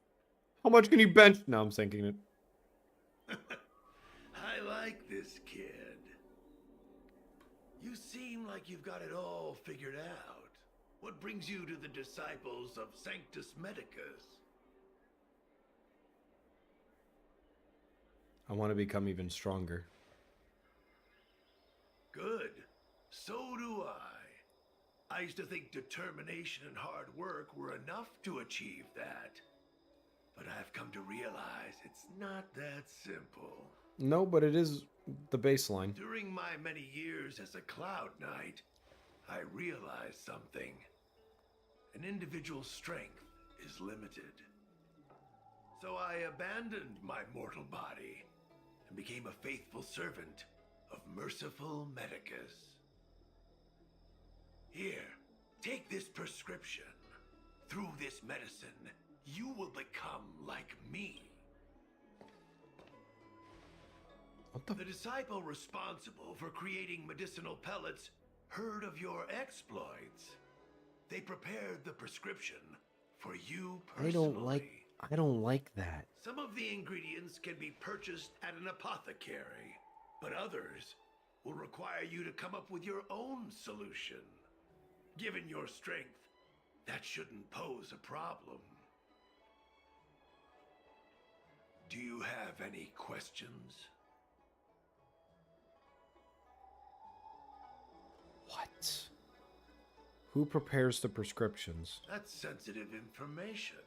How much can you bench? No, I'm thinking it. I like this kid. You seem like you've got it all figured out. What brings you to the disciples of Sanctus Medicus? I want to become even stronger. Good. So do I. I used to think determination and hard work were enough to achieve that. But I've come to realize it's not that simple. No, but it is the baseline. During my many years as a Cloud Knight, I realized something. An individual's strength is limited. So I abandoned my mortal body and became a faithful servant of merciful Medicus. Here, take this prescription. Through this medicine, you will become like me. The disciple responsible for creating medicinal pellets heard of your exploits. They prepared the prescription for you personally. I don't like that. Some of the ingredients can be purchased at an apothecary, but others will require you to come up with your own solution. Given your strength, that shouldn't pose a problem. Do you have any questions? What? Who prepares the prescriptions? That's sensitive information.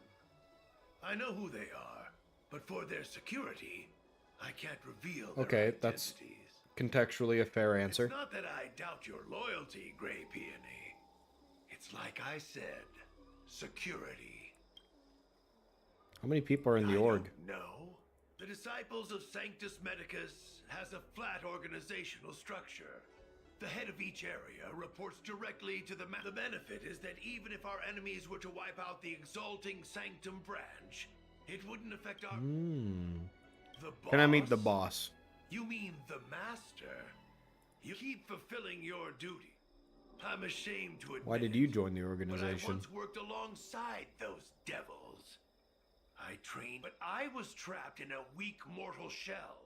I know who they are, but for their security, I can't reveal their Okay, that's contextually a fair answer. It's not that I doubt your loyalty, Grey Peony. It's like I said, security. How many people are in the org? No. The Disciples of Sanctus Medicus has a flat organizational structure. The head of each area reports directly to the benefit is that even if our enemies were to wipe out the Exalting Sanctum branch, it wouldn't affect our... The boss? Can I meet the boss? You mean the master? You keep fulfilling your duty. I'm ashamed to admit Why did you join the but I organization? once worked alongside those devils. I trained, but I was trapped in a weak mortal shell.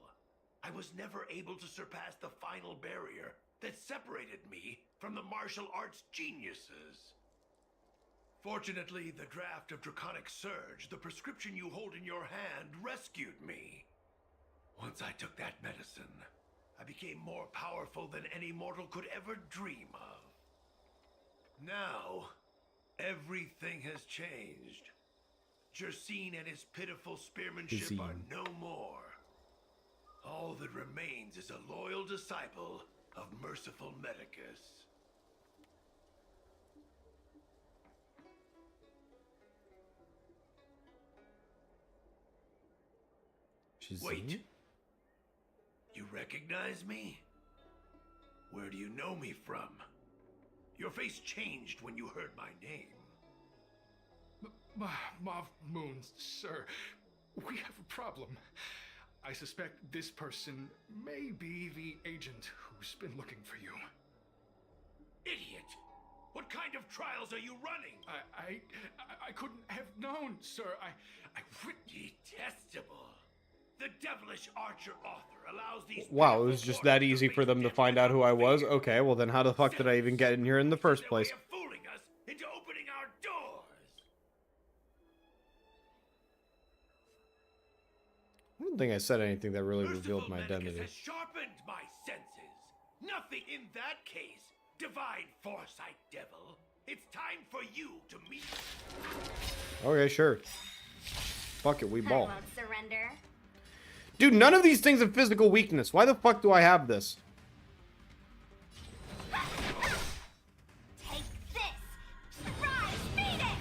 I was never able to surpass the final barrier that separated me from the martial arts geniuses. Fortunately, the draft of Draconic Surge, the prescription you hold in your hand, rescued me. Once I took that medicine, I became more powerful than any mortal could ever dream of. Now, everything has changed. Jersine and his pitiful spearmanship are no more. All that remains is a loyal disciple of merciful Medicus. Wait. You recognize me? Where do you know me from? Your face changed when you heard my name. Mav Moon, sir, we have a problem. I suspect this person may be the agent who's been looking for you. Idiot! What kind of trials are you running? I couldn't have known, sir. I Detestable. The devilish archer author allows these... Wow, it was just that easy for them to find out who I was? Okay, well then how the fuck did I even get in here in the first place? fooling us into opening our doors. I don't think I said anything that really revealed my Medicus identity. has sharpened my senses. Nothing in that case. Divine foresight, devil. It's time for you to meet. Okay, sure. Fuck it, we I ball. won't surrender. Dude, none of these things have physical weakness. Why the fuck do I have this? Take this! Rise, Venus!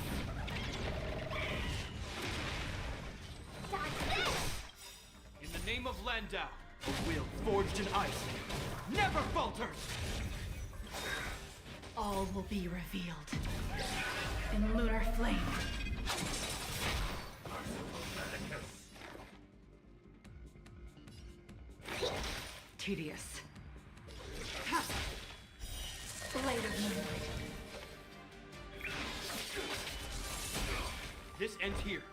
Dodge this! In the name of Landau, a will forged in ice never falters! All will be revealed in lunar flame. Tedious. Blade of moonlight. This ends here.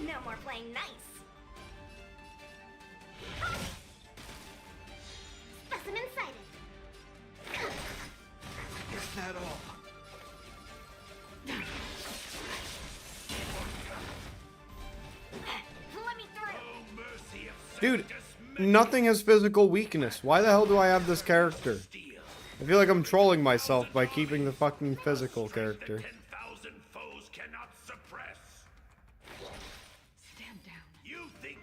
No more playing nice. Specimen sighted. Is that all? Let me through. Dude, nothing has physical weakness. Why the hell do I have this character? I feel like I'm trolling myself by keeping the fucking physical character. 10,000 foes cannot suppress. Stand down. You think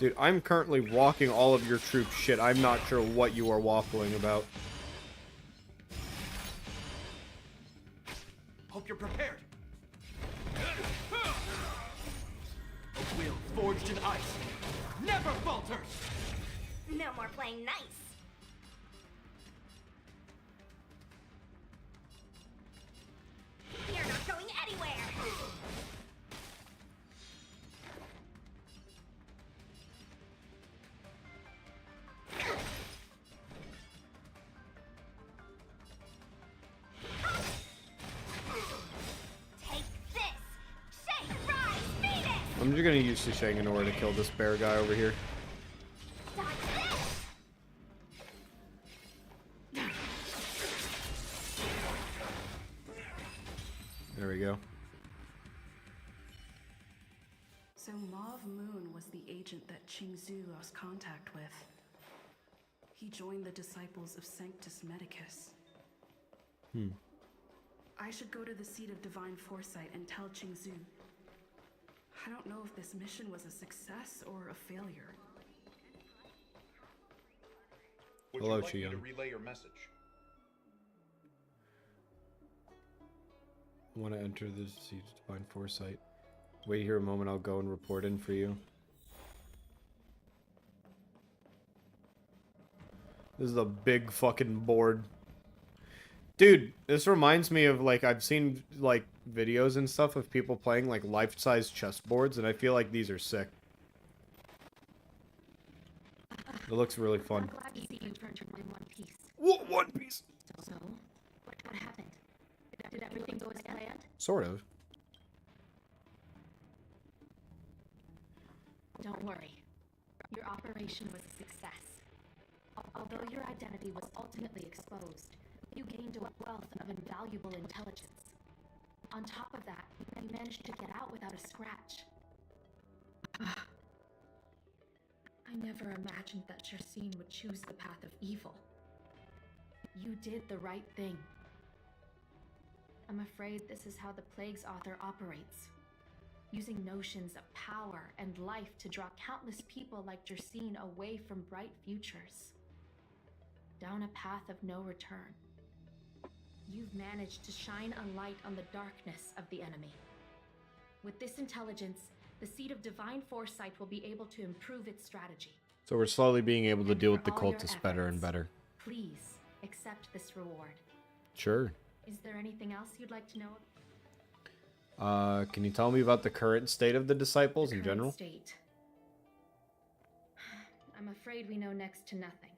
Dude, I'm currently walking all of your troops. Shit, I'm not sure what you are waffling about. Hope you're prepared. A will forged in ice never falters. No more playing nice. You're not going anywhere. Take this. Shake, rise, beat it. I'm just gonna use Shishang in order to kill this bear guy over here. There we go. So Mauve Moon was the agent that Qingzhu lost contact with. He joined the Disciples of Sanctus Medicus. I should go to the seat of Divine Foresight and tell Qingzhu. I don't know if this mission was a success or a failure. Would Hello, you like me to Qian. relay your message? I want to enter the seat of Divine Foresight. Wait here a moment, I'll go and report in for you. This is a big fucking board. Dude, this reminds me of, like, I've seen, like, videos and stuff of people playing, like, life-size chessboards, and I feel like these are sick. It looks really fun. I'm glad to see you turned in one piece. What One Piece? So, what happened? Did everything go as planned? Sort of. Don't worry. Your operation was a success. Although your identity was ultimately exposed, you gained a wealth of invaluable intelligence. On top of that, you managed to get out without a scratch. I never imagined that Jersine would choose the path of evil. You did the right thing. I'm afraid this is how the Plague's author operates. Using notions of power and life to draw countless people like Jersine away from bright futures. Down a path of no return. You've managed to shine a light on the darkness of the enemy. With this intelligence, the Seat of Divine Foresight will be able to improve its strategy. So we're slowly being able to deal with the For all your cultists better and efforts, better. Please accept this reward. Sure. Is there anything else you'd like to know? Can you tell me about the current state of the disciples in Current general? State. I'm afraid we know next to nothing.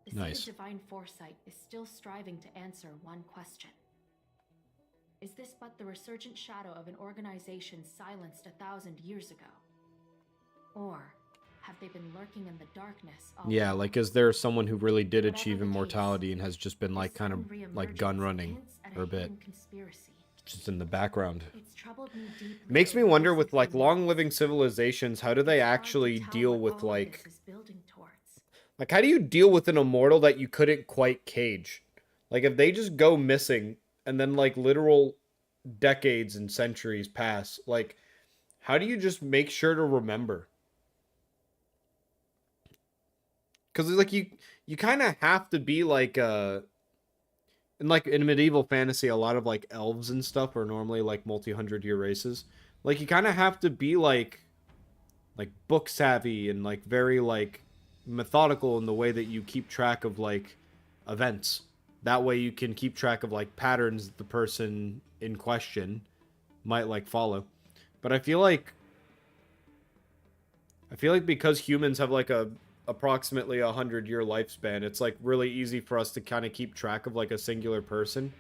The Nice. Seat of Divine Foresight is still striving to answer one question. Is this but the resurgent shadow of an organization silenced 1,000 years ago? Or have they been lurking in the darkness all Yeah, along? like, is there someone who really did Whatever achieve the case, immortality and has just been, like, kind of, like, gun running hints at for a bit? hidden conspiracy. Just in the background. It's troubled me deeply. Makes me wonder with, like, long-living civilizations, how do they actually deal with, like... Is building towards. Like, how do you deal with an immortal that you couldn't quite cage? Like, if they just go missing, and then, like, literal decades and centuries pass, like, how do you just make sure to remember? Because, like, you kind of have to be, like, in medieval fantasy, a lot of, like, elves and stuff are normally, like, multi-hundred-year races. Like, you kind of have to be, like, book savvy and, like, very, like, methodical in the way that you keep track of, like, events. That way you can keep track of, like, patterns that the person in question might, like, follow. But I feel like because humans have, like, approximately 100-year lifespan, it's, like, really easy for us to kind of keep track of, like, a singular person.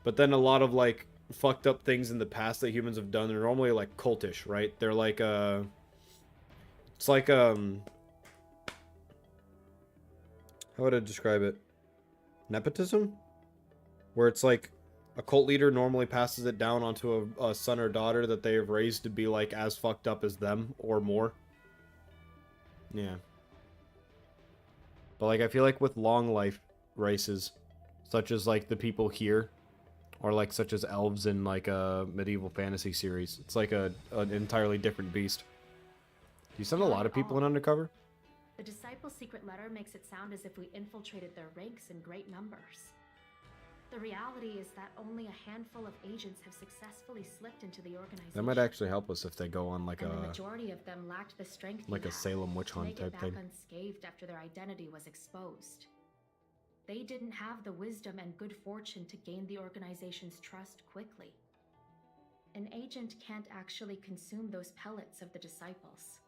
But then a lot of, like, fucked up things in the past that humans have done are normally, like, cultish, right? They're, like, it's like, how would I describe it? Nepotism? Where it's like, a cult leader normally passes it down onto a son or daughter that they have raised to be, like, as fucked up as them, or more. Yeah. But, like, I feel like with long life races, such as, like, the people here, or, like, such as elves in, like, a medieval fantasy series, it's like an entirely different beast. you send a lot of people in undercover? The Disciples' secret letter makes it sound as if we infiltrated their ranks in great numbers. The reality is that only a handful of agents have successfully slipped into the organization. That might actually help us if they go on like and a... the majority of them lacked the strength like you a have Salem witch to hunt make it type back thing. unscathed after their identity was exposed. They didn't have the wisdom and good fortune to gain the organization's trust quickly. An agent can't actually consume those pellets of the Disciples.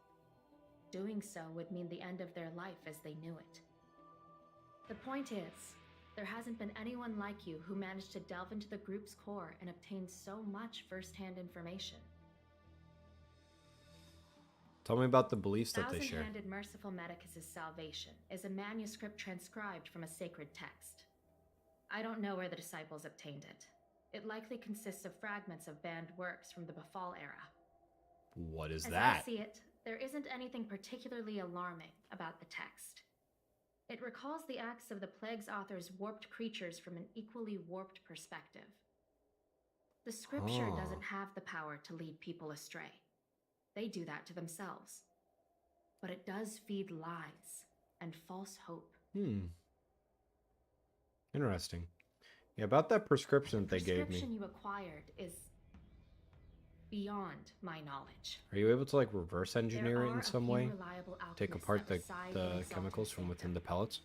Doing so would mean the end of their life as they knew it. The point is, there hasn't been anyone like you who managed to delve into the group's core and obtain so much first-hand information. Tell me about the beliefs that they share. Thousand-Handed Merciful Medicus' Salvation is a manuscript transcribed from a sacred text. I don't know where the Disciples obtained it. It likely consists of fragments of banned works from the Befall era. What is As that? I see it, there isn't anything particularly alarming about the text. It recalls the acts of the Plague's author's warped creatures from an equally warped perspective. The scripture doesn't have the power to lead people astray. They do that to themselves. But it does feed lies and false hope. Interesting. Yeah, about that prescription that they gave me. The prescription you acquired is beyond my knowledge. Are you able to like reverse engineer it in some way? Take Alchemists apart that reside in the Exalted chemicals from within the Sanctum. pellets?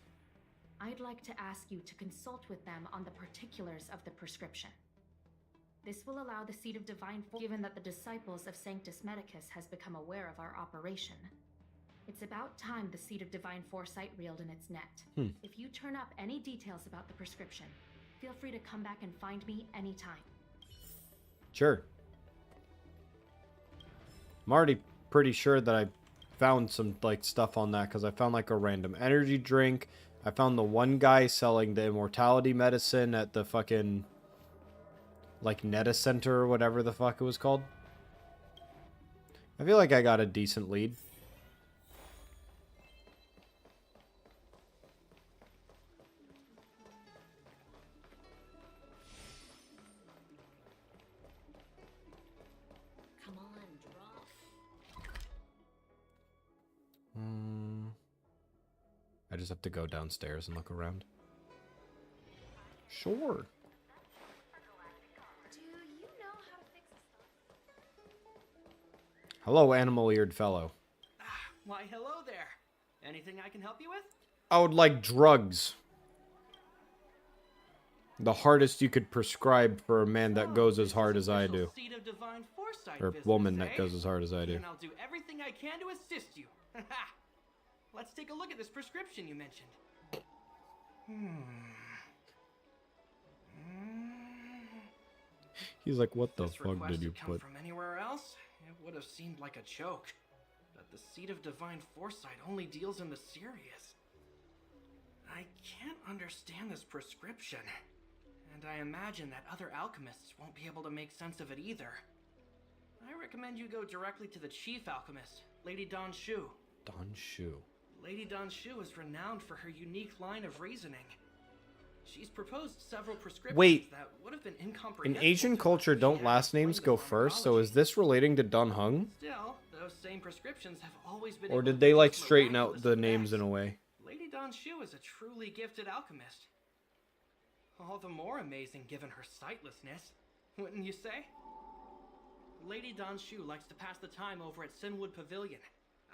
I'd like to ask you to consult with them on the particulars of the prescription. This will allow the Seed of Divine Force, given that the Disciples of Sanctus Medicus has become aware of our operation. It's about time the Seed of Divine Foresight reeled in its net. If you turn up any details about the prescription, feel free to come back and find me anytime. Sure. I'm already pretty sure that I found some like stuff on that because I found like a random energy drink. I found the one guy selling the immortality medicine at the fucking like Neta Center or whatever the fuck it was called. I feel like I got a decent lead. Come on, drop. I just have to go downstairs and look around. Sure. Do you know how to fix Hello, animal-eared fellow. Why, hello there. Anything I can help you with? I would like drugs. The hardest you could prescribe for a man that goes as hard as I do. Seed of Divine Foresight Or business, woman that eh? goes as hard as I do. And I'll do everything I can to assist you. Let's take a look at this prescription you mentioned. He's like, what the This fuck request did you had come put? from anywhere else? It would have seemed like a joke. But the Seed of Divine Foresight only deals in the serious. I can't understand this prescription. And I imagine that other alchemists won't be able to make sense of it either. I recommend you go directly to the chief alchemist, Lady Dan Shu. Dan Shu. Lady Dan Shu is renowned for her unique line of reasoning. She's proposed several prescriptions Wait. that would have been In incomprehensible. Asian culture, don't last names go first? So is this relating to Dun Hung? Still, those same prescriptions have always been Or able did to they like produce straighten out miraculous the names in effects. a way? Lady Dan Shu is a truly gifted alchemist. All the more amazing given her sightlessness, wouldn't you say? Lady Dan Shu likes to pass the time over at Sinwood Pavilion.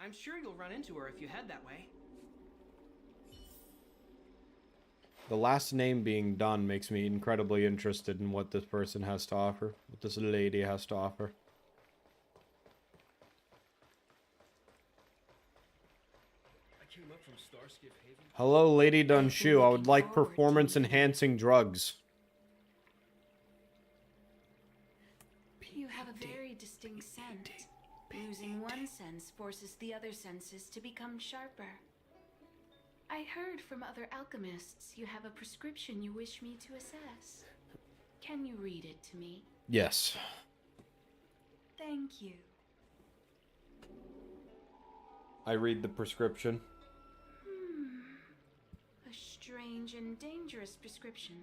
I'm sure you'll run into her if you head that way. The last name being Dun makes me incredibly interested in what this person has to offer. What this lady has to offer. I came up from Starskip Haven. Hello, Lady Dun Shu. I would like performance-enhancing drugs. You have a very distinct scent. Losing one sense forces the other senses to become sharper. I heard from other alchemists you have a prescription you wish me to assess. Can you read it to me? Yes. Thank you. I read the prescription. A strange and dangerous prescription,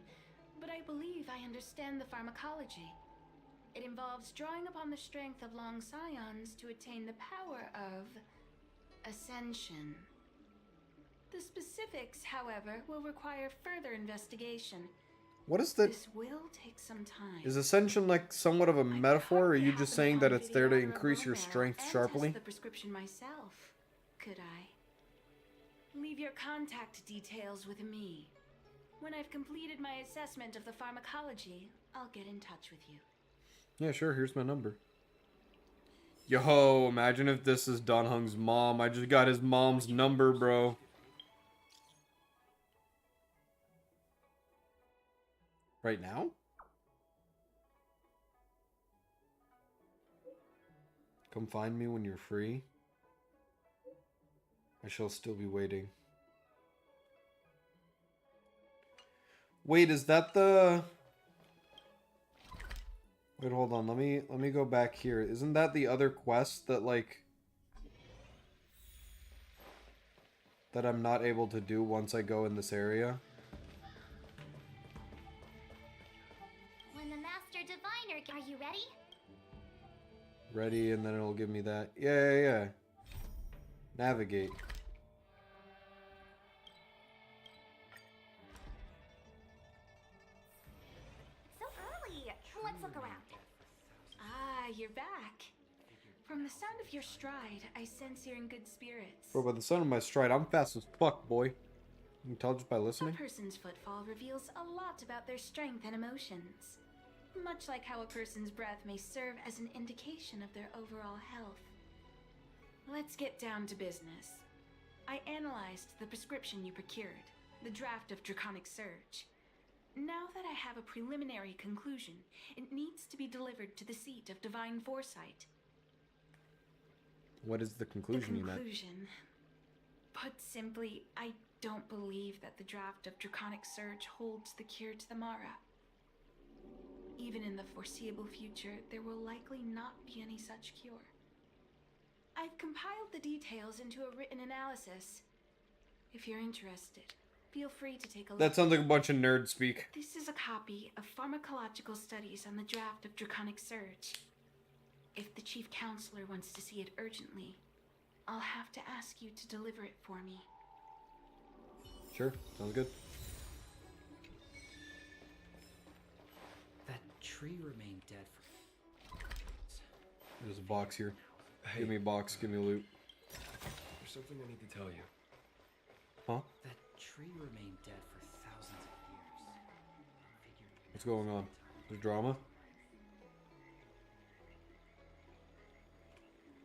but I believe I understand the pharmacology. It involves drawing upon the strength of long scions to attain the power of Ascension. The specifics, however, will require further investigation. What is that? This will take some time. Is ascension like somewhat of a metaphor, or are you just saying that it's there to increase your strength sharply? Test the prescription myself, could I? Leave your contact details with me. When I've completed my assessment of the pharmacology, I'll get in touch with you. Yeah, sure. Here's my number. Yo, imagine if this is Don Hung's mom. I just got his mom's number, bro. Right now? Come find me when you're free. I shall still be waiting. Wait, is that the... Wait, hold on. Let me go back here. Isn't that the other quest that, like... that I'm not able to do once I go in this area? When the Master Diviner... Are you ready? Ready, and then it'll give me that. Yeah. Navigate. So early. Let's look around. Ah, you're back. From the sound of your stride, I sense you're in good spirits. Bro, by the sound of my stride, I'm fast as fuck, boy. You can tell just by A listening? person's footfall reveals a lot about their strength and emotions. Much like how a person's breath may serve as an indication of their overall health. Let's get down to business. I analyzed the prescription you procured, the draft of Draconic Surge. Now that I have a preliminary conclusion, it needs to be delivered to the seat of Divine Foresight. What is the conclusion you meant? Put simply, I don't believe that the draft of Draconic Surge holds the cure to the Mara. Even in the foreseeable future, there will likely not be any such cure. I've compiled the details into a written analysis. If you're interested, feel free to take a look. That sounds like a bunch of nerd speak. This is a copy of pharmacological studies on the draft of Draconic Surge. If the Chief Counselor wants to see it urgently, I'll have to ask you to deliver it for me. Sure, sounds good. That tree remained dead for... There's a box here. Hey. Give me a box, give me loot. There's something I need to tell you. Huh? That tree remained dead for thousands of years. What's going on? There's drama?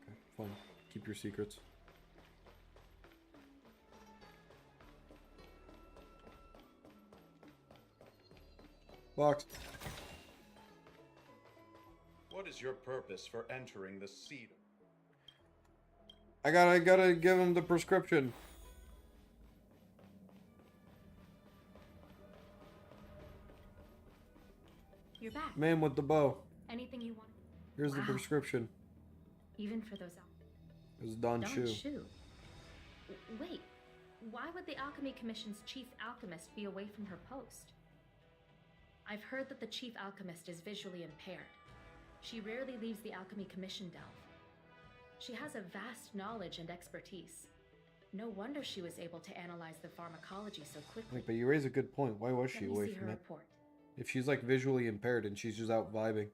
Okay, fine. Keep your secrets. Box. What is your purpose for entering the Cedar? I gotta give him the prescription. You're back. Man with the bow. Anything you want? Here's the prescription. Even for those It was Don Chu. Wait, why would the Alchemy Commission's chief alchemist be away from her post? I've heard that the chief alchemist is visually impaired. She rarely leaves the Alchemy Commission delve. She has a vast knowledge and expertise. No wonder she was able to analyze the pharmacology so quickly. Like, but you raise a good point. Why was she away from it? Report. If she's like visually impaired and she's just out vibing.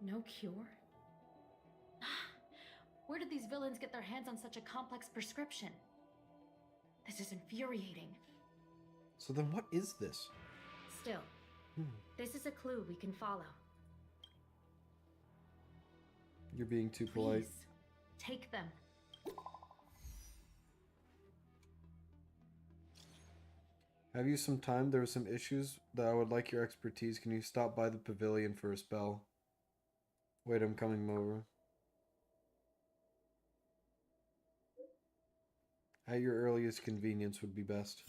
No cure? Where did these villains get their hands on such a complex prescription? This is infuriating. So then what is this? Still, this is a clue we can follow. You're being too polite. Please, take them. Have you some time? There are some issues that I would like your expertise. Can you stop by the pavilion for a spell? Wait, I'm coming over. At your earliest convenience would be best.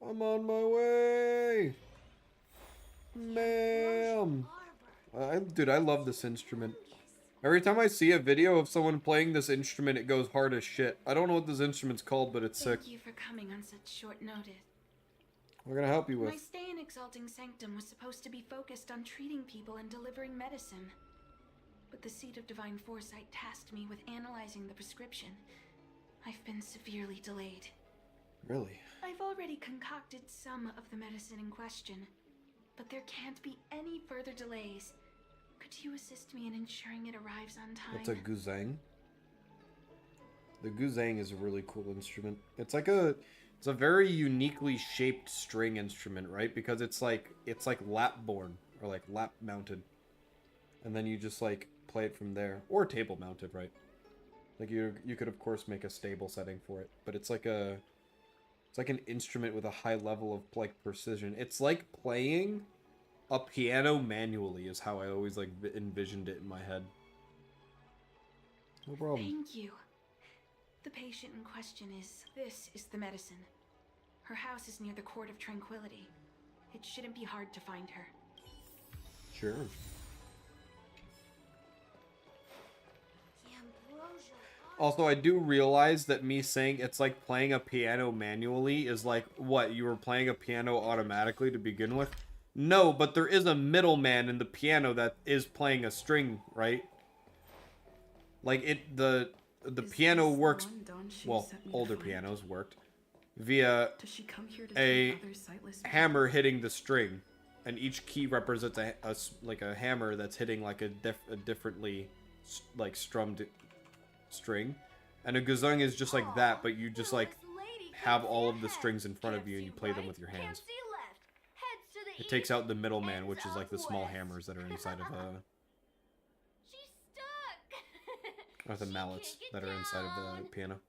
I'm on my way! Ma'am! Dude, I love this instrument. Every time I see a video of someone playing this instrument, it goes hard as shit. I don't know what this instrument's called, but it's sick. Thank you for coming on such short notice. We're gonna help you My with. stay in Exalting Sanctum was supposed to be focused on treating people and delivering medicine. But the Seat of Divine Foresight tasked me with analyzing the prescription. I've been severely delayed. Really? I've already concocted some of the medicine in question, but there can't be any further delays. Could you assist me in ensuring it arrives on time? What's a guzheng? The guzheng is a really cool instrument. It's a very uniquely shaped string instrument, right? Because it's like lap borne or like lap mounted, and then you just like play it from there, or table mounted, right? Like you could of course make a stable setting for it, but it's like an instrument with a high level of like precision. It's like playing a piano manually is how I always like envisioned it in my head. No problem. Thank you. The patient in question this is the medicine. Her house is near the Court of Tranquility. It shouldn't be hard to find her. Sure. Also, I do realize that me saying it's like playing a piano manually is like, what, you were playing a piano automatically to begin with? No, but there is a middleman in the piano that is playing a string, right? Like, the piano works, well, older pianos worked, via a hammer hitting the string. And each key represents a hammer that's hitting like a differently like strummed string, and a guzheng is just like that, but you just like have all of the strings in front of you and you play them with your hands. It takes out the middleman, which is like the small hammers that are inside of or the mallets that are inside of the piano.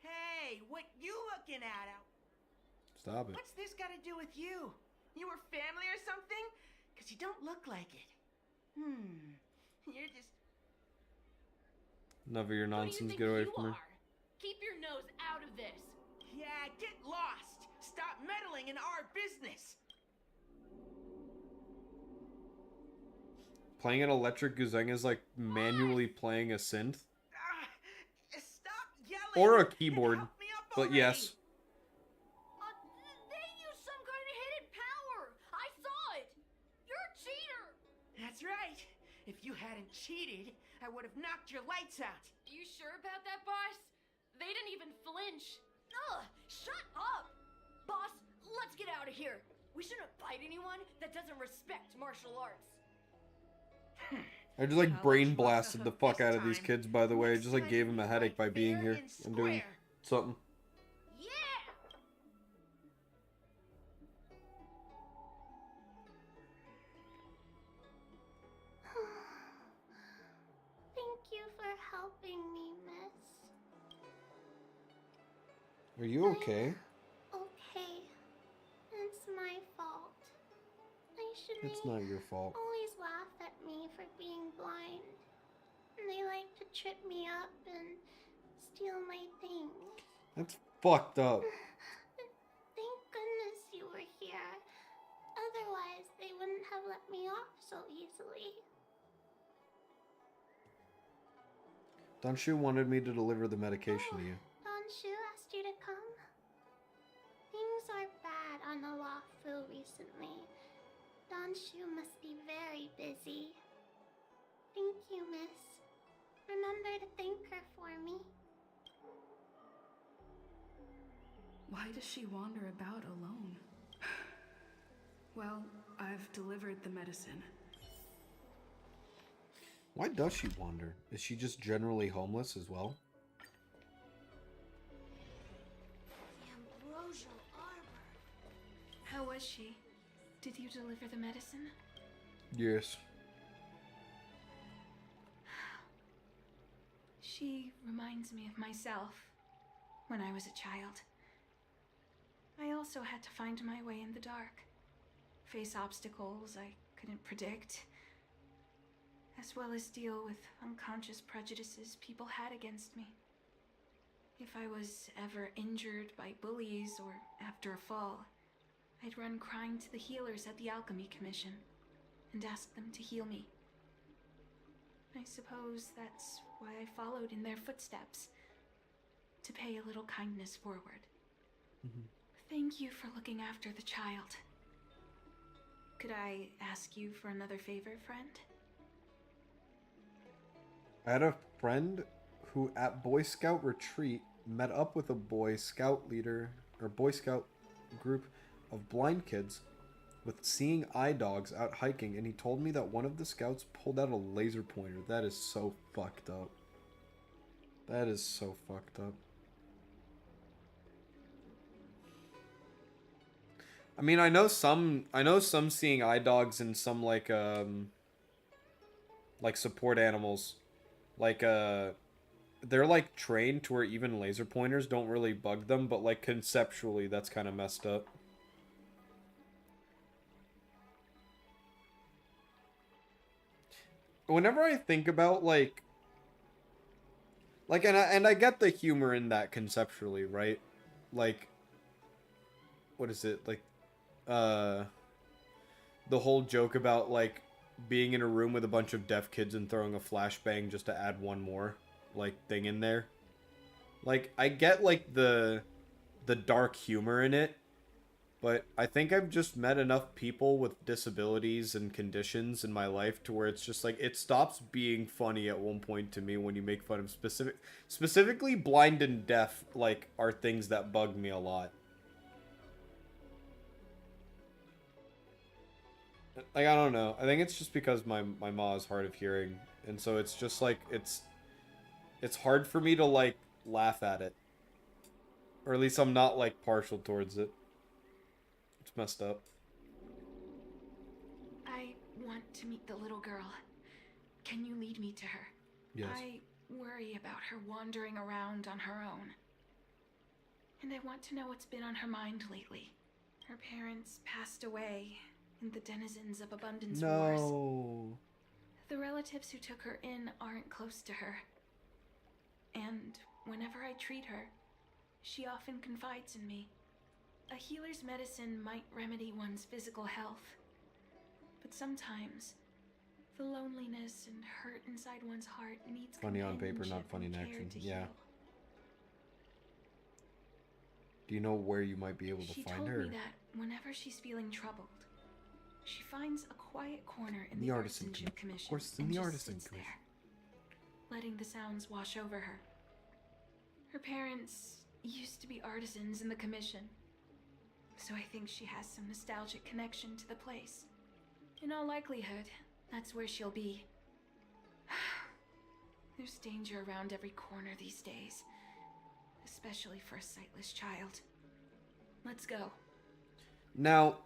Hey, what you looking at? Stop it. What's this got to do with you? You were family or something? Because you don't look like it. You're just... Enough of your nonsense, get away from her. Keep your nose out of this. Yeah, get lost. Stop meddling in our business. Playing an electric guzheng is like manually playing a synth. Stop yelling. Or a keyboard, but yes. They used some kind of hidden power. I saw it. You're a cheater. That's right. If you hadn't cheated, I would have knocked your lights out. You sure about that, boss? They didn't even flinch. Ugh, shut up. Boss, let's get out of here. We shouldn't fight anyone that doesn't respect martial arts. I just like brain blasted the fuck out of these kids, by the way. I just like gave them a headache by being here and doing something. Thank you for helping me, miss. Are you okay? Okay. It's my fault. I shouldn't It's not your fault. always laugh at me for being blind. They like to trip me up and steal my things. That's fucked up. Thank goodness you were here. Otherwise, they wouldn't have let me off so easily. Danshu wanted me to deliver the medication to you. Danshu asked you to come? Things are bad on the law Fu recently. Danshu must be very busy. Thank you, miss. Remember to thank her for me. Why does she wander about alone? Well, I've delivered the medicine. Why does she wander? Is she just generally homeless as well? Ambrosial Arbor. How was she? Did you deliver the medicine? Yes. She reminds me of myself when I was a child. I also had to find my way in the dark, face obstacles I couldn't predict, as well as deal with unconscious prejudices people had against me. If I was ever injured by bullies or after a fall, I'd run crying to the healers at the Alchemy Commission and ask them to heal me. I suppose that's why I followed in their footsteps, to pay a little kindness forward. Thank you for looking after the child. Could I ask you for another favor, friend? I had a friend who at Boy Scout retreat met up with a Boy Scout leader or Boy Scout group of blind kids with seeing eye dogs out hiking, and he told me that one of the scouts pulled out a laser pointer. That is so fucked up. That is so fucked up. I mean, I know some seeing eye dogs and some like support animals. Like they're like trained to where even laser pointers don't really bug them, but like conceptually that's kind of messed up. Whenever I think about like and I get the humor in that conceptually, right? Like what is it? Like the whole joke about like being in a room with a bunch of deaf kids and throwing a flashbang just to add one more like thing in there. Like I get like the dark humor in it, but I think I've just met enough people with disabilities and conditions in my life to where it's just like it stops being funny at one point to me when you make fun of specifically blind and deaf, like are things that bug me a lot. Like, I don't know. I think it's just because my ma is hard of hearing, and so it's just like it's hard for me to like laugh at it, or at least I'm not like partial towards it. It's messed up. I want to meet the little girl. Can you lead me to her? Yes. I worry about her wandering around on her own. And I want to know what's been on her mind lately. Her parents passed away in the Denizens of Abundance Wars. No. The relatives who took her in aren't close to her. And whenever I treat her, she often confides in me. A healer's medicine might remedy one's physical health, but sometimes the loneliness and hurt inside one's heart needs Funny on paper, not companionship funny in and action. care to Yeah. heal. Do you know where you might be able to She find told her? me that whenever she's feeling troubled, she finds a quiet corner in The the Artisan Artisanship Commission. Commission. Of course, it's in and the just Artisan sits Commission. there, letting the sounds wash over her. Her parents used to be artisans in the commission, so I think she has some nostalgic connection to the place. In all likelihood, that's where she'll be. There's danger around every corner these days, especially for a sightless child. Let's go. Now,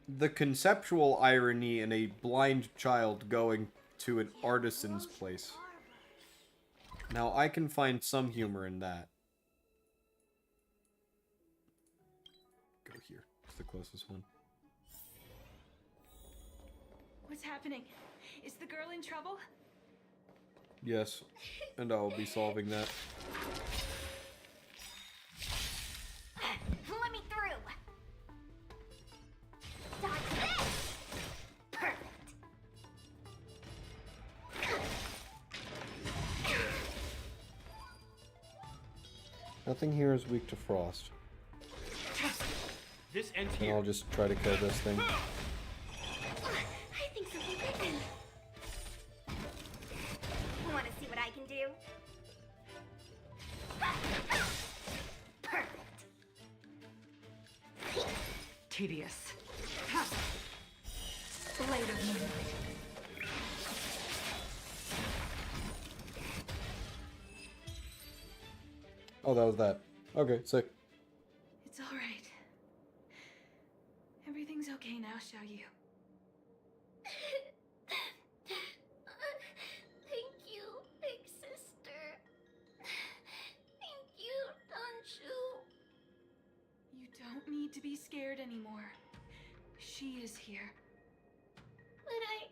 the conceptual irony in a blind child going to an artisan's place. Now, I can find some humor in that. Go here. It's the closest one. What's happening? Is the girl in trouble? Yes. And I'll be solving that. Let me through! Dodge this! Perfect! Nothing here is weak to frost. This ends And here. I'll just try to kill this thing. I think something bitten. Want to see what I can do? Perfect. Tedious. Blade of Moonlight. Oh, that was that. Okay, sick. It's all right. Everything's okay now, Xiao Yu. Thank you, big sister. Thank you, Danshu. You don't need to be scared anymore. She is here. When I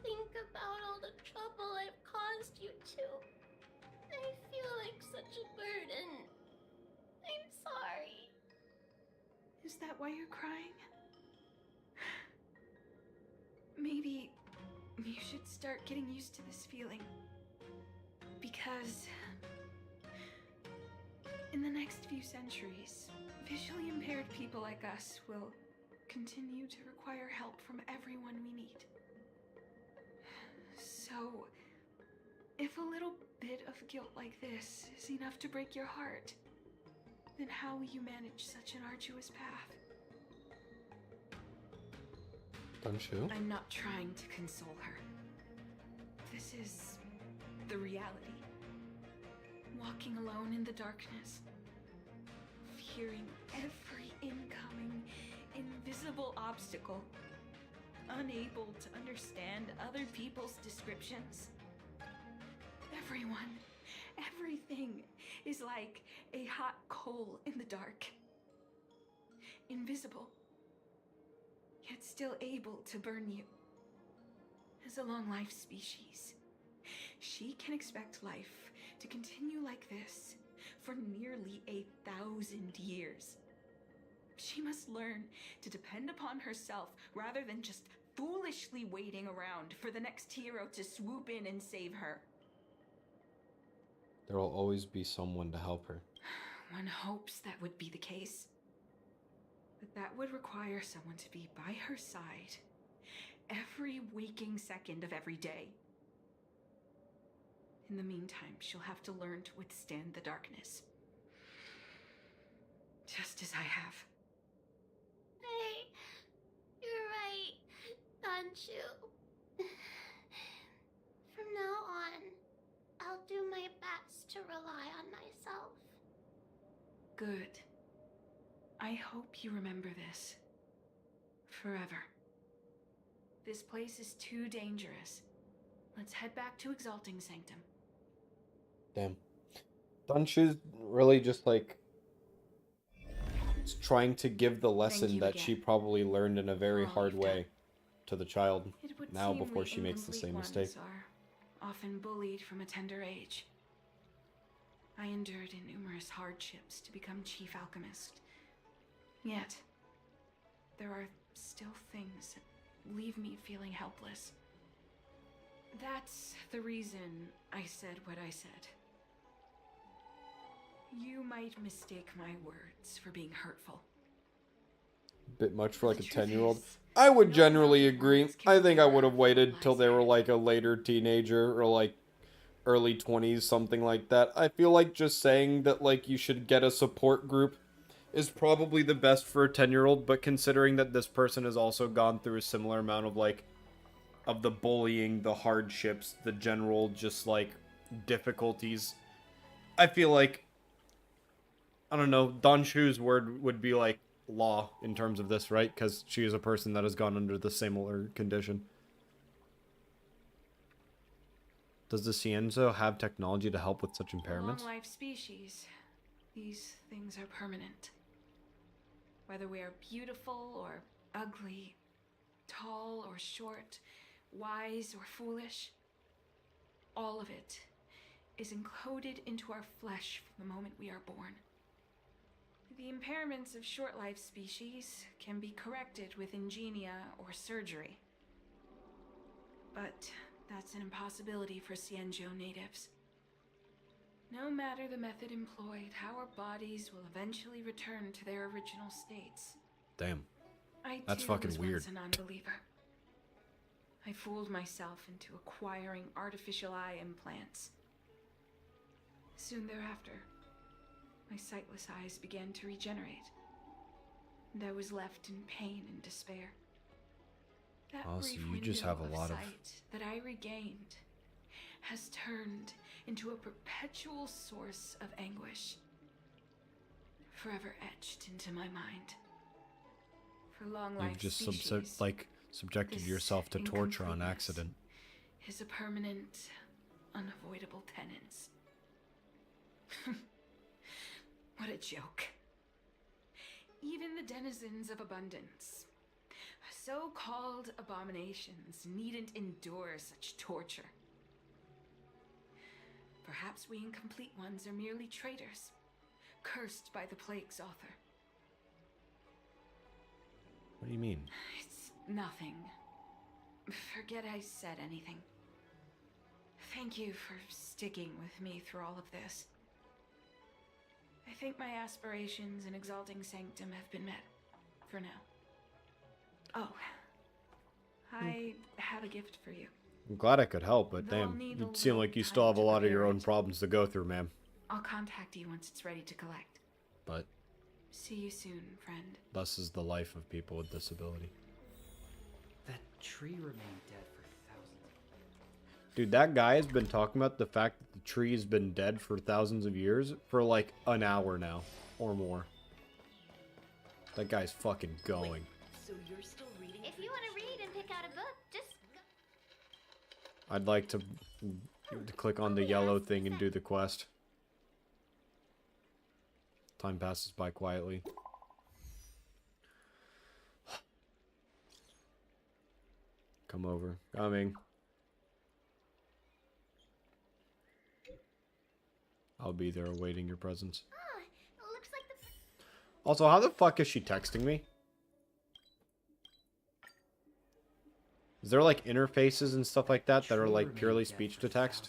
think about all the trouble I've caused you two, I feel like such a burden. I'm sorry. Is that why you're crying? Maybe you should start getting used to this feeling. Because in the next few centuries, Visually impaired people like us will continue to require help from everyone we meet. So, if a little bit of guilt like this is enough to break your heart, then how will you manage such an arduous path? Don't you? I'm not trying to console her. This is the reality. Walking alone in the darkness, fearing every incoming, invisible obstacle, unable to understand other people's descriptions. Everyone, everything is like a hot coal in the dark. Invisible, yet still able to burn you. As a long-life species, she can expect life to continue like this for nearly 1,000 years. She must learn to depend upon herself rather than just foolishly waiting around for the next hero to swoop in and save her. There will always be someone to help her. One hopes that would be the case. But that would require someone to be by her side every waking second of every day. In the meantime, she'll have to learn to withstand the darkness. Just as I have. Hey, you're right, Danchu. From now on, I'll do my best to rely on myself. Good. I hope you remember this. Forever. This place is too dangerous. Let's head back to Exalting Sanctum. Damn. Dunshu's really just like trying to give the lesson that she probably learned in a very hard way to the child now before she makes the same mistake. Are often bullied from a tender age. I endured numerous hardships to become chief alchemist. Yet, there are still things that leave me feeling helpless. That's the reason I said what I said. You might mistake my words for being hurtful. Bit much for like a 10-year-old. I would generally agree. I think I would have waited till they were like a later teenager or like early 20s, something like that. I feel like just saying that like you should get a support group is probably the best for a 10-year-old, but considering that this person has also gone through a similar amount of like of the bullying, the hardships, the general just like difficulties, I feel like, I don't know, Danshu's word would be like law in terms of this, right? Because she is a person that has gone under the similar condition. Does the Cienzo have technology to help with such impairments? Long life species. These things are permanent. Whether we are beautiful or ugly, tall or short, wise or foolish, all of it is encoded into our flesh from the moment we are born. The impairments of short-life species can be corrected with ingenia or surgery. But that's an impossibility for Cienzo natives. No matter the method employed, our bodies will eventually return to their original states. Damn. That's fucking weird. I was once a non-believer. I fooled myself into acquiring artificial eye implants. Soon thereafter, my sightless eyes began to regenerate, and I was left in pain and despair. That Oh, so brief you just window have a lot of sight that I regained has turned into a perpetual source of anguish, forever etched into my mind. For long life You've just species, subjected this yourself to torture on incompleteness accident. is a permanent, unavoidable penance. What a joke. Even the denizens of abundance, so-called abominations, needn't endure such torture. Perhaps we incomplete ones are merely traitors, cursed by the plague's author. What do you mean? It's nothing. Forget I said anything. Thank you for sticking with me through all of this. I think my aspirations in exalting sanctum have been met. For now. Oh. I have a gift for you. I'm glad I could help, but Though I'll damn, need you a seem little like you time still have a to lot of your prepare own it. problems to go through, ma'am. I'll contact you once it's ready to collect. But See you soon, friend. thus is the life of people with disability. That tree remained dead for thousands. Dude, that guy has been talking about the fact that the tree has been dead for thousands of years for like an hour now, or more. That guy's fucking going. So you're still reading? If you want to read and pick out a book, just I'd like to click on the yellow thing and do the quest. Time passes by quietly. Come over. Coming. I'll be there awaiting your presence. looks like the Also, how the fuck is she texting me? Is there like interfaces and stuff like that that are like purely speech to text?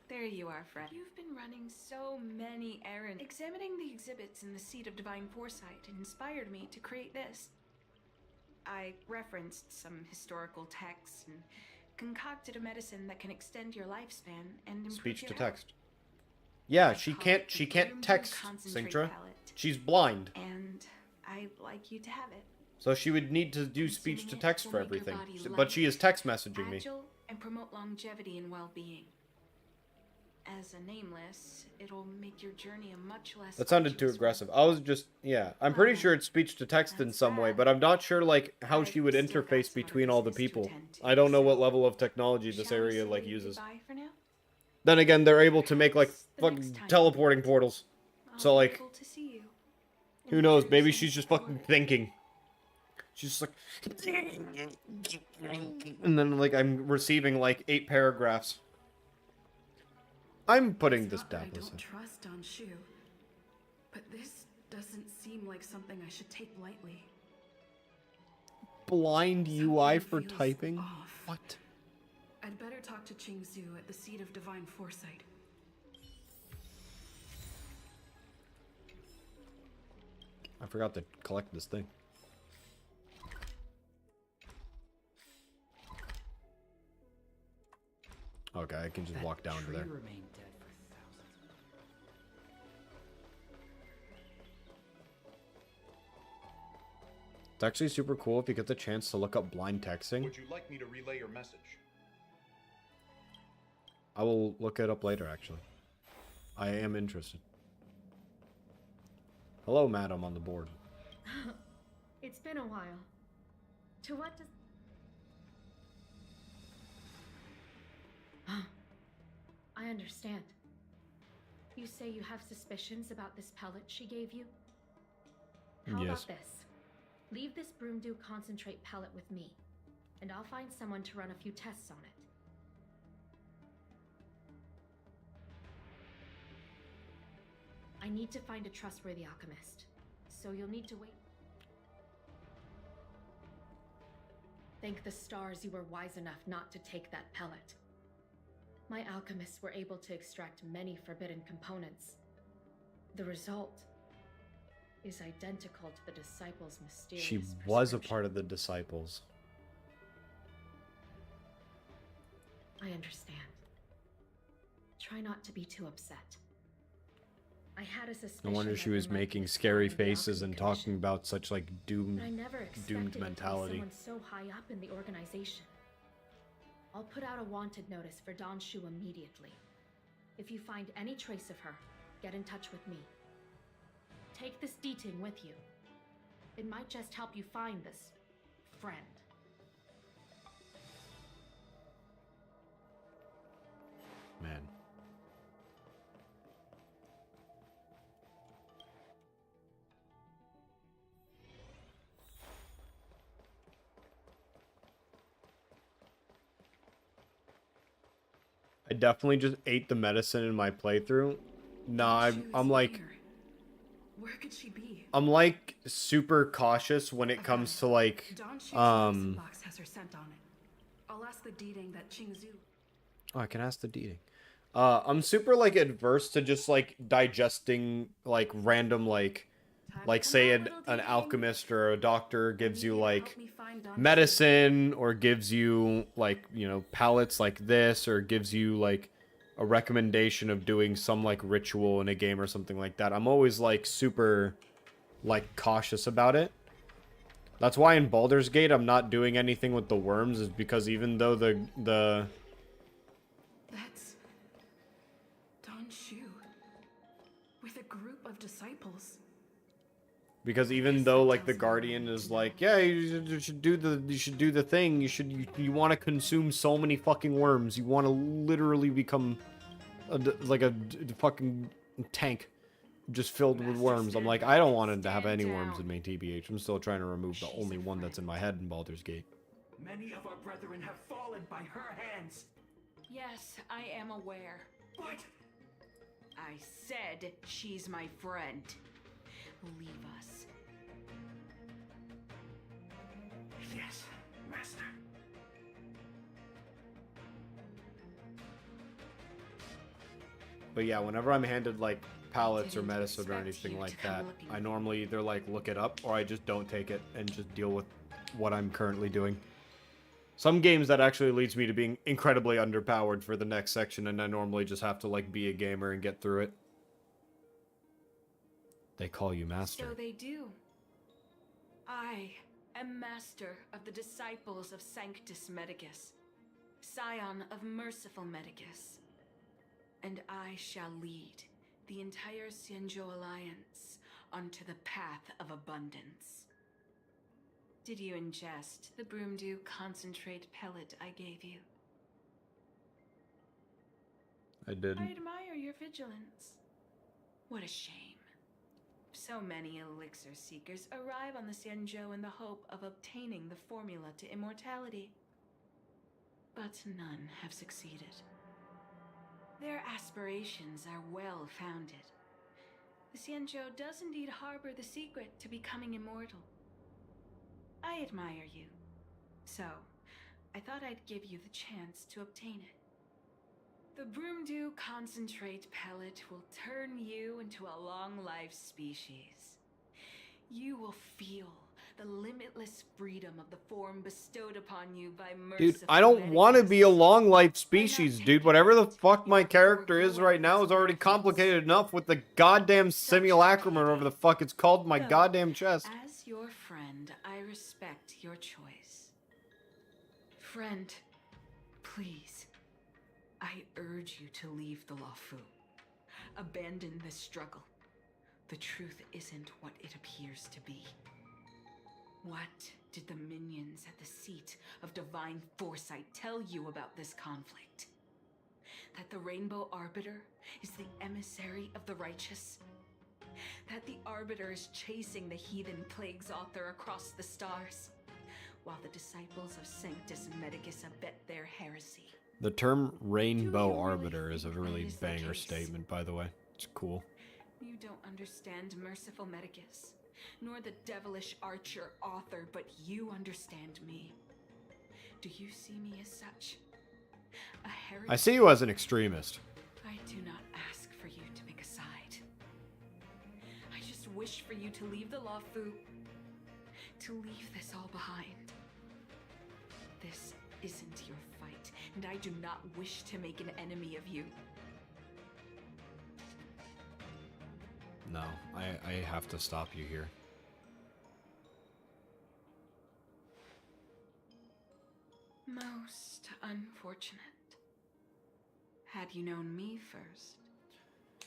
There you are, Fred. You've been running so many errands. Examining the exhibits in the Seat of Divine Foresight inspired me to create this. I referenced some historical texts and concocted a medicine that can extend your lifespan and improve Speech your to health. text. Yeah, she can't text, Concentrate Sintra. pellet. She's blind. And I'd like you to have it. So she would need to do speech to text for will make your everything. body But she is text light, messaging me. agile, and promote longevity and well-being. As a nameless, it'll make your journey a much less. That sounded too aggressive. I was just, yeah. I'm pretty sure it's speech to text in some way, but I'm not sure, like, how she would interface between all the people. I don't know what level of technology this area, like, uses. Bye for now. Then again, they're able to make, like, fucking teleporting portals. So, like, Able to see you. who knows? Maybe she's just fucking thinking. She's just like... And then, like, I'm receiving, like, 8 paragraphs. I'm putting this down. I don't trust Don Shu, but this doesn't seem like something I should take lightly. Blind UI for typing? What? I'd better talk to Qing Zhu at the Seat of Divine Foresight. I forgot to collect this thing. Okay, I can just walk down to there. Remained dead for thousands. It's actually super cool if you get the chance to look up blind texting. Would you like me to relay your message? I will look it up later, actually. I am interested. Hello, madam on the board. It's been a while. To what does... I understand. You say you have suspicions about this pellet she gave you? How Yes. about this? Leave this broom dew concentrate pellet with me, and I'll find someone to run a few tests on it. I need to find a trustworthy alchemist, so you'll need to wait. Thank the stars you were wise enough not to take that pellet. My alchemists were able to extract many forbidden components. The result is identical to the disciples' mysterious She was a part of the disciples. I understand. Try not to be too upset. I had a suspicion. No wonder she that was there might making be scary fraud in the faces and Alchemy talking about such like Commission, but I never expected doomed it to be mentality. someone so high up in the organization. I'll put out a wanted notice for Don Shu immediately. If you find any trace of her, get in touch with me. Take this deeting with you. It might just help you find this friend. Man. I definitely just ate the medicine in my playthrough. Nah, I'm like... Where could she be? I'm like super cautious when it comes to like Don Shu's medicine box has her scent on it. I'll ask the deeding that Qing Zhu. Oh, I can ask the deeding. I'm super like adverse to just like digesting like random like say an alchemist or a doctor gives you like medicine or gives you like, you know, pallets like this, or gives you like a recommendation of doing some like ritual in a game or something like that. I'm always like super like cautious about it. That's why in Baldur's Gate I'm not doing anything with the worms, is because even though the That's Don Shu with a group of disciples. Because even though like the Guardian is like, yeah, you should do the thing. You want to consume so many fucking worms. You want to literally become like a fucking tank just filled with worms. I'm like, I don't want to have any worms in my TBH. I'm still trying to remove the only one that's in my head in Baldur's Gate. Many of our brethren have fallen by her hands. Yes, I am aware. What? I said she's my friend. Leave us. Yes, Master. But yeah, whenever I'm handed like pallets or medicine or anything like that, I normally either like look it up or I just don't take it and just deal with what I'm currently doing. Some games that actually leads me to being incredibly underpowered for the next section, and I normally just have to like be a gamer and get through it. They call you master. So they do. I am master of the disciples of Sanctus Medicus, scion of merciful Medicus, and I shall lead the entire Xianzhou Alliance onto the path of abundance. Did you ingest the Broomdew concentrate pellet I gave you? I did. I admire your vigilance. What a shame. So many elixir seekers arrive on the Xianzhou in the hope of obtaining the formula to immortality. But none have succeeded. Their aspirations are well founded. The Xianzhou does indeed harbor the secret to becoming immortal. I admire you. So, I thought I'd give you the chance to obtain it. The Broomdew concentrate pellet will turn you into a long-life species. You will feel the limitless freedom of the form bestowed upon you by merciful Dude, I don't want to be a long life species, dude. Whatever the fuck my character is right now is already complicated enough with the goddamn simulacrum or whatever the fuck it's called in my goddamn chest. As your friend, I respect your choice. Friend, please, I urge you to leave the Luofu. Abandon this struggle. The truth isn't what it appears to be. What did the minions at the seat of divine foresight tell you about this conflict? That the Rainbow Arbiter is the emissary of the righteous? That the Arbiter is chasing the heathen plagues author across the stars, while the disciples of Sanctus Medicus abet their heresy? The term Rainbow Arbiter is a really banger statement, by the way. It's cool. You don't understand merciful Medicus, nor the devilish archer author, but you understand me. Do you see me as such? A heretic? I see you as an extremist. I do not ask for you to pick a side. I just wish for you to leave the Luofu, to leave this all behind. This isn't your fight, and I do not wish to make an enemy of you. No, I have to stop you here. Most unfortunate. Had you known me first,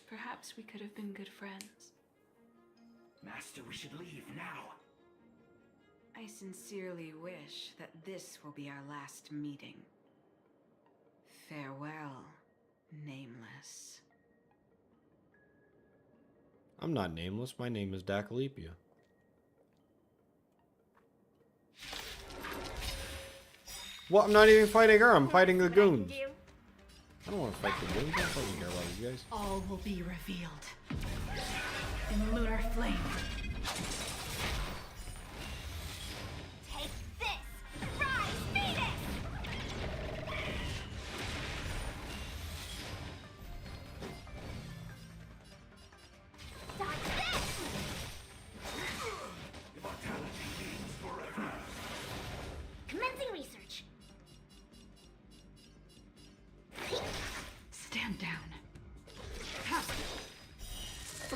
perhaps we could have been good friends. Master, we should leave now. I sincerely wish that this will be our last meeting. Farewell, Nameless. I'm not nameless. My name is Dak. Well, I'm not even fighting her. I'm fighting the goons. I don't want to fight the goons. I don't fucking care about you guys. All will be revealed in lunar flame. Take this! Rise, Phoenix!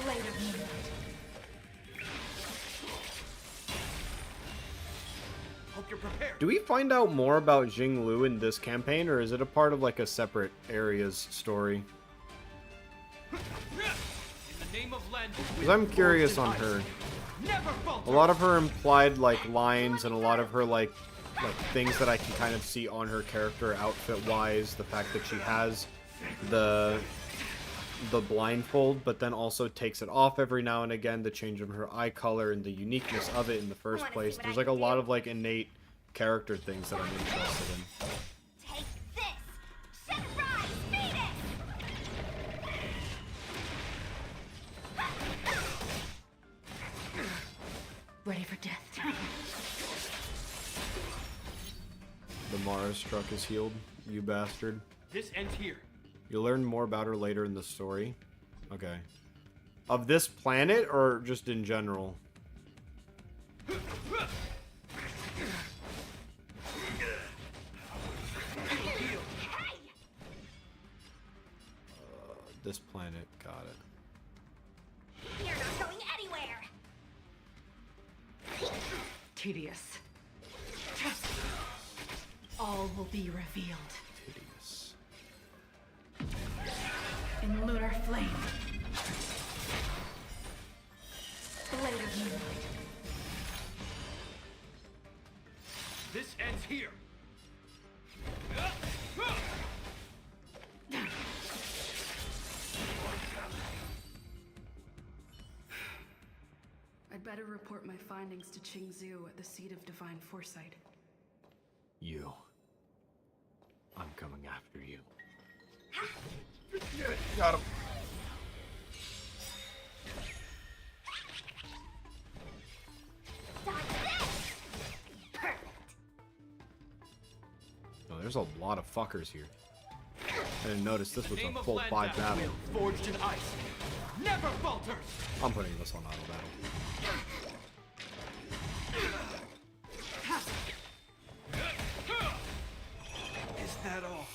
Blade of Moonlight. Hope you're prepared. Do we find out more about Jing Lu in this campaign, or is it a part of like a separate area's story? In the name of Lend, Because I'm curious on her. A lot of her implied like lines and a lot of her like things that I can kind of see on her character outfit wise. The fact that she has the blindfold, but then also takes it off every now and again, the change of her eye color and the uniqueness of it in the first place. There's like a lot of like innate character things that I'm interested in. Take this! Surprise Phoenix! ready for death. The Mara struck is healed, you bastard. This ends here. You'll learn more about her later in the story. Okay. Of this planet, or just in general? This planet, got it. You're not going anywhere! Tedious. All will be revealed. Tedious. In lunar flame. Blade of Moonlight. This ends here. I'd better report my findings to Qingzhou at the seat of divine foresight. You. I'm coming after you. Got him. Oh, there's a lot of fuckers here. I didn't notice this was a full 5 battle. Forged in ice. Never falters. I'm putting this on auto battle. Is that all?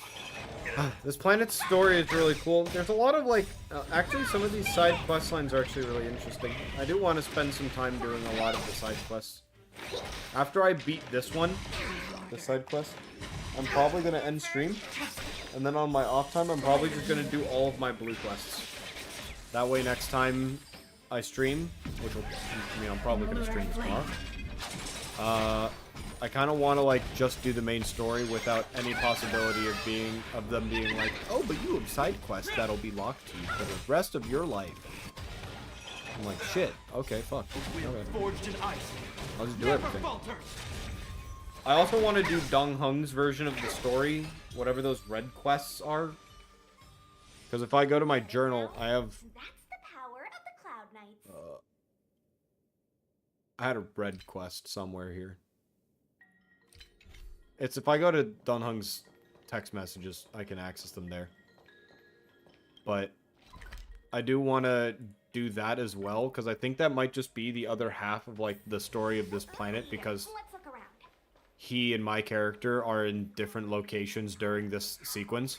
This planet's story is really cool. There's a lot of like, actually some of these side quest lines are actually really interesting. I do want to spend some time doing a lot of the side quests. After I beat this one, the side quest, I'm probably going to end stream. And then on my off time, I'm probably just going to do all of my blue quests. That way next time I stream, which will, I mean, I'm probably going to stream tomorrow. I kind of want to like just do the main story without any possibility of them being like, oh, but you have side quests that'll be locked to you for the rest of your life. I'm like, shit. Okay, fuck. Okay. Forged in ice. I'll just do everything. I also want to do Dong Hung's version of the story, whatever those red quests are. Because if I go to my journal, I have. That's the power of the Cloud Knights. I had a red quest somewhere here. It's if I go to Dong Hung's text messages, I can access them there. But I do want to do that as well, because I think that might just be the other half of like the story of this planet, because he and my character are in different locations during this sequence.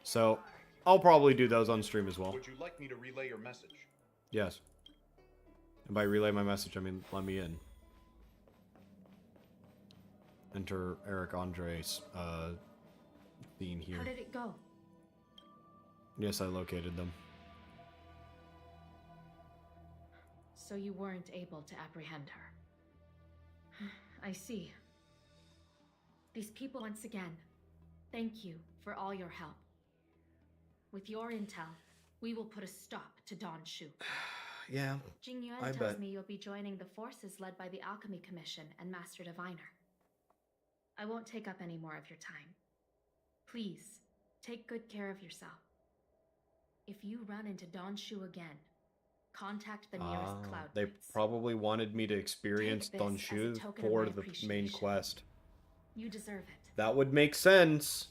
So I'll probably do those on stream as well. Would you like me to relay your message? Yes. And by relay my message, I mean let me in. Enter Eric Andre's theme here. How did it go? Yes, I located them. So you weren't able to apprehend her. I see. These people, once again, thank you for all your help. With your intel, we will put a stop to Don Shu. Yeah, Jing Yuan I tells bet. me you'll be joining the forces led by the Alchemy Commission and Master Diviner. I won't take up any more of your time. Please, take good care of yourself. If you run into Don Shu again, contact the nearest Cloud They Knights. probably wanted me to experience Take Don this as a Shu token of for my the main appreciation. quest. You deserve it. That would make sense.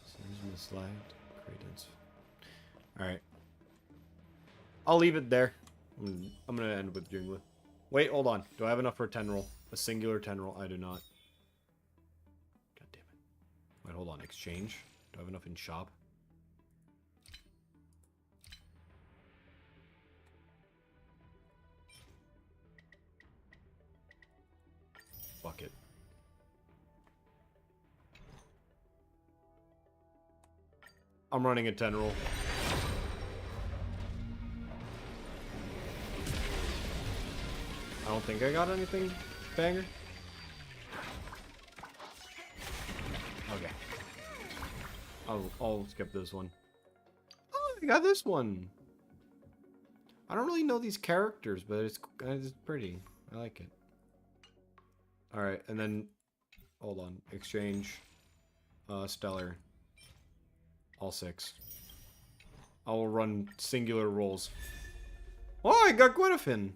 Seems mislagged. Credence. Alright. I'll leave it there. I'm gonna end with Jingli. Wait, hold on. Do I have enough for a 10 roll? A singular 10 roll? I do not. God damn it. Wait, hold on. Exchange. Do I have enough in shop? Fuck it. I'm running a 10 roll. I don't think I got anything banger. Okay. I'll skip this one. Oh, I got this one. I don't really know these characters, but it's pretty. I like it. Alright, and then hold on. Exchange. Stellar. All 6. I will run singular rolls. Oh, I got Gwynafin!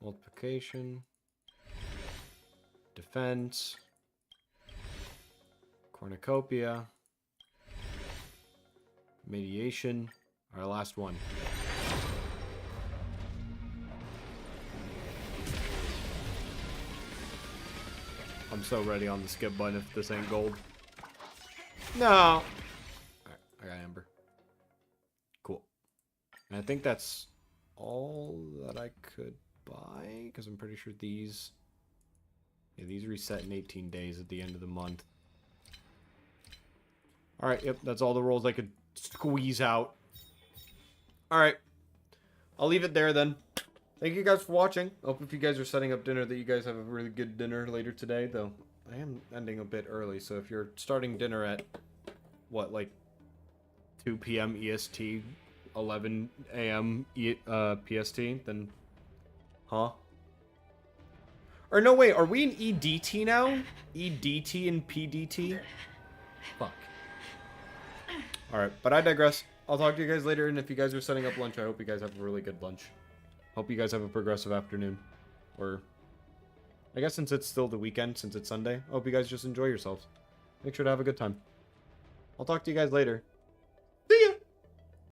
Multiplication. Defense. Cornucopia. Mediation. Our last one. I'm so ready on the skip button if this ain't gold. No! Alright, I got Amber. Cool. And I think that's all that I could buy, because I'm pretty sure these... Yeah, these reset in 18 days at the end of the month. Alright, yep, that's all the rolls I could squeeze out. Alright. I'll leave it there then. Thank you guys for watching. Hope if you guys are setting up dinner that you guys have a really good dinner later today, though I am ending a bit early, so if you're starting dinner at, what, like 2 p.m. EST, 11 a.m. PST, then, huh? Or no, wait, are we in EDT now? EDT and PDT? Fuck. Alright, but I digress. I'll talk to you guys later, and if you guys are setting up lunch, I hope you guys have a really good lunch. Hope you guys have a progressive afternoon. Or, I guess since it's still the weekend, since it's Sunday, I hope you guys just enjoy yourselves. Make sure to have a good time. I'll talk to you guys later.